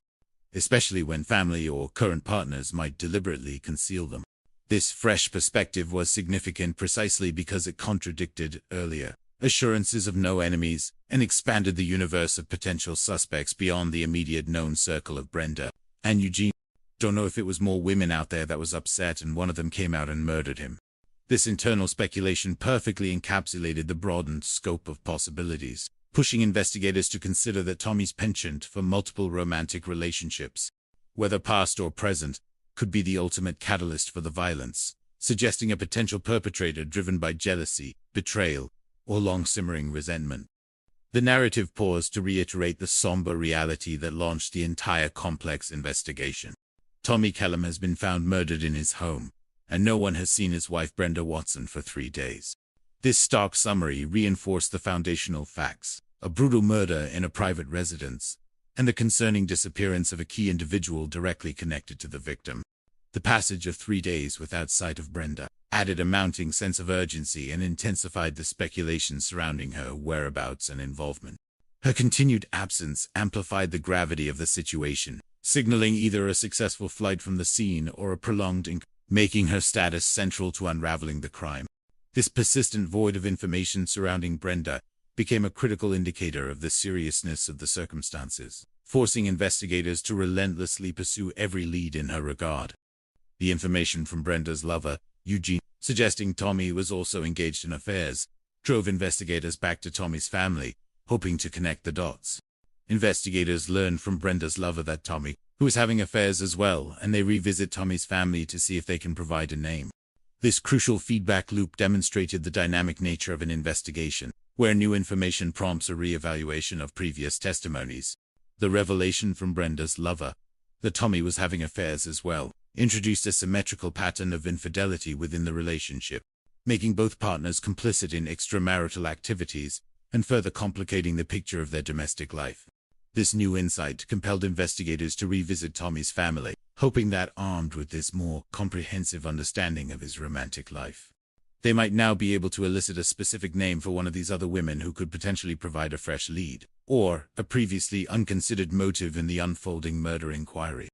especially when family or current partners might deliberately conceal them. This fresh perspective was significant precisely because it contradicted earlier assurances of no enemies and expanded the universe of potential suspects beyond the immediate known circle of Brenda and Eugene. Don't know if it was more women out there that was upset and one of them came out and murdered him. This internal speculation perfectly encapsulated the broadened scope of possibilities, pushing investigators to consider that Tommy's penchant for multiple romantic relationships, whether past or present, could be the ultimate catalyst for the violence, suggesting a potential perpetrator driven by jealousy, betrayal, or long-simmering resentment. The narrative paused to reiterate the somber reality that launched the entire complex investigation. Tommy Kellum has been found murdered in his home, and no one has seen his wife Brenda Watson for 3 days. This stark summary reinforced the foundational facts: a brutal murder in a private residence, and the concerning disappearance of a key individual directly connected to the victim. The passage of 3 days without sight of Brenda added a mounting sense of urgency and intensified the speculation surrounding her whereabouts and involvement. Her continued absence amplified the gravity of the situation, signaling either a successful flight from the scene or a prolonged making her status central to unraveling the crime. This persistent void of information surrounding Brenda became a critical indicator of the seriousness of the circumstances, forcing investigators to relentlessly pursue every lead in her regard. The information from Brenda's lover, Eugene, suggesting Tommy was also engaged in affairs, drove investigators back to Tommy's family, hoping to connect the dots. Investigators learned from Brenda's lover that Tommy, who was having affairs as well, and they revisit Tommy's family to see if they can provide a name. This crucial feedback loop demonstrated the dynamic nature of an investigation, where new information prompts a re-evaluation of previous testimonies. The revelation from Brenda's lover, that Tommy was having affairs as well, introduced a symmetrical pattern of infidelity within the relationship, making both partners complicit in extramarital activities and further complicating the picture of their domestic life. This new insight compelled investigators to revisit Tommy's family, hoping that, armed with this more comprehensive understanding of his romantic life, they might now be able to elicit a specific name for one of these other women who could potentially provide a fresh lead, or a previously unconsidered motive in the unfolding murder inquiry.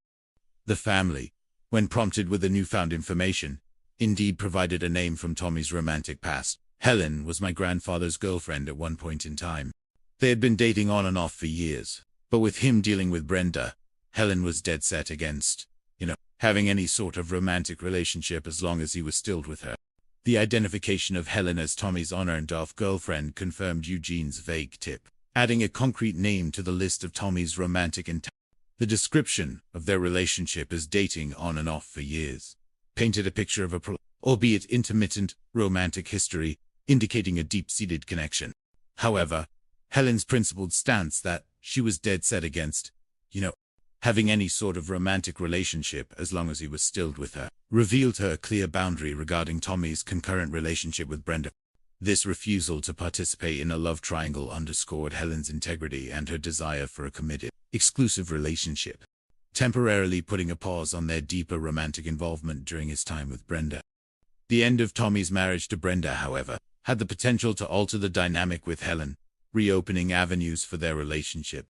The family, when prompted with the newfound information, indeed provided a name from Tommy's romantic past. Helen was my grandfather's girlfriend at one point in time. They had been dating on and off for years, but with him dealing with Brenda, Helen was dead set against, having any sort of romantic relationship as long as he was still with her. The identification of Helen as Tommy's on-and-off girlfriend confirmed Eugene's vague tip, adding a concrete name to the list of Tommy's romantic intent. The description of their relationship as dating on and off for years painted a picture of a albeit intermittent, romantic history, indicating a deep-seated connection. However, Helen's principled stance that she was dead set against, having any sort of romantic relationship as long as he was still with her, revealed her clear boundary regarding Tommy's concurrent relationship with Brenda. This refusal to participate in a love triangle underscored Helen's integrity and her desire for a committed, exclusive relationship, temporarily putting a pause on their deeper romantic involvement during his time with Brenda. The end of Tommy's marriage to Brenda, however, had the potential to alter the dynamic with Helen, reopening avenues for their relationship.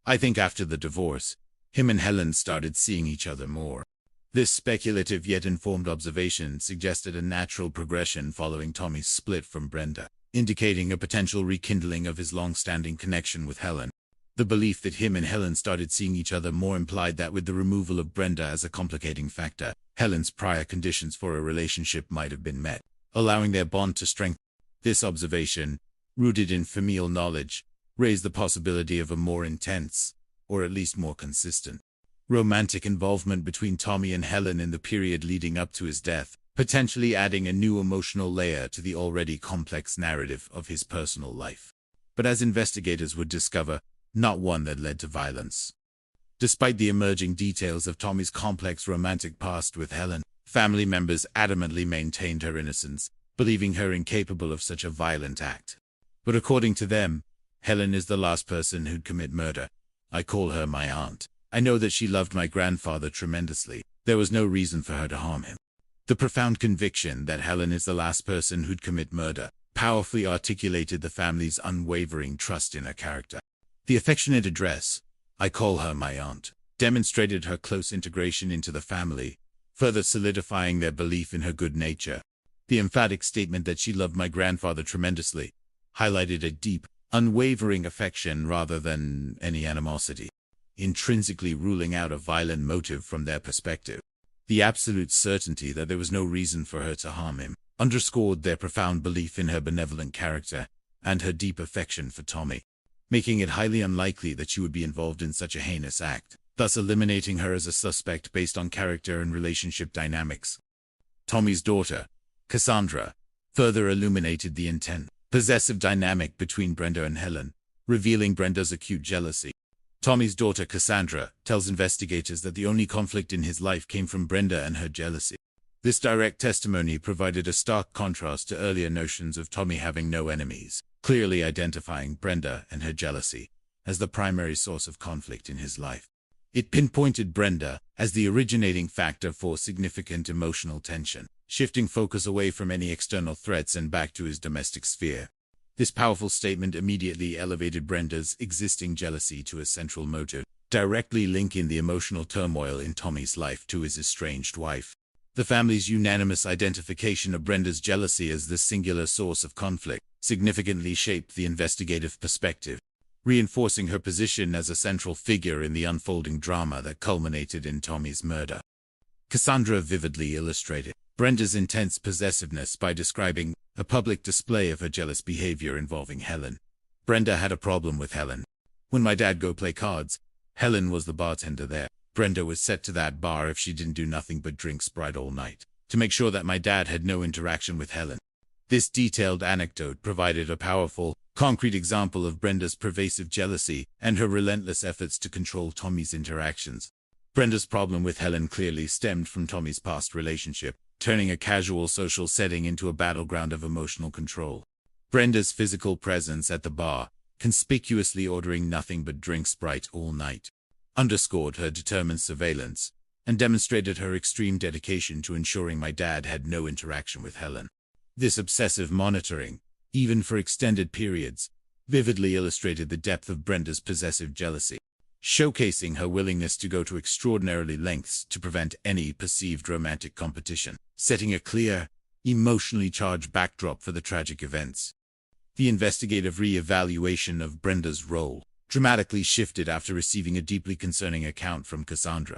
I think after the divorce, him and Helen started seeing each other more. This speculative yet informed observation suggested a natural progression following Tommy's split from Brenda, indicating a potential rekindling of his long-standing connection with Helen. The belief that him and Helen started seeing each other more implied that with the removal of Brenda as a complicating factor, Helen's prior conditions for a relationship might have been met, allowing their bond to strengthen. This observation, rooted in familial knowledge, raised the possibility of a more intense, or at least more consistent, romantic involvement between Tommy and Helen in the period leading up to his death, potentially adding a new emotional layer to the already complex narrative of his personal life. But as investigators would discover, not one that led to violence. Despite the emerging details of Tommy's complex romantic past with Helen, family members adamantly maintained her innocence, believing her incapable of such a violent act. But according to them, Helen is the last person who'd commit murder. I call her my aunt. I know that she loved my grandfather tremendously. There was no reason for her to harm him. The profound conviction that Helen is the last person who'd commit murder powerfully articulated the family's unwavering trust in her character. The affectionate address, I call her my aunt, demonstrated her close integration into the family, further solidifying their belief in her good nature. The emphatic statement that she loved my grandfather tremendously highlighted a deep, unwavering affection rather than any animosity, intrinsically ruling out a violent motive from their perspective. The absolute certainty that there was no reason for her to harm him underscored their profound belief in her benevolent character and her deep affection for Tommy, making it highly unlikely that she would be involved in such a heinous act, thus eliminating her as a suspect based on character and relationship dynamics. Tommy's daughter, Cassandra, further illuminated the intense, possessive dynamic between Brenda and Helen, revealing Brenda's acute jealousy. Tommy's daughter, Cassandra, tells investigators that the only conflict in his life came from Brenda and her jealousy. This direct testimony provided a stark contrast to earlier notions of Tommy having no enemies, clearly identifying Brenda and her jealousy as the primary source of conflict in his life. It pinpointed Brenda as the originating factor for significant emotional tension, shifting focus away from any external threats and back to his domestic sphere. This powerful statement immediately elevated Brenda's existing jealousy to a central motive, directly linking the emotional turmoil in Tommy's life to his estranged wife. The family's unanimous identification of Brenda's jealousy as the singular source of conflict significantly shaped the investigative perspective, reinforcing her position as a central figure in the unfolding drama that culminated in Tommy's murder. Cassandra vividly illustrated Brenda's intense possessiveness by describing a public display of her jealous behavior involving Helen. Brenda had a problem with Helen. When my dad go play cards, Helen was the bartender there. Brenda was set to that bar if she didn't do nothing but drink Sprite all night, to make sure that my dad had no interaction with Helen. This detailed anecdote provided a powerful, concrete example of Brenda's pervasive jealousy and her relentless efforts to control Tommy's interactions. Brenda's problem with Helen clearly stemmed from Tommy's past relationship, turning a casual social setting into a battleground of emotional control. Brenda's physical presence at the bar, conspicuously ordering nothing but drink Sprite all night, underscored her determined surveillance and demonstrated her extreme dedication to ensuring my dad had no interaction with Helen. This obsessive monitoring, even for extended periods, vividly illustrated the depth of Brenda's possessive jealousy, showcasing her willingness to go to extraordinary lengths to prevent any perceived romantic competition, setting a clear, emotionally charged backdrop for the tragic events. The investigative re-evaluation of Brenda's role dramatically shifted after receiving a deeply concerning account from Cassandra,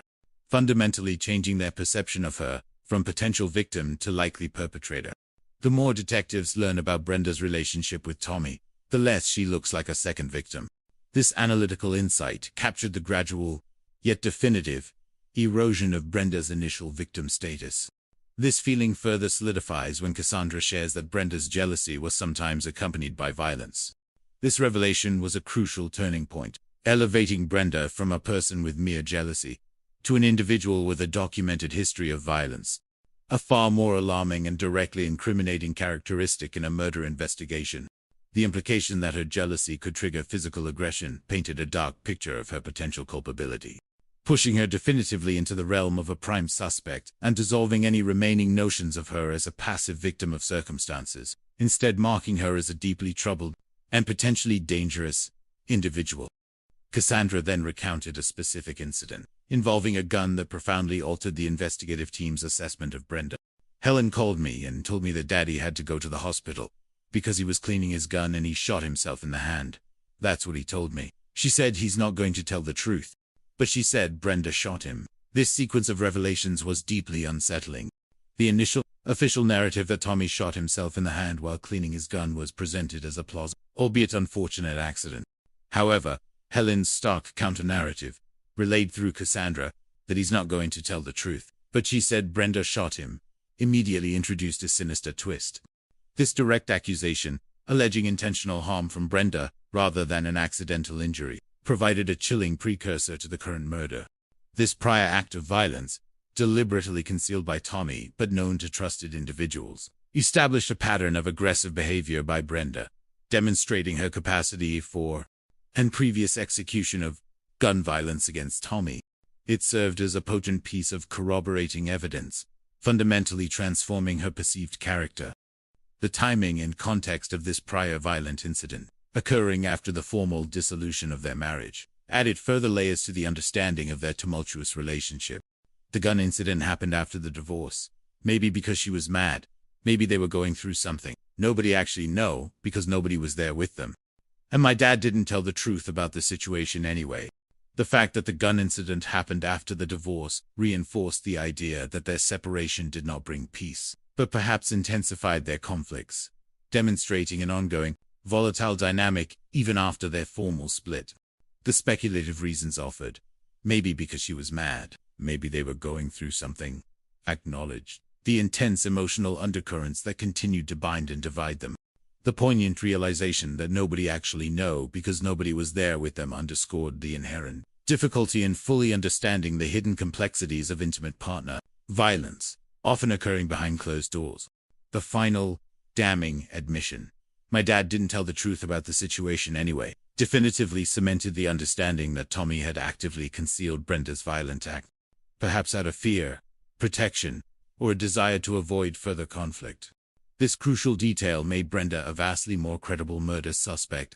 fundamentally changing their perception of her from potential victim to likely perpetrator. The more detectives learn about Brenda's relationship with Tommy, the less she looks like a second victim. This analytical insight captured the gradual, yet definitive, erosion of Brenda's initial victim status. This feeling further solidifies when Cassandra shares that Brenda's jealousy was sometimes accompanied by violence. This revelation was a crucial turning point, elevating Brenda from a person with mere jealousy to an individual with a documented history of violence, a far more alarming and directly incriminating characteristic in a murder investigation. The implication that her jealousy could trigger physical aggression painted a dark picture of her potential culpability, pushing her definitively into the realm of a prime suspect and dissolving any remaining notions of her as a passive victim of circumstances, instead marking her as a deeply troubled and potentially dangerous individual. Cassandra then recounted a specific incident involving a gun that profoundly altered the investigative team's assessment of Brenda. Helen called me and told me that Daddy had to go to the hospital because he was cleaning his gun and he shot himself in the hand. That's what he told me. She said he's not going to tell the truth, but she said Brenda shot him. This sequence of revelations was deeply unsettling. The initial official narrative that Tommy shot himself in the hand while cleaning his gun was presented as a plausible, albeit unfortunate accident. However, Helen's stark counter-narrative, relayed through Cassandra, that he's not going to tell the truth, but she said Brenda shot him, immediately introduced a sinister twist. This direct accusation, alleging intentional harm from Brenda rather than an accidental injury, provided a chilling precursor to the current murder. This prior act of violence, deliberately concealed by Tommy but known to trusted individuals, established a pattern of aggressive behavior by Brenda, demonstrating her capacity for and previous execution of gun violence against Tommy. It served as a potent piece of corroborating evidence, fundamentally transforming her perceived character. The timing and context of this prior violent incident, occurring after the formal dissolution of their marriage, added further layers to the understanding of their tumultuous relationship. The gun incident happened after the divorce, maybe because she was mad, maybe they were going through something. Nobody actually know, because nobody was there with them. And my dad didn't tell the truth about the situation anyway. The fact that the gun incident happened after the divorce reinforced the idea that their separation did not bring peace, but perhaps intensified their conflicts, demonstrating an ongoing, volatile dynamic even after their formal split. The speculative reasons offered, maybe because she was mad, maybe they were going through something, acknowledged the intense emotional undercurrents that continued to bind and divide them. The poignant realization that nobody actually knew because nobody was there with them underscored the inherent difficulty in fully understanding the hidden complexities of intimate partner violence, often occurring behind closed doors. The final, damning admission, my dad didn't tell the truth about the situation anyway, definitively cemented the understanding that Tommy had actively concealed Brenda's violent act, perhaps out of fear, protection, or a desire to avoid further conflict. This crucial detail made Brenda a vastly more credible murder suspect.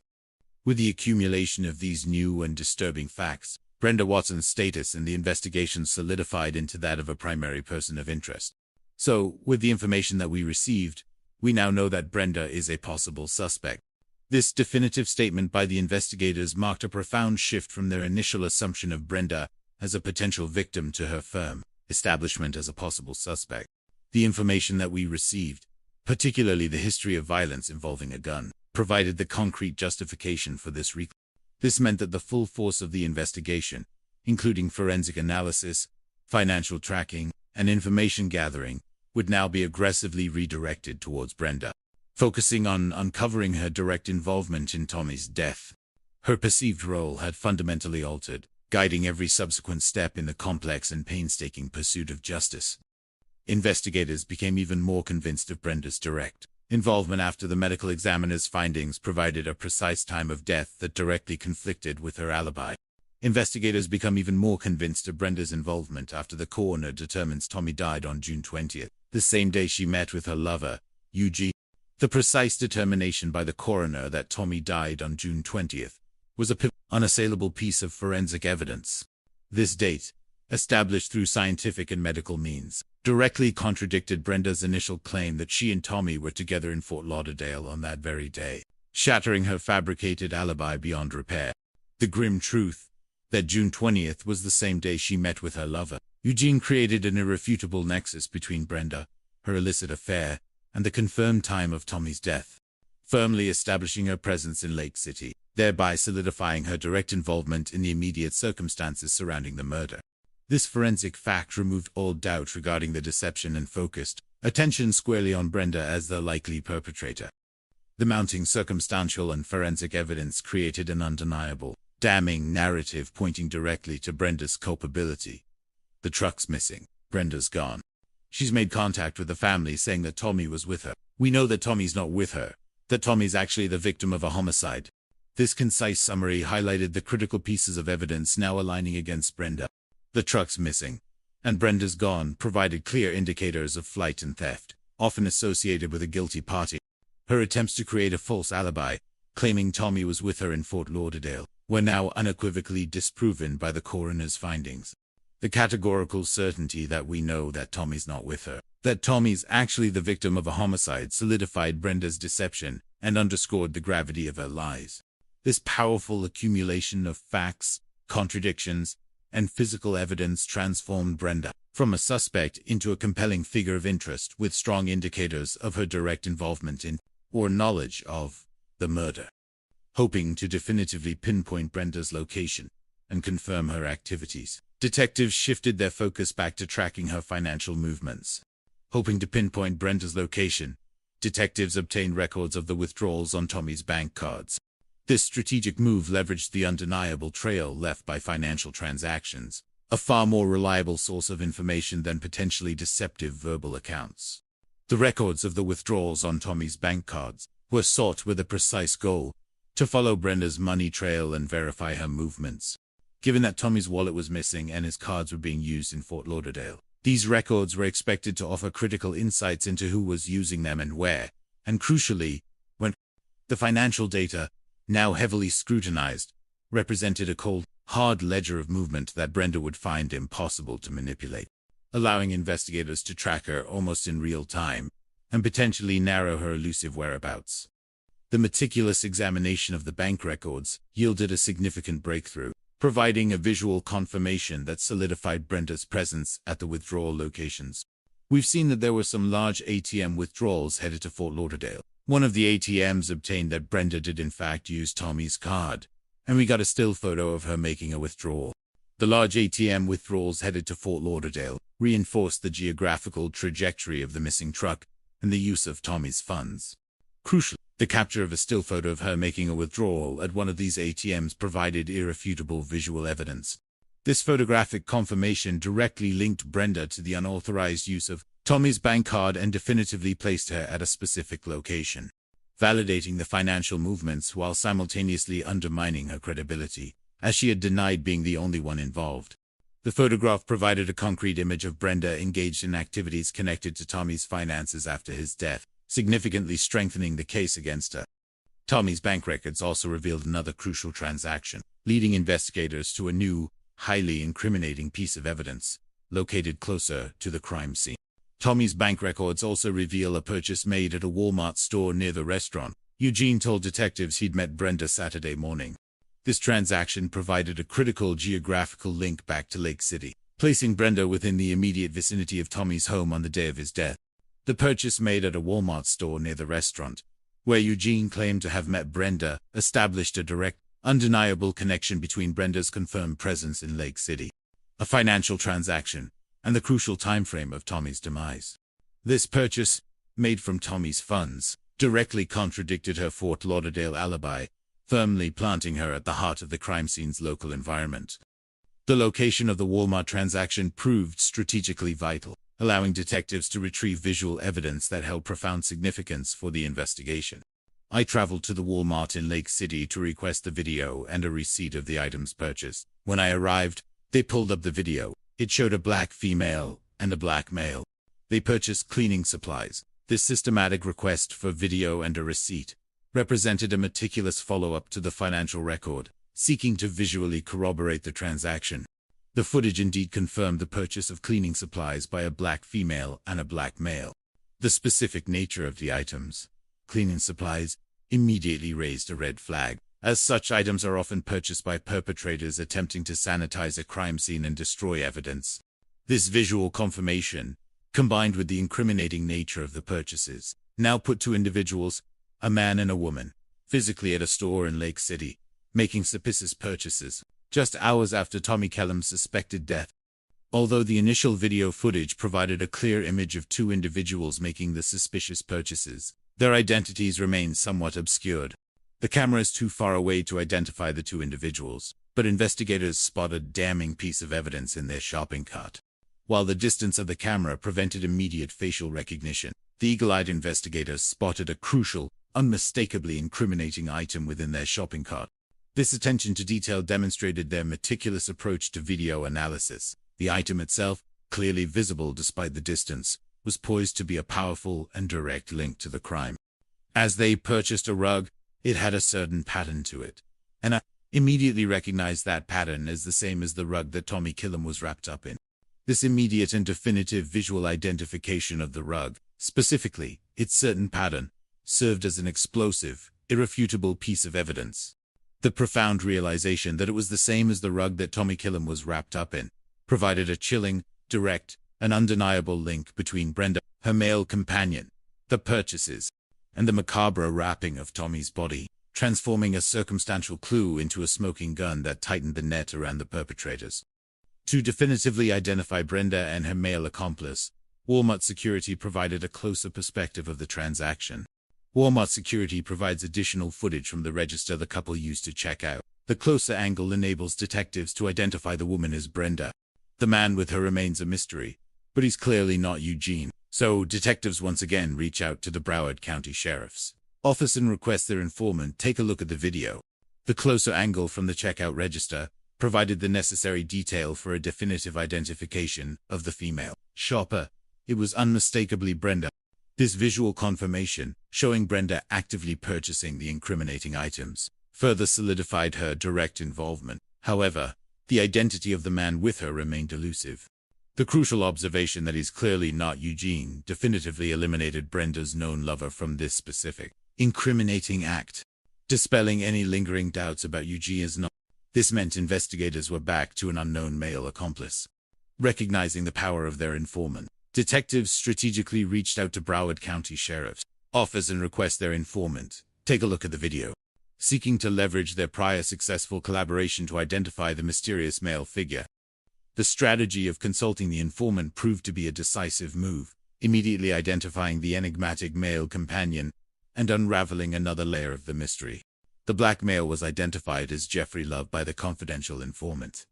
With the accumulation of these new and disturbing facts, Brenda Watson's status in the investigation solidified into that of a primary person of interest. So, with the information that we received, we now know that Brenda is a possible suspect. This definitive statement by the investigators marked a profound shift from their initial assumption of Brenda as a potential victim to her firm establishment as a possible suspect. The information that we received, particularly the history of violence involving a gun, provided the concrete justification for this recall. This meant that the full force of the investigation, including forensic analysis, financial tracking, and information gathering, would now be aggressively redirected towards Brenda, focusing on uncovering her direct involvement in Tommy's death. Her perceived role had fundamentally altered, guiding every subsequent step in the complex and painstaking pursuit of justice. Investigators became even more convinced of Brenda's direct involvement after the medical examiner's findings provided a precise time of death that directly conflicted with her alibi. Investigators become even more convinced of Brenda's involvement after the coroner determines Tommy died on June 20th, the same day she met with her lover, Eugene. The precise determination by the coroner that Tommy died on June 20th was a unassailable piece of forensic evidence. This date, established through scientific and medical means, directly contradicted Brenda's initial claim that she and Tommy were together in Fort Lauderdale on that very day, shattering her fabricated alibi beyond repair. The grim truth, that June 20th was the same day she met with her lover, Eugene, created an irrefutable nexus between Brenda, her illicit affair, and the confirmed time of Tommy's death, firmly establishing her presence in Lake City, thereby solidifying her direct involvement in the immediate circumstances surrounding the murder. This forensic fact removed all doubt regarding the deception and focused attention squarely on Brenda as the likely perpetrator. The mounting circumstantial and forensic evidence created an undeniable, damning narrative pointing directly to Brenda's culpability. The truck's missing. Brenda's gone. She's made contact with the family saying that Tommy was with her. We know that Tommy's not with her, that Tommy's actually the victim of a homicide. This concise summary highlighted the critical pieces of evidence now aligning against Brenda. The truck's missing, and Brenda's gone provided clear indicators of flight and theft, often associated with a guilty party. Her attempts to create a false alibi, claiming Tommy was with her in Fort Lauderdale, were now unequivocally disproven by the coroner's findings. The categorical certainty that we know that Tommy's not with her, that Tommy's actually the victim of a homicide, solidified Brenda's deception and underscored the gravity of her lies. This powerful accumulation of facts, contradictions, and physical evidence transformed Brenda from a suspect into a compelling figure of interest with strong indicators of her direct involvement in, or knowledge of, the murder. Hoping to definitively pinpoint Brenda's location and confirm her activities, detectives shifted their focus back to tracking her financial movements. Hoping to pinpoint Brenda's location, detectives obtained records of the withdrawals on Tommy's bank cards. This strategic move leveraged the undeniable trail left by financial transactions, a far more reliable source of information than potentially deceptive verbal accounts. The records of the withdrawals on Tommy's bank cards, were sought with a precise goal: to follow Brenda's money trail and verify her movements. Given that Tommy's wallet was missing and his cards were being used in Fort Lauderdale, these records were expected to offer critical insights into who was using them and where, and crucially, when. The financial data, now heavily scrutinized, represented a cold, hard ledger of movement that Brenda would find impossible to manipulate, allowing investigators to track her almost in real time and potentially narrow her elusive whereabouts. The meticulous examination of the bank records yielded a significant breakthrough, providing a visual confirmation that solidified Brenda's presence at the withdrawal locations. We've seen that there were some large ATM withdrawals headed to Fort Lauderdale. One of the ATMs obtained that Brenda did in fact use Tommy's card, and we got a still photo of her making a withdrawal. The large ATM withdrawals headed to Fort Lauderdale reinforced the geographical trajectory of the missing truck and the use of Tommy's funds. Crucially, the capture of a still photo of her making a withdrawal at one of these ATMs provided irrefutable visual evidence. This photographic confirmation directly linked Brenda to the unauthorized use of Tommy's bank card and definitively placed her at a specific location, validating the financial movements while simultaneously undermining her credibility, as she had denied being the only one involved. The photograph provided a concrete image of Brenda engaged in activities connected to Tommy's finances after his death, significantly strengthening the case against her. Tommy's bank records also revealed another crucial transaction, leading investigators to a new, highly incriminating piece of evidence, located closer to the crime scene. Tommy's bank records also reveal a purchase made at a Walmart store near the restaurant. Eugene told detectives he'd met Brenda Saturday morning. This transaction provided a critical geographical link back to Lake City, placing Brenda within the immediate vicinity of Tommy's home on the day of his death. The purchase made at a Walmart store near the restaurant, where Eugene claimed to have met Brenda, established a direct, undeniable connection between Brenda's confirmed presence in Lake City, a financial transaction, and the crucial time frame of Tommy's demise. This purchase, made from Tommy's funds, directly contradicted her Fort Lauderdale alibi, firmly planting her at the heart of the crime scene's local environment. The location of the Walmart transaction proved strategically vital, allowing detectives to retrieve visual evidence that held profound significance for the investigation. I traveled to the Walmart in Lake City to request the video and a receipt of the items purchased. When I arrived, they pulled up the video. It showed a black female and a black male. They purchased cleaning supplies. This systematic request for video and a receipt represented a meticulous follow-up to the financial record, seeking to visually corroborate the transaction. The footage indeed confirmed the purchase of cleaning supplies by a black female and a black male. The specific nature of the items, cleaning supplies, immediately raised a red flag, as such items are often purchased by perpetrators attempting to sanitize a crime scene and destroy evidence. This visual confirmation, combined with the incriminating nature of the purchases, now put two individuals, a man and a woman, physically at a store in Lake City, making suspicious purchases, just hours after Tommy Kellum's suspected death. Although the initial video footage provided a clear image of two individuals making the suspicious purchases, their identities remained somewhat obscured. The camera is too far away to identify the two individuals, but investigators spotted a damning piece of evidence in their shopping cart. While the distance of the camera prevented immediate facial recognition, the eagle-eyed investigators spotted a crucial, unmistakably incriminating item within their shopping cart. This attention to detail demonstrated their meticulous approach to video analysis. The item itself, clearly visible despite the distance, was poised to be a powerful and direct link to the crime. As they purchased a rug, it had a certain pattern to it, and I immediately recognized that pattern as the same as the rug that Tommy Kellum was wrapped up in. This immediate and definitive visual identification of the rug, specifically its certain pattern, served as an explosive, irrefutable piece of evidence. The profound realization that it was the same as the rug that Tommy Kellum was wrapped up in provided a chilling, direct, and undeniable link between Brenda, her male companion, the purchases, and the macabre wrapping of Tommy's body, transforming a circumstantial clue into a smoking gun that tightened the net around the perpetrators. To definitively identify Brenda and her male accomplice, Walmart security provided a closer perspective of the transaction. Walmart security provides additional footage from the register the couple used to check out. The closer angle enables detectives to identify the woman as Brenda. The man with her remains a mystery, but he's clearly not Eugene. So detectives once again reach out to the Broward County sheriffs. Officer requests their informant take a look at the video. The closer angle from the checkout register provided the necessary detail for a definitive identification of the female shopper. It was unmistakably Brenda. This visual confirmation, showing Brenda actively purchasing the incriminating items, further solidified her direct involvement. However, the identity of the man with her remained elusive. The crucial observation that he's clearly not Eugene definitively eliminated Brenda's known lover from this specific, incriminating act, dispelling any lingering doubts about Eugene's knowledge. This meant investigators were back to an unknown male accomplice. Recognizing the power of their informant, detectives strategically reached out to Broward County Sheriff's Office and request their informant take a look at the video, seeking to leverage their prior successful collaboration to identify the mysterious male figure. The strategy of consulting the informant proved to be a decisive move, immediately identifying the enigmatic male companion and unraveling another layer of the mystery. The black male was identified as Jeffrey Love by the confidential informant.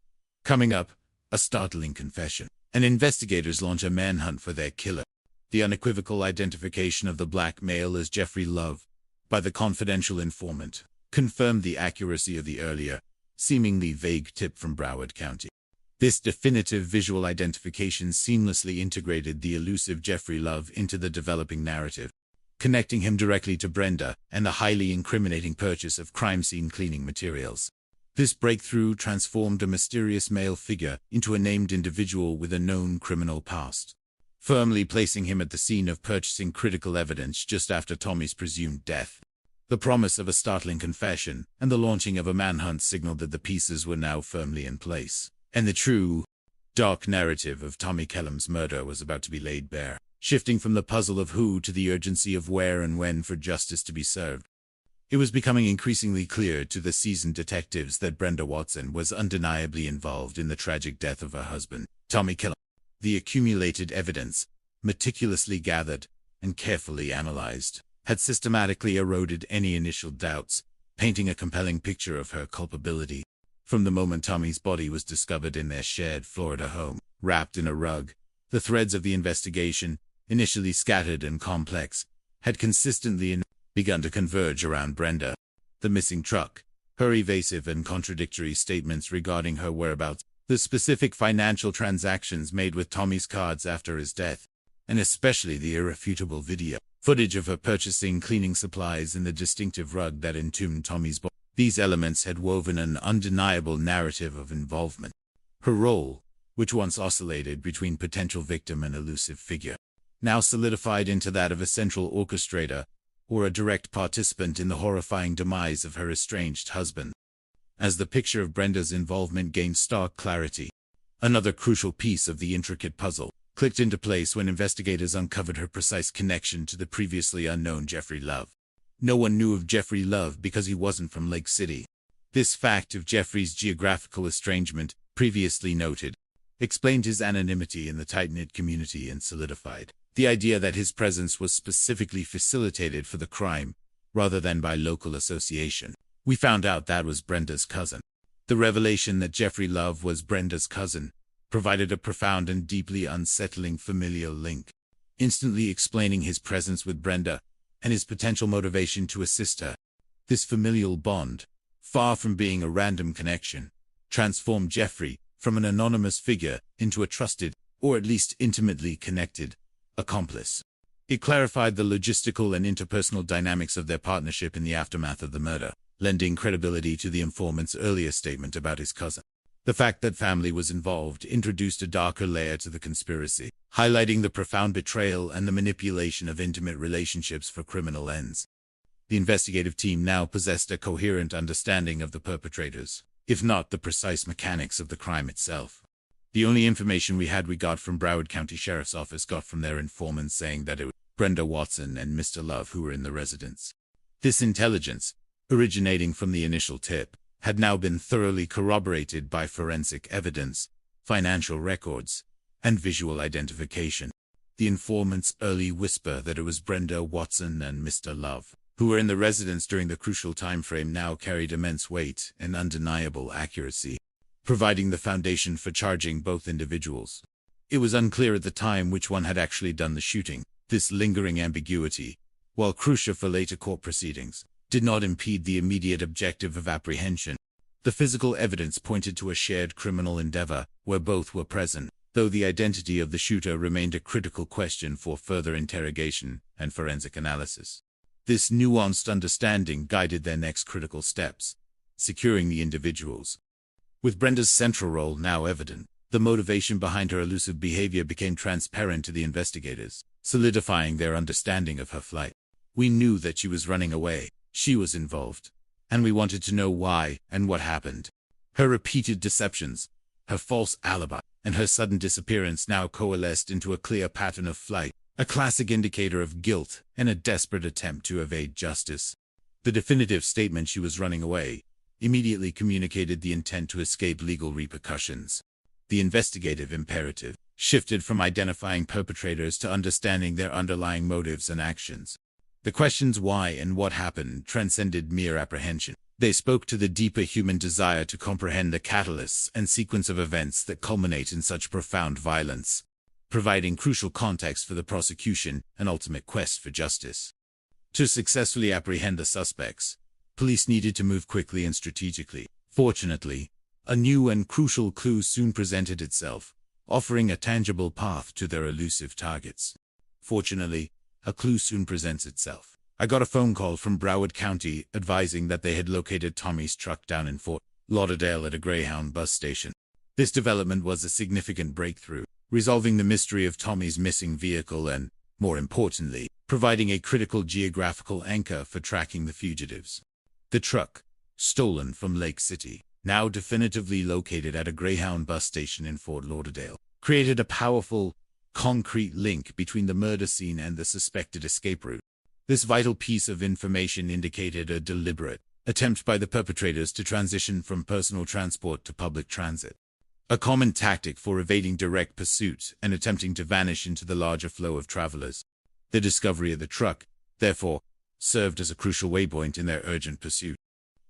Coming up, a startling confession, and investigators launch a manhunt for their killer. The unequivocal identification of the black male as Jeffrey Love by the confidential informant confirmed the accuracy of the earlier, seemingly vague tip from Broward County. This definitive visual identification seamlessly integrated the elusive Jeffrey Love into the developing narrative, connecting him directly to Brenda and the highly incriminating purchase of crime scene cleaning materials. This breakthrough transformed a mysterious male figure into a named individual with a known criminal past, firmly placing him at the scene of purchasing critical evidence just after Tommy's presumed death. The promise of a startling confession and the launching of a manhunt signaled that the pieces were now firmly in place, and the true, dark narrative of Tommy Kellum's murder was about to be laid bare, shifting from the puzzle of who to the urgency of where and when for justice to be served. It was becoming increasingly clear to the seasoned detectives that Brenda Watson was undeniably involved in the tragic death of her husband, Tommy Kellum. The accumulated evidence, meticulously gathered and carefully analyzed, had systematically eroded any initial doubts, painting a compelling picture of her culpability. From the moment Tommy's body was discovered in their shared Florida home, wrapped in a rug, the threads of the investigation, initially scattered and complex, had consistently begun to converge around Brenda. The missing truck, her evasive and contradictory statements regarding her whereabouts, the specific financial transactions made with Tommy's cards after his death, and especially the irrefutable video footage of her purchasing cleaning supplies in the distinctive rug that entombed Tommy's body. These elements had woven an undeniable narrative of involvement. Her role, which once oscillated between potential victim and elusive figure, now solidified into that of a central orchestrator or a direct participant in the horrifying demise of her estranged husband. As the picture of Brenda's involvement gained stark clarity, another crucial piece of the intricate puzzle clicked into place when investigators uncovered her precise connection to the previously unknown Jeffrey Love. No one knew of Jeffrey Love because he wasn't from Lake City. This fact of Jeffrey's geographical estrangement, previously noted, explained his anonymity in the tight-knit community and solidified the idea that his presence was specifically facilitated for the crime, rather than by local association. We found out that was Brenda's cousin. The revelation that Jeffrey Love was Brenda's cousin provided a profound and deeply unsettling familial link, instantly explaining his presence with Brenda and his potential motivation to assist her. This familial bond, far from being a random connection, transformed Jeffrey from an anonymous figure into a trusted, or at least intimately connected, accomplice. It clarified the logistical and interpersonal dynamics of their partnership in the aftermath of the murder, lending credibility to the informant's earlier statement about his cousin. The fact that family was involved introduced a darker layer to the conspiracy, highlighting the profound betrayal and the manipulation of intimate relationships for criminal ends. The investigative team now possessed a coherent understanding of the perpetrators, if not the precise mechanics of the crime itself. The only information we got from Broward County Sheriff's Office got from their informants saying that it was Brenda Watson and Mr. Love who were in the residence. This intelligence, originating from the initial tip, had now been thoroughly corroborated by forensic evidence, financial records, and visual identification. The informant's early whisper that it was Brenda Watson and Mr. Love who were in the residence during the crucial time frame now carried immense weight and undeniable accuracy, providing the foundation for charging both individuals. It was unclear at the time which one had actually done the shooting. This lingering ambiguity, while crucial for later court proceedings, did not impede the immediate objective of apprehension. The physical evidence pointed to a shared criminal endeavor where both were present, though the identity of the shooter remained a critical question for further interrogation and forensic analysis. This nuanced understanding guided their next critical steps, securing the individuals. With Brenda's central role now evident, the motivation behind her elusive behavior became transparent to the investigators, solidifying their understanding of her flight. We knew that she was running away, she was involved, and we wanted to know why and what happened. Her repeated deceptions, her false alibi, and her sudden disappearance now coalesced into a clear pattern of flight, a classic indicator of guilt and a desperate attempt to evade justice. The definitive statement she was running away immediately communicated the intent to escape legal repercussions. The investigative imperative shifted from identifying perpetrators to understanding their underlying motives and actions. The questions why and what happened transcended mere apprehension. They spoke to the deeper human desire to comprehend the catalysts and sequence of events that culminate in such profound violence, providing crucial context for the prosecution and ultimate quest for justice. To successfully apprehend the suspects, police needed to move quickly and strategically. Fortunately, a new and crucial clue soon presented itself, offering a tangible path to their elusive targets. Fortunately, a clue soon presents itself. I got a phone call from Broward County advising that they had located Tommy's truck down in Fort Lauderdale at a Greyhound bus station. This development was a significant breakthrough, resolving the mystery of Tommy's missing vehicle and, more importantly, providing a critical geographical anchor for tracking the fugitives. The truck, stolen from Lake City, now definitively located at a Greyhound bus station in Fort Lauderdale, created a powerful, concrete link between the murder scene and the suspected escape route. This vital piece of information indicated a deliberate attempt by the perpetrators to transition from personal transport to public transit, a common tactic for evading direct pursuit and attempting to vanish into the larger flow of travelers. The discovery of the truck, therefore, served as a crucial waypoint in their urgent pursuit.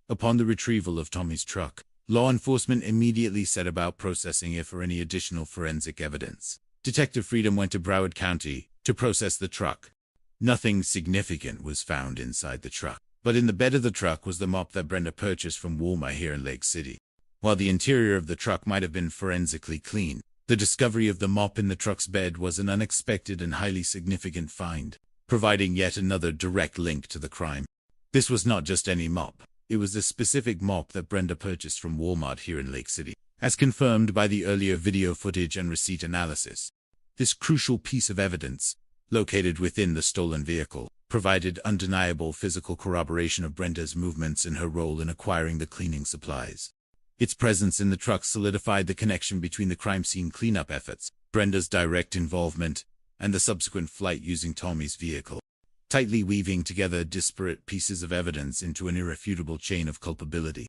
Upon the retrieval of Tommy's truck, law enforcement immediately set about processing it for any additional forensic evidence. Detective Freedom went to Broward County to process the truck. Nothing significant was found inside the truck, but in the bed of the truck was the mop that Brenda purchased from Walmart here in Lake City. While the interior of the truck might have been forensically clean, the discovery of the mop in the truck's bed was an unexpected and highly significant find, providing yet another direct link to the crime. This was not just any mop. It was the specific mop that Brenda purchased from Walmart here in Lake City, as confirmed by the earlier video footage and receipt analysis. This crucial piece of evidence, located within the stolen vehicle, provided undeniable physical corroboration of Brenda's movements and her role in acquiring the cleaning supplies. Its presence in the truck solidified the connection between the crime scene cleanup efforts, Brenda's direct involvement, and the subsequent flight using Tommy's vehicle, tightly weaving together disparate pieces of evidence into an irrefutable chain of culpability.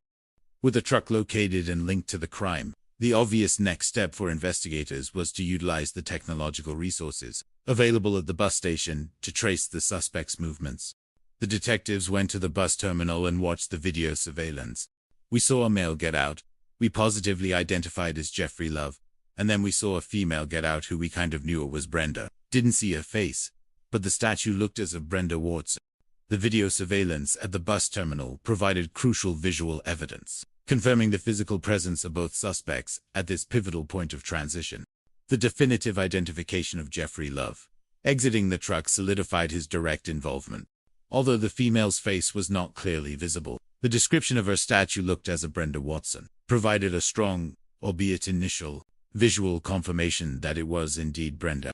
With the truck located and linked to the crime, the obvious next step for investigators was to utilize the technological resources available at the bus station to trace the suspect's movements. The detectives went to the bus terminal and watched the video surveillance. We saw a male get out, we positively identified as Jeffrey Love, and then we saw a female get out who we kind of knew it was Brenda. Didn't see her face, but the statue looked as of Brenda Watson. The video surveillance at the bus terminal provided crucial visual evidence, confirming the physical presence of both suspects at this pivotal point of transition. The definitive identification of Jeffrey Love exiting the truck solidified his direct involvement. Although the female's face was not clearly visible, the description of her statue looked as of Brenda Watson provided a strong, albeit initial, visual confirmation that it was indeed Brenda.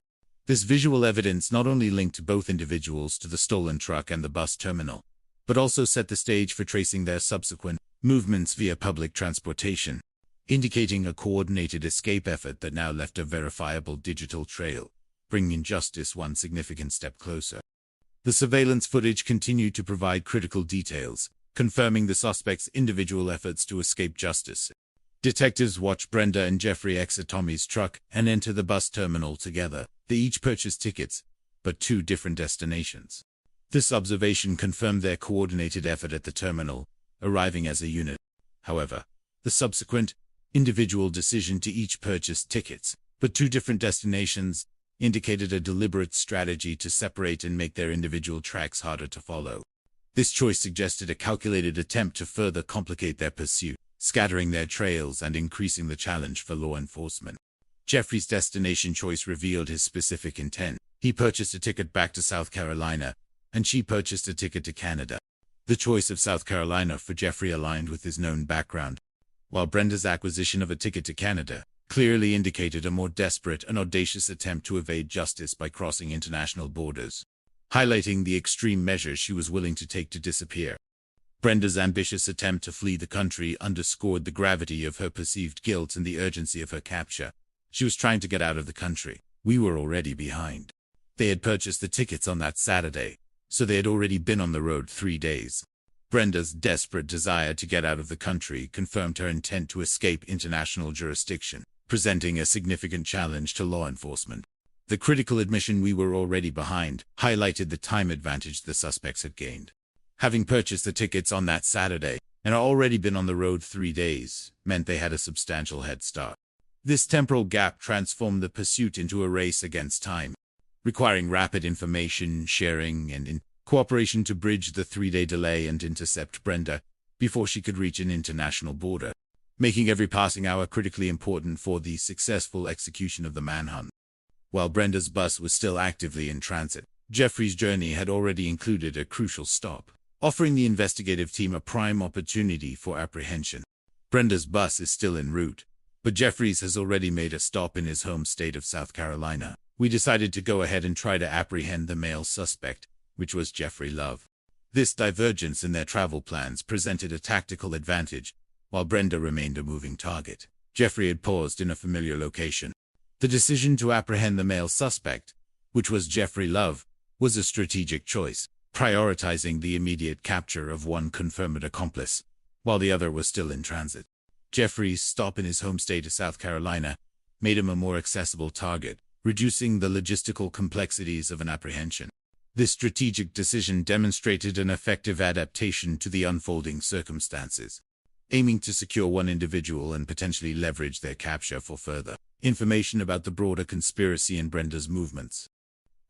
This visual evidence not only linked both individuals to the stolen truck and the bus terminal, but also set the stage for tracing their subsequent movements via public transportation, indicating a coordinated escape effort that now left a verifiable digital trail, bringing justice one significant step closer. The surveillance footage continued to provide critical details, confirming the suspect's individual efforts to escape justice. Detectives watched Brenda and Jeffrey exit Tommy's truck and enter the bus terminal together. They each purchased tickets, but two different destinations. This observation confirmed their coordinated effort at the terminal, arriving as a unit. However, the subsequent, individual decision to each purchase tickets, but two different destinations, indicated a deliberate strategy to separate and make their individual tracks harder to follow. This choice suggested a calculated attempt to further complicate their pursuit, scattering their trails and increasing the challenge for law enforcement. Jeffrey's destination choice revealed his specific intent. He purchased a ticket back to South Carolina, and she purchased a ticket to Canada. The choice of South Carolina for Jeffrey aligned with his known background, while Brenda's acquisition of a ticket to Canada clearly indicated a more desperate and audacious attempt to evade justice by crossing international borders, highlighting the extreme measures she was willing to take to disappear. Brenda's ambitious attempt to flee the country underscored the gravity of her perceived guilt and the urgency of her capture. She was trying to get out of the country. We were already behind. They had purchased the tickets on that Saturday, so they had already been on the road 3 days. Brenda's desperate desire to get out of the country confirmed her intent to escape international jurisdiction, presenting a significant challenge to law enforcement. The critical admission "we were already behind" highlighted the time advantage the suspects had gained. Having purchased the tickets on that Saturday and already been on the road 3 days meant they had a substantial head start. This temporal gap transformed the pursuit into a race against time, requiring rapid information sharing and cooperation to bridge the 3-day delay and intercept Brenda before she could reach an international border, making every passing hour critically important for the successful execution of the manhunt. While Brenda's bus was still actively in transit, Jeffrey's journey had already included a crucial stop, offering the investigative team a prime opportunity for apprehension. Brenda's bus is still en route, but Jeffrey's has already made a stop in his home state of South Carolina. We decided to go ahead and try to apprehend the male suspect, which was Jeffrey Love. This divergence in their travel plans presented a tactical advantage, while Brenda remained a moving target. Jeffrey had paused in a familiar location. The decision to apprehend the male suspect, which was Jeffrey Love, was a strategic choice, prioritizing the immediate capture of one confirmed accomplice, while the other was still in transit. Jeffrey's stop in his home state of South Carolina made him a more accessible target, reducing the logistical complexities of an apprehension. This strategic decision demonstrated an effective adaptation to the unfolding circumstances, aiming to secure one individual and potentially leverage their capture for further information about the broader conspiracy and Brenda's movements.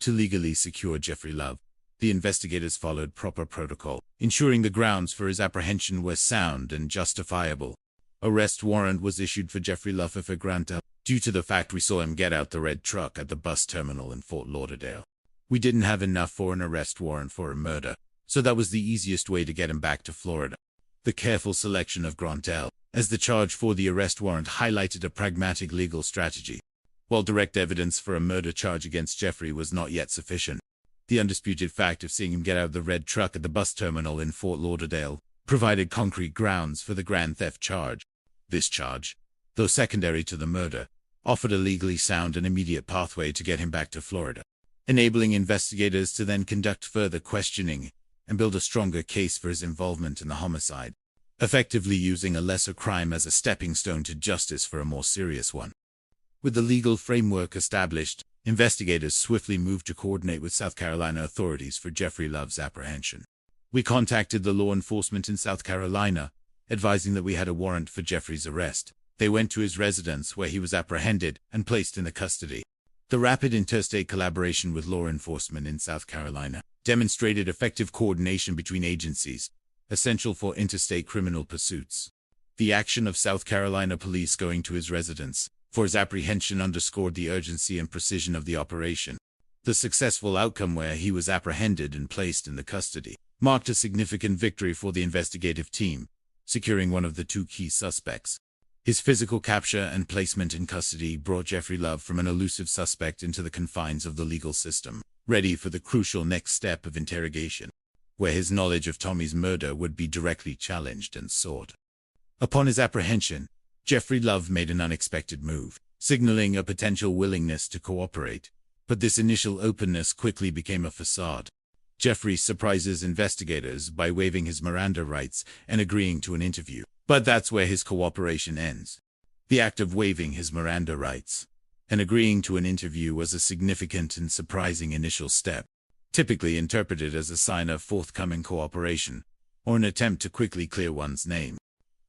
To legally secure Jeffrey Love, the investigators followed proper protocol, ensuring the grounds for his apprehension were sound and justifiable. Arrest warrant was issued for Jeffrey Love for flagrante, due to the fact we saw him get out the red truck at the bus terminal in Fort Lauderdale. We didn't have enough for an arrest warrant for a murder, so that was the easiest way to get him back to Florida. The careful selection of Grantel as the charge for the arrest warrant highlighted a pragmatic legal strategy. While direct evidence for a murder charge against Jeffrey was not yet sufficient, the undisputed fact of seeing him get out of the red truck at the bus terminal in Fort Lauderdale provided concrete grounds for the grand theft charge. This charge, though secondary to the murder, offered a legally sound and immediate pathway to get him back to Florida, enabling investigators to then conduct further questioning and build a stronger case for his involvement in the homicide, effectively using a lesser crime as a stepping stone to justice for a more serious one. With the legal framework established, investigators swiftly moved to coordinate with South Carolina authorities for Jeffrey Love's apprehension. We contacted the law enforcement in South Carolina, advising that we had a warrant for Jeffrey's arrest. They went to his residence where he was apprehended and placed into custody. The rapid interstate collaboration with law enforcement in South Carolina demonstrated effective coordination between agencies, essential for interstate criminal pursuits. The action of South Carolina police going to his residence for his apprehension underscored the urgency and precision of the operation. The successful outcome, where he was apprehended and placed in the custody, marked a significant victory for the investigative team, securing one of the 2 key suspects. His physical capture and placement in custody brought Jeffrey Love from an elusive suspect into the confines of the legal system, ready for the crucial next step of interrogation, where his knowledge of Tommy's murder would be directly challenged and sought. Upon his apprehension, Jeffrey Love made an unexpected move, signaling a potential willingness to cooperate, but this initial openness quickly became a facade. Jeffrey surprises investigators by waiving his Miranda rights and agreeing to an interview, but that's where his cooperation ends. The act of waiving his Miranda rights and agreeing to an interview was a significant and surprising initial step, typically interpreted as a sign of forthcoming cooperation or an attempt to quickly clear one's name.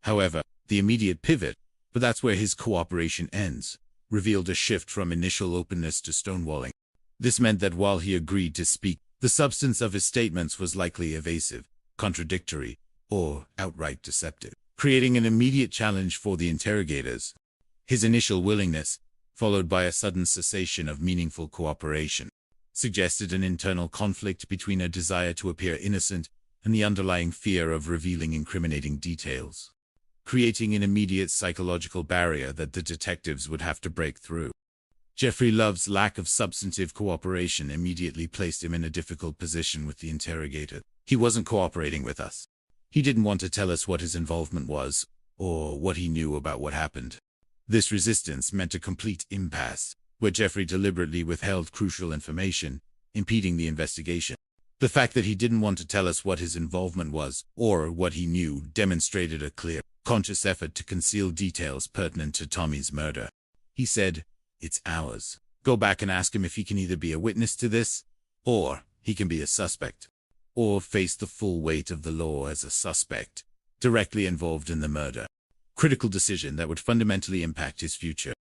However, the immediate pivot, but that's where his cooperation ends, revealed a shift from initial openness to stonewalling. This meant that while he agreed to speak, the substance of his statements was likely evasive, contradictory, or outright deceptive, creating an immediate challenge for the interrogators. His initial willingness, followed by a sudden cessation of meaningful cooperation, suggested an internal conflict between a desire to appear innocent and the underlying fear of revealing incriminating details, creating an immediate psychological barrier that the detectives would have to break through. Jeffrey Love's lack of substantive cooperation immediately placed him in a difficult position with the interrogator. He wasn't cooperating with us. He didn't want to tell us what his involvement was, or what he knew about what happened. This resistance meant a complete impasse, where Jeffrey deliberately withheld crucial information, impeding the investigation. The fact that he didn't want to tell us what his involvement was, or what he knew, demonstrated a clear, conscious effort to conceal details pertinent to Tommy's murder. He said, "It's ours. Go back and ask him if he can either be a witness to this, or he can be a suspect, or face the full weight of the law as a suspect, directly involved in the murder." Critical decision that would fundamentally impact his future.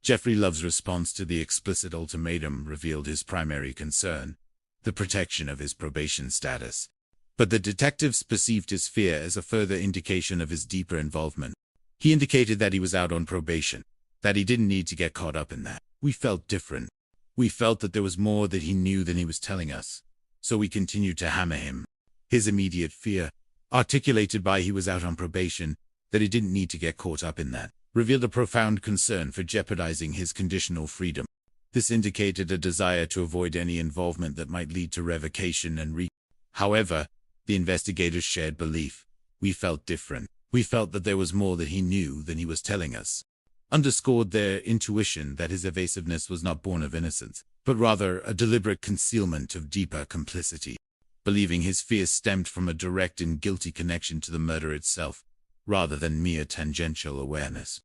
Jeffrey Love's response to the explicit ultimatum revealed his primary concern, the protection of his probation status. But the detectives perceived his fear as a further indication of his deeper involvement. He indicated that he was out on probation, that he didn't need to get caught up in that. We felt different. We felt that there was more that he knew than he was telling us, so we continued to hammer him. His immediate fear, articulated by he was out on probation, that he didn't need to get caught up in that, revealed a profound concern for jeopardizing his conditional freedom. This indicated a desire to avoid any involvement that might lead to revocation and However, the investigators shared belief. We felt different. We felt that there was more that he knew than he was telling us. Underscored their intuition that his evasiveness was not born of innocence, but rather a deliberate concealment of deeper complicity. Believing his fear stemmed from a direct and guilty connection to the murder itself, rather than mere tangential awareness.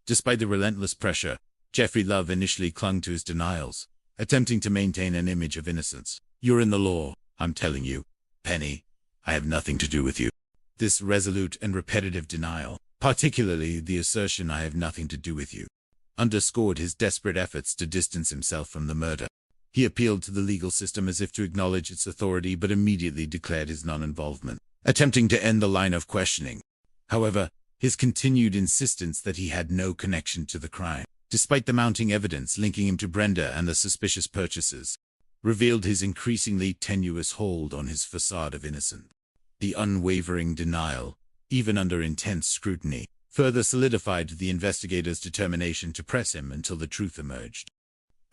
Despite the relentless pressure, Jeffrey Love initially clung to his denials, attempting to maintain an image of innocence. "You're in the law, I'm telling you. Penny, I have nothing to do with you." This resolute and repetitive denial, particularly the assertion "I have nothing to do with you," underscored his desperate efforts to distance himself from the murder. He appealed to the legal system as if to acknowledge its authority, but immediately declared his non-involvement, attempting to end the line of questioning. However, his continued insistence that he had no connection to the crime, despite the mounting evidence linking him to Brenda and the suspicious purchases, revealed his increasingly tenuous hold on his facade of innocence. The unwavering denial, even under intense scrutiny, further solidified the investigators' determination to press him until the truth emerged.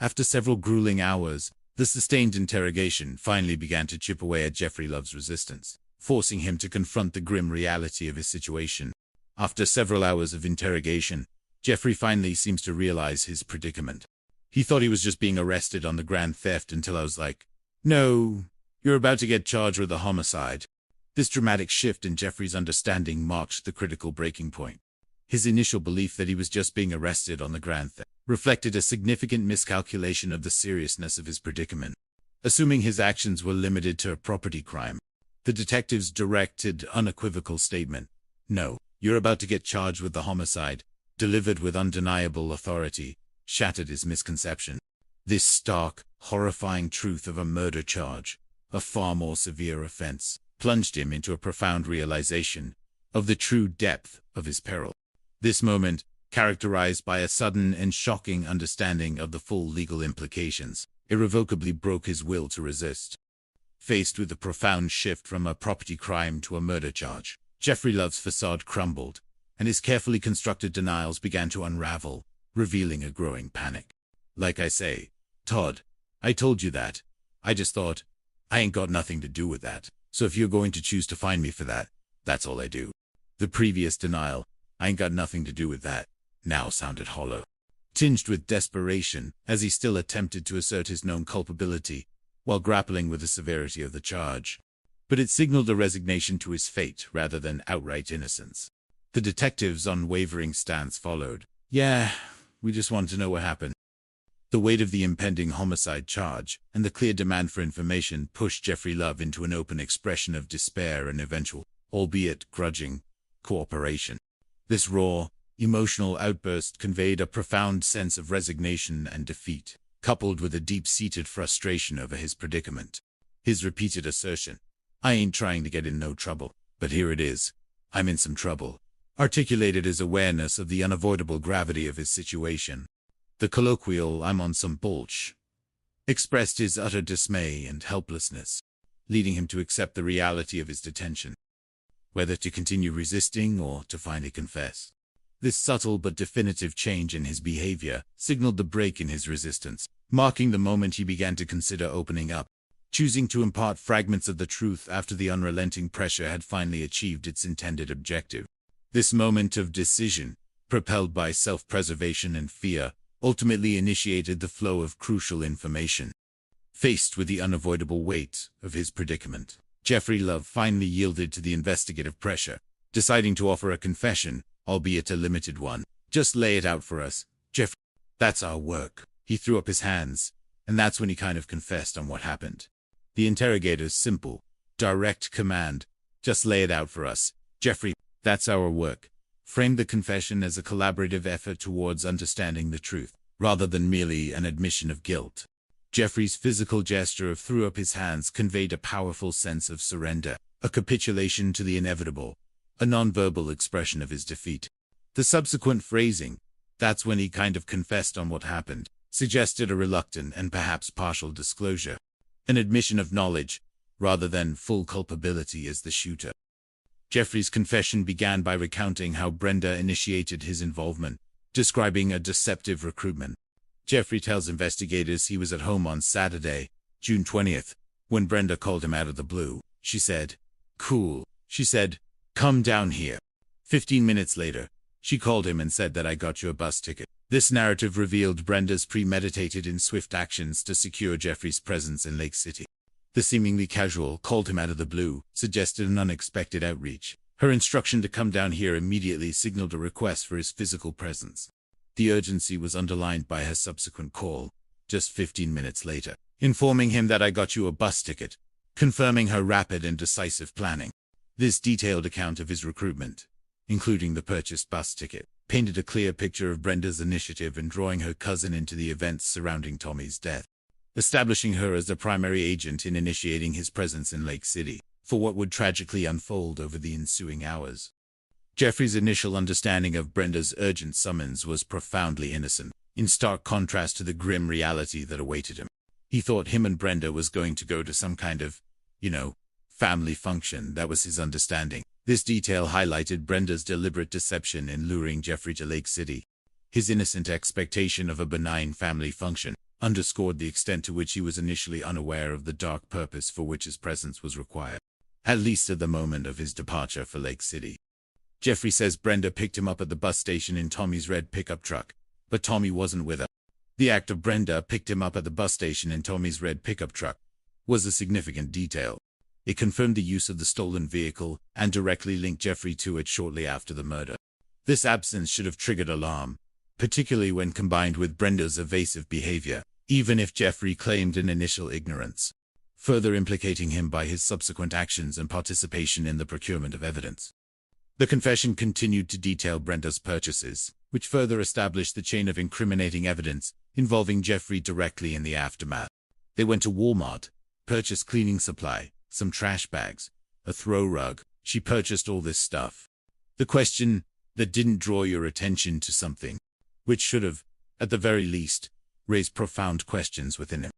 After several grueling hours, the sustained interrogation finally began to chip away at Jeffrey Love's resistance, forcing him to confront the grim reality of his situation. After several hours of interrogation, Jeffrey finally seems to realize his predicament. He thought he was just being arrested on the grand theft until I was like, "No, you're about to get charged with a homicide." This dramatic shift in Jeffrey's understanding marked the critical breaking point. His initial belief that he was just being arrested on the grand theft reflected a significant miscalculation of the seriousness of his predicament. Assuming his actions were limited to a property crime, the detective's directed, unequivocal statement, "No, you're about to get charged with the homicide," delivered with undeniable authority, shattered his misconception. This stark, horrifying truth of a murder charge, a far more severe offense, plunged him into a profound realization of the true depth of his peril. This moment, characterized by a sudden and shocking understanding of the full legal implications, irrevocably broke his will to resist. Faced with the profound shift from a property crime to a murder charge, Jeffrey Love's facade crumbled, and his carefully constructed denials began to unravel, revealing a growing panic. "Like I say, Todd, I told you that. I just thought, I ain't got nothing to do with that. So if you're going to choose to find me for that, that's all I do." The previous denial, "I ain't got nothing to do with that," now sounded hollow, tinged with desperation, as he still attempted to assert his known culpability, while grappling with the severity of the charge. But it signaled a resignation to his fate rather than outright innocence. The detective's unwavering stance followed. "Yeah, we just wanted to know what happened." The weight of the impending homicide charge and the clear demand for information pushed Jeffrey Love into an open expression of despair and eventual, albeit grudging, cooperation. This raw, emotional outburst conveyed a profound sense of resignation and defeat, coupled with a deep-seated frustration over his predicament. His repeated assertion, "I ain't trying to get in no trouble, but here it is. I'm in some trouble," articulated his awareness of the unavoidable gravity of his situation. The colloquial "I'm on some bullsh" expressed his utter dismay and helplessness, leading him to accept the reality of his detention, whether to continue resisting or to finally confess. This subtle but definitive change in his behavior signaled the break in his resistance, marking the moment he began to consider opening up, choosing to impart fragments of the truth after the unrelenting pressure had finally achieved its intended objective. This moment of decision, propelled by self-preservation and fear, ultimately initiated the flow of crucial information. Faced with the unavoidable weight of his predicament, Jeffrey Love finally yielded to the investigative pressure, deciding to offer a confession, albeit a limited one. "Just lay it out for us, Jeffrey. That's our work." He threw up his hands, and that's when he kind of confessed on what happened. The interrogator's simple, direct command, "Just lay it out for us, Jeffrey. That's our work," framed the confession as a collaborative effort towards understanding the truth, rather than merely an admission of guilt. Jeffrey's physical gesture of threw up his hands conveyed a powerful sense of surrender, a capitulation to the inevitable, a nonverbal expression of his defeat. The subsequent phrasing, "That's when he kind of confessed on what happened," suggested a reluctant and perhaps partial disclosure, an admission of knowledge, rather than full culpability as the shooter. Jeffrey's confession began by recounting how Brenda initiated his involvement, describing a deceptive recruitment. Jeffrey tells investigators he was at home on Saturday, June 20th, when Brenda called him out of the blue. She said, "Cool," she said, "come down here." 15 minutes later, she called him and said that "I got you a bus ticket." This narrative revealed Brenda's premeditated and swift actions to secure Jeffrey's presence in Lake City. The seemingly casual "called him out of the blue" suggested an unexpected outreach. Her instruction to come down here immediately signaled a request for his physical presence. The urgency was underlined by her subsequent call, just 15 minutes later, informing him that "I got you a bus ticket," confirming her rapid and decisive planning. This detailed account of his recruitment, including the purchased bus ticket, painted a clear picture of Brenda's initiative in drawing her cousin into the events surrounding Tommy's death, establishing her as the primary agent in initiating his presence in Lake City, for what would tragically unfold over the ensuing hours. Jeffrey's initial understanding of Brenda's urgent summons was profoundly innocent, in stark contrast to the grim reality that awaited him. He thought him and Brenda was going to go to some kind of, family function. That was his understanding. This detail highlighted Brenda's deliberate deception in luring Jeffrey to Lake City. His innocent expectation of a benign family function underscored the extent to which he was initially unaware of the dark purpose for which his presence was required, at least at the moment of his departure for Lake City. Jeffrey says Brenda picked him up at the bus station in Tommy's red pickup truck, but Tommy wasn't with her. The act of Brenda picked him up at the bus station in Tommy's red pickup truck was a significant detail. It confirmed the use of the stolen vehicle and directly linked Jeffrey to it shortly after the murder. This absence should have triggered alarm, particularly when combined with Brenda's evasive behavior, even if Jeffrey claimed an initial ignorance, further implicating him by his subsequent actions and participation in the procurement of evidence. The confession continued to detail Brenda's purchases, which further established the chain of incriminating evidence involving Jeffrey directly in the aftermath. They went to Walmart, purchased cleaning supply, some trash bags, a throw rug. She purchased all this stuff. The question that didn't draw your attention to something, which should have, at the very least, raised profound questions within him.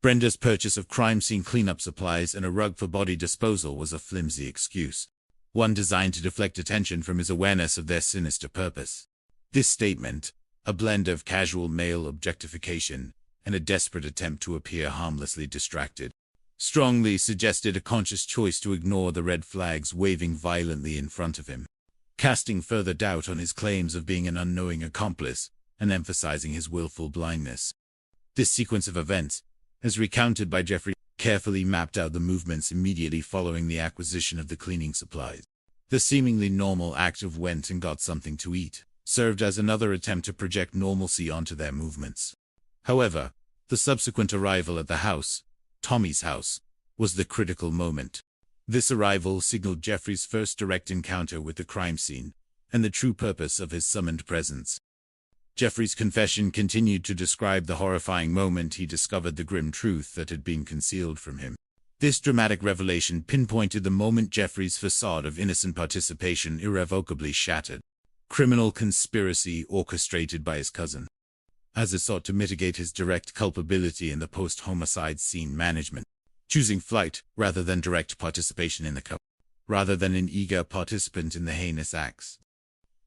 Brenda's purchase of crime scene cleanup supplies and a rug for body disposal was a flimsy excuse, one designed to deflect attention from his awareness of their sinister purpose. This statement, a blend of casual male objectification and a desperate attempt to appear harmlessly distracted, strongly suggested a conscious choice to ignore the red flags waving violently in front of him, casting further doubt on his claims of being an unknowing accomplice and emphasizing his willful blindness. This sequence of events, as recounted by Jeffrey, carefully mapped out the movements immediately following the acquisition of the cleaning supplies. The seemingly normal act of went and got something to eat served as another attempt to project normalcy onto their movements. However, the subsequent arrival at the house, Tommy's house, was the critical moment. This arrival signaled Jeffrey's first direct encounter with the crime scene, and the true purpose of his summoned presence. Jeffrey's confession continued to describe the horrifying moment he discovered the grim truth that had been concealed from him. This dramatic revelation pinpointed the moment Jeffrey's facade of innocent participation irrevocably shattered. Criminal conspiracy orchestrated by his cousin, as it sought to mitigate his direct culpability in the post-homicide scene management, choosing flight rather than direct participation in the coup, rather than an eager participant in the heinous acts,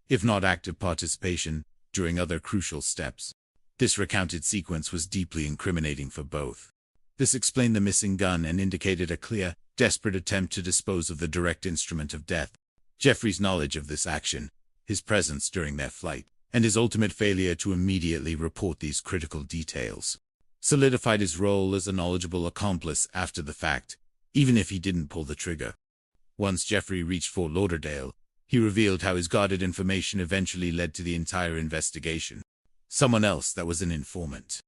if not active participation during other crucial steps. This recounted sequence was deeply incriminating for both. This explained the missing gun and indicated a clear, desperate attempt to dispose of the direct instrument of death. Jeffrey's knowledge of this action, his presence during their flight, and his ultimate failure to immediately report these critical details, solidified his role as a knowledgeable accomplice after the fact, even if he didn't pull the trigger. Once Jeffrey reached Fort Lauderdale, he revealed how his guarded information eventually led to the entire investigation. Someone else that was an informant.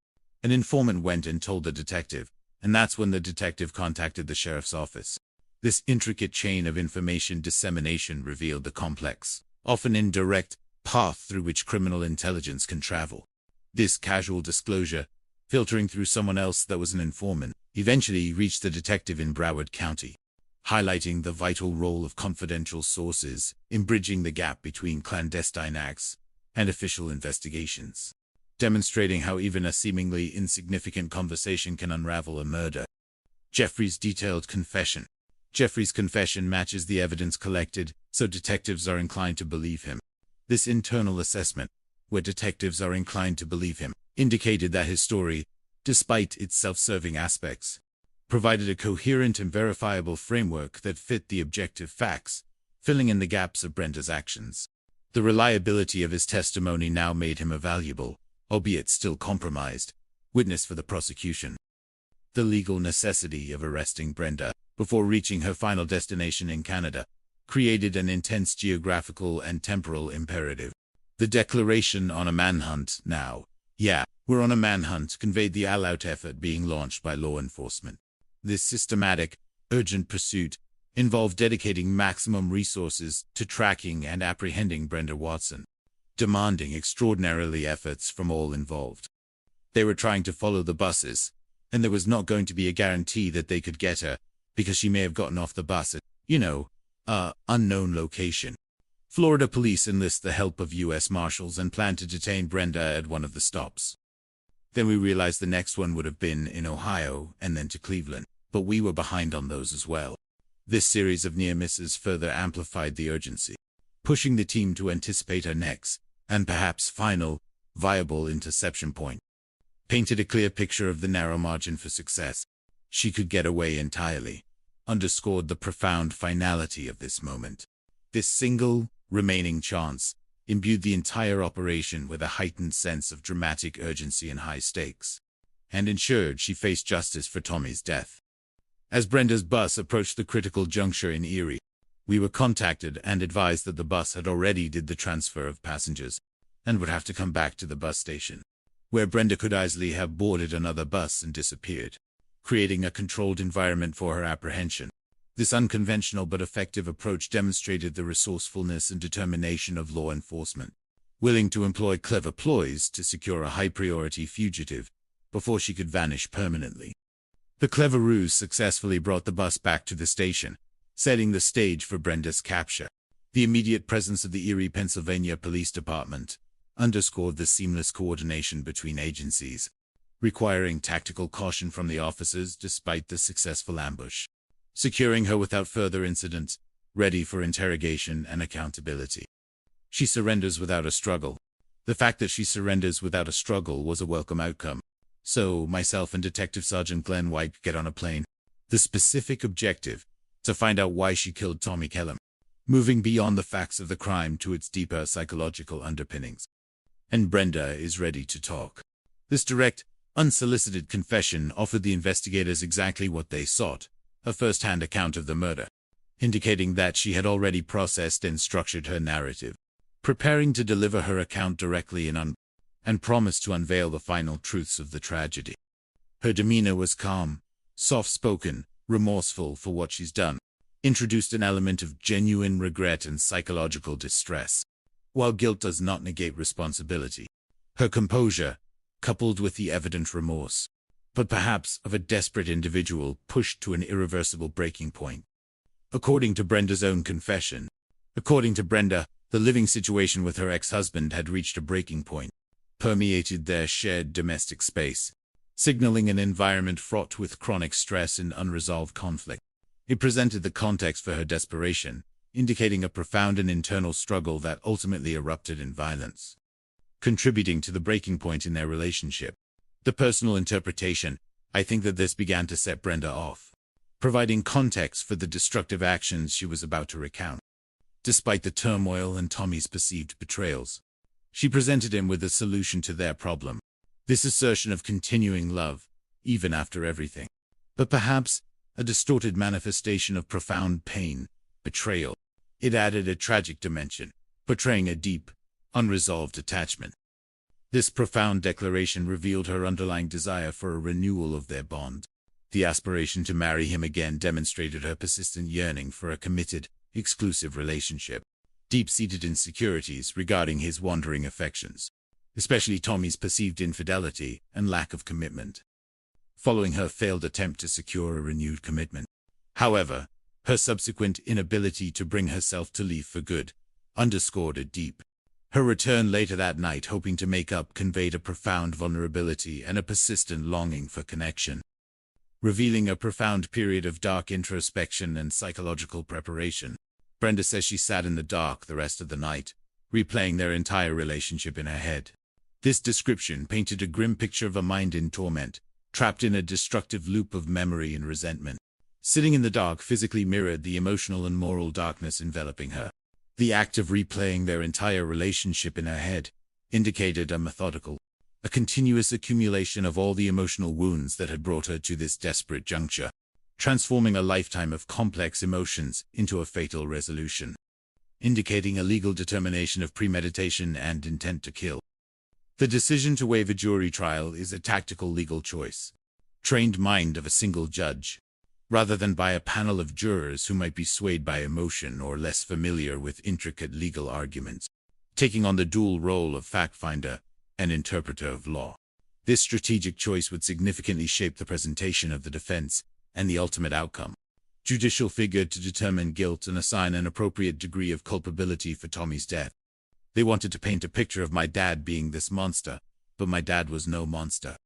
An informant went and told the detective, and that's when the detective contacted the sheriff's office. This intricate chain of information dissemination revealed the complex, often indirect, path through which criminal intelligence can travel. This casual disclosure, filtering through someone else that was an informant, eventually reached the detective in Broward County, highlighting the vital role of confidential sources in bridging the gap between clandestine acts and official investigations, demonstrating how even a seemingly insignificant conversation can unravel a murder. Jeffrey's detailed confession. Jeffrey's confession matches the evidence collected, so detectives are inclined to believe him. This internal assessment, where detectives are inclined to believe him, indicated that his story, despite its self-serving aspects, provided a coherent and verifiable framework that fit the objective facts, filling in the gaps of Brenda's actions. The reliability of his testimony now made him a valuable, albeit still compromised, witness for the prosecution. The legal necessity of arresting Brenda before reaching her final destination in Canada created an intense geographical and temporal imperative. The declaration on a manhunt now, we're on a manhunt, conveyed the all-out effort being launched by law enforcement. This systematic, urgent pursuit involved dedicating maximum resources to tracking and apprehending Brenda Watson, demanding extraordinarily efforts from all involved. They were trying to follow the buses, and there was not going to be a guarantee that they could get her, because she may have gotten off the bus at, unknown location. Florida police enlist the help of U.S. Marshals and plan to detain Brenda at one of the stops. Then we realized the next one would have been in Ohio and then to Cleveland, but we were behind on those as well. This series of near misses further amplified the urgency, pushing the team to anticipate her next, and perhaps final, viable interception point. Painted a clear picture of the narrow margin for success. She could get away entirely. Underscored the profound finality of this moment. This single, remaining chance imbued the entire operation with a heightened sense of dramatic urgency and high stakes, and ensured she faced justice for Tommy's death. As Brenda's bus approached the critical juncture in Erie, we were contacted and advised that the bus had already did the transfer of passengers, and would have to come back to the bus station, where Brenda could easily have boarded another bus and disappeared, creating a controlled environment for her apprehension. This unconventional but effective approach demonstrated the resourcefulness and determination of law enforcement, willing to employ clever ploys to secure a high-priority fugitive before she could vanish permanently. The clever ruse successfully brought the bus back to the station, setting the stage for Brenda's capture. The immediate presence of the Erie, Pennsylvania Police Department underscored the seamless coordination between agencies, requiring tactical caution from the officers despite the successful ambush, securing her without further incident, ready for interrogation and accountability. She surrenders without a struggle. The fact that she surrenders without a struggle was a welcome outcome. So, myself and Detective Sergeant Glenn White get on a plane. The specific objective, to find out why she killed Tommy Kellum, moving beyond the facts of the crime to its deeper psychological underpinnings. And Brenda is ready to talk. This direct, unsolicited confession offered the investigators exactly what they sought, a first-hand account of the murder, indicating that she had already processed and structured her narrative, preparing to deliver her account directly and promised to unveil the final truths of the tragedy. Her demeanor was calm, soft-spoken, remorseful for what she's done, introduced an element of genuine regret and psychological distress. While guilt does not negate responsibility, her composure, coupled with the evident remorse, but perhaps of a desperate individual pushed to an irreversible breaking point. According to Brenda's own confession, the living situation with her ex-husband had reached a breaking point, permeated their shared domestic space, signaling an environment fraught with chronic stress and unresolved conflict. It presented the context for her desperation, indicating a profound and internal struggle that ultimately erupted in violence. Contributing to the breaking point in their relationship, the personal interpretation, I think that this began to set Brenda off, providing context for the destructive actions she was about to recount. Despite the turmoil and Tommy's perceived betrayals, she presented him with a solution to their problem. This assertion of continuing love, even after everything, but perhaps a distorted manifestation of profound pain, betrayal. It added a tragic dimension, portraying a deep, unresolved attachment. This profound declaration revealed her underlying desire for a renewal of their bond. The aspiration to marry him again demonstrated her persistent yearning for a committed, exclusive relationship. Deep-seated insecurities regarding his wandering affections, especially Tommy's perceived infidelity and lack of commitment, following her failed attempt to secure a renewed commitment. However, her subsequent inability to bring herself to leave for good underscored it deep. Her return later that night hoping to make up conveyed a profound vulnerability and a persistent longing for connection, revealing a profound period of dark introspection and psychological preparation. Brenda says she sat in the dark the rest of the night, replaying their entire relationship in her head. This description painted a grim picture of a mind in torment, trapped in a destructive loop of memory and resentment. Sitting in the dark physically mirrored the emotional and moral darkness enveloping her. The act of replaying their entire relationship in her head indicated a methodical, a continuous accumulation of all the emotional wounds that had brought her to this desperate juncture, transforming a lifetime of complex emotions into a fatal resolution, indicating a legal determination of premeditation and intent to kill. The decision to waive a jury trial is a tactical legal choice, trained mind of a single judge, rather than by a panel of jurors who might be swayed by emotion or less familiar with intricate legal arguments, taking on the dual role of fact-finder and interpreter of law. This strategic choice would significantly shape the presentation of the defense and the ultimate outcome. Judicial figure to determine guilt and assign an appropriate degree of culpability for Tommy's death. They wanted to paint a picture of my dad being this monster, but my dad was no monster,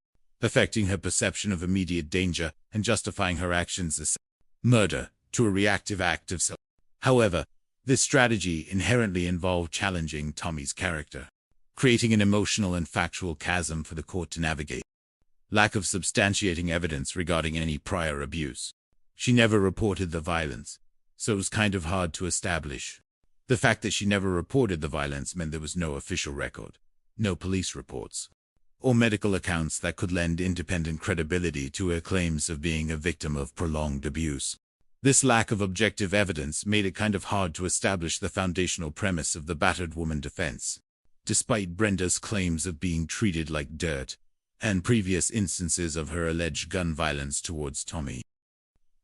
affecting her perception of immediate danger and justifying her actions as murder to a reactive act of self. However, this strategy inherently involved challenging Tommy's character, creating an emotional and factual chasm for the court to navigate. Lack of substantiating evidence regarding any prior abuse. She never reported the violence, so it was kind of hard to establish. The fact that she never reported the violence meant there was no official record, no police reports, or medical accounts that could lend independent credibility to her claims of being a victim of prolonged abuse. This lack of objective evidence made it kind of hard to establish the foundational premise of the battered woman defense. Despite Brenda's claims of being treated like dirt, and previous instances of her alleged gun violence towards Tommy.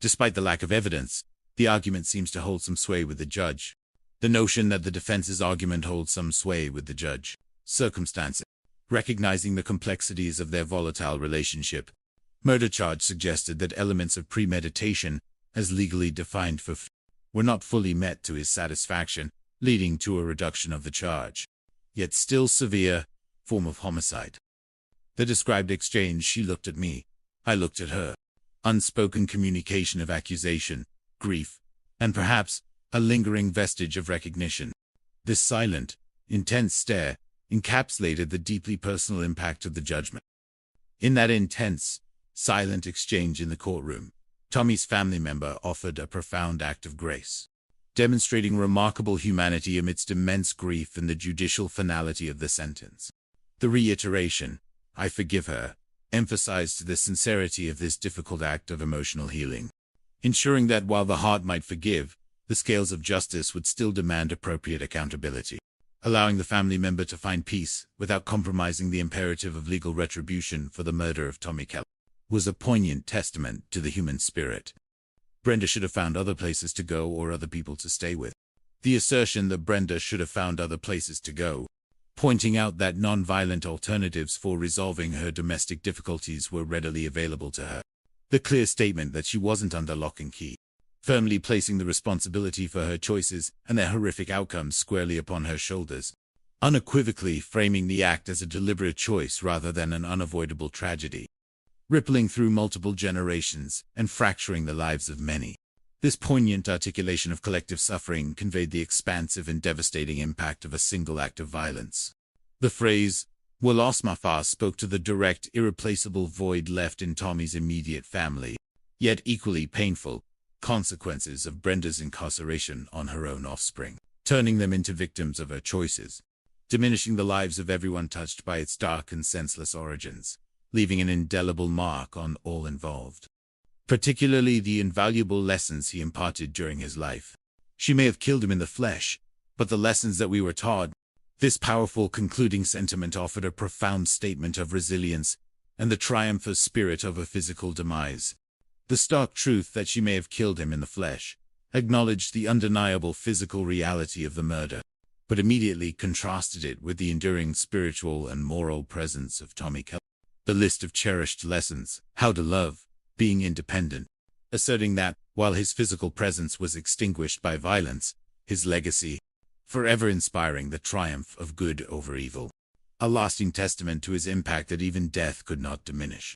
Despite the lack of evidence, the argument seems to hold some sway with the judge. The notion that the defense's argument holds some sway with the judge. Circumstances. Recognizing the complexities of their volatile relationship, murder charge suggested that elements of premeditation, as legally defined were not fully met to his satisfaction, leading to a reduction of the charge. Yet still severe form of homicide. The described exchange, she looked at me, I looked at her. Unspoken communication of accusation, grief, and perhaps a lingering vestige of recognition. This silent, intense stare encapsulated the deeply personal impact of the judgment. In that intense, silent exchange in the courtroom, Tommy's family member offered a profound act of grace, demonstrating remarkable humanity amidst immense grief and the judicial finality of the sentence. The reiteration, "I forgive her," emphasized the sincerity of this difficult act of emotional healing, ensuring that while the heart might forgive, the scales of justice would still demand appropriate accountability. Allowing the family member to find peace without compromising the imperative of legal retribution for the murder of Tommy Keller was a poignant testament to the human spirit. Brenda should have found other places to go or other people to stay with. The assertion that Brenda should have found other places to go, pointing out that non-violent alternatives for resolving her domestic difficulties were readily available to her. The clear statement that she wasn't under lock and key, firmly placing the responsibility for her choices and their horrific outcomes squarely upon her shoulders, unequivocally framing the act as a deliberate choice rather than an unavoidable tragedy, rippling through multiple generations and fracturing the lives of many. This poignant articulation of collective suffering conveyed the expansive and devastating impact of a single act of violence. The phrase, "We lost my father," spoke to the direct, irreplaceable void left in Tommy's immediate family, yet equally painful consequences of Brenda's incarceration on her own offspring, turning them into victims of her choices, diminishing the lives of everyone touched by its dark and senseless origins, leaving an indelible mark on all involved. Particularly the invaluable lessons he imparted during his life. She may have killed him in the flesh, but the lessons that we were taught, this powerful concluding sentiment offered a profound statement of resilience and the triumph of spirit over physical demise. The stark truth that she may have killed him in the flesh acknowledged the undeniable physical reality of the murder, but immediately contrasted it with the enduring spiritual and moral presence of Tommy Kelly. The list of cherished lessons, how to love, being independent, asserting that, while his physical presence was extinguished by violence, his legacy, forever inspiring the triumph of good over evil, a lasting testament to his impact that even death could not diminish.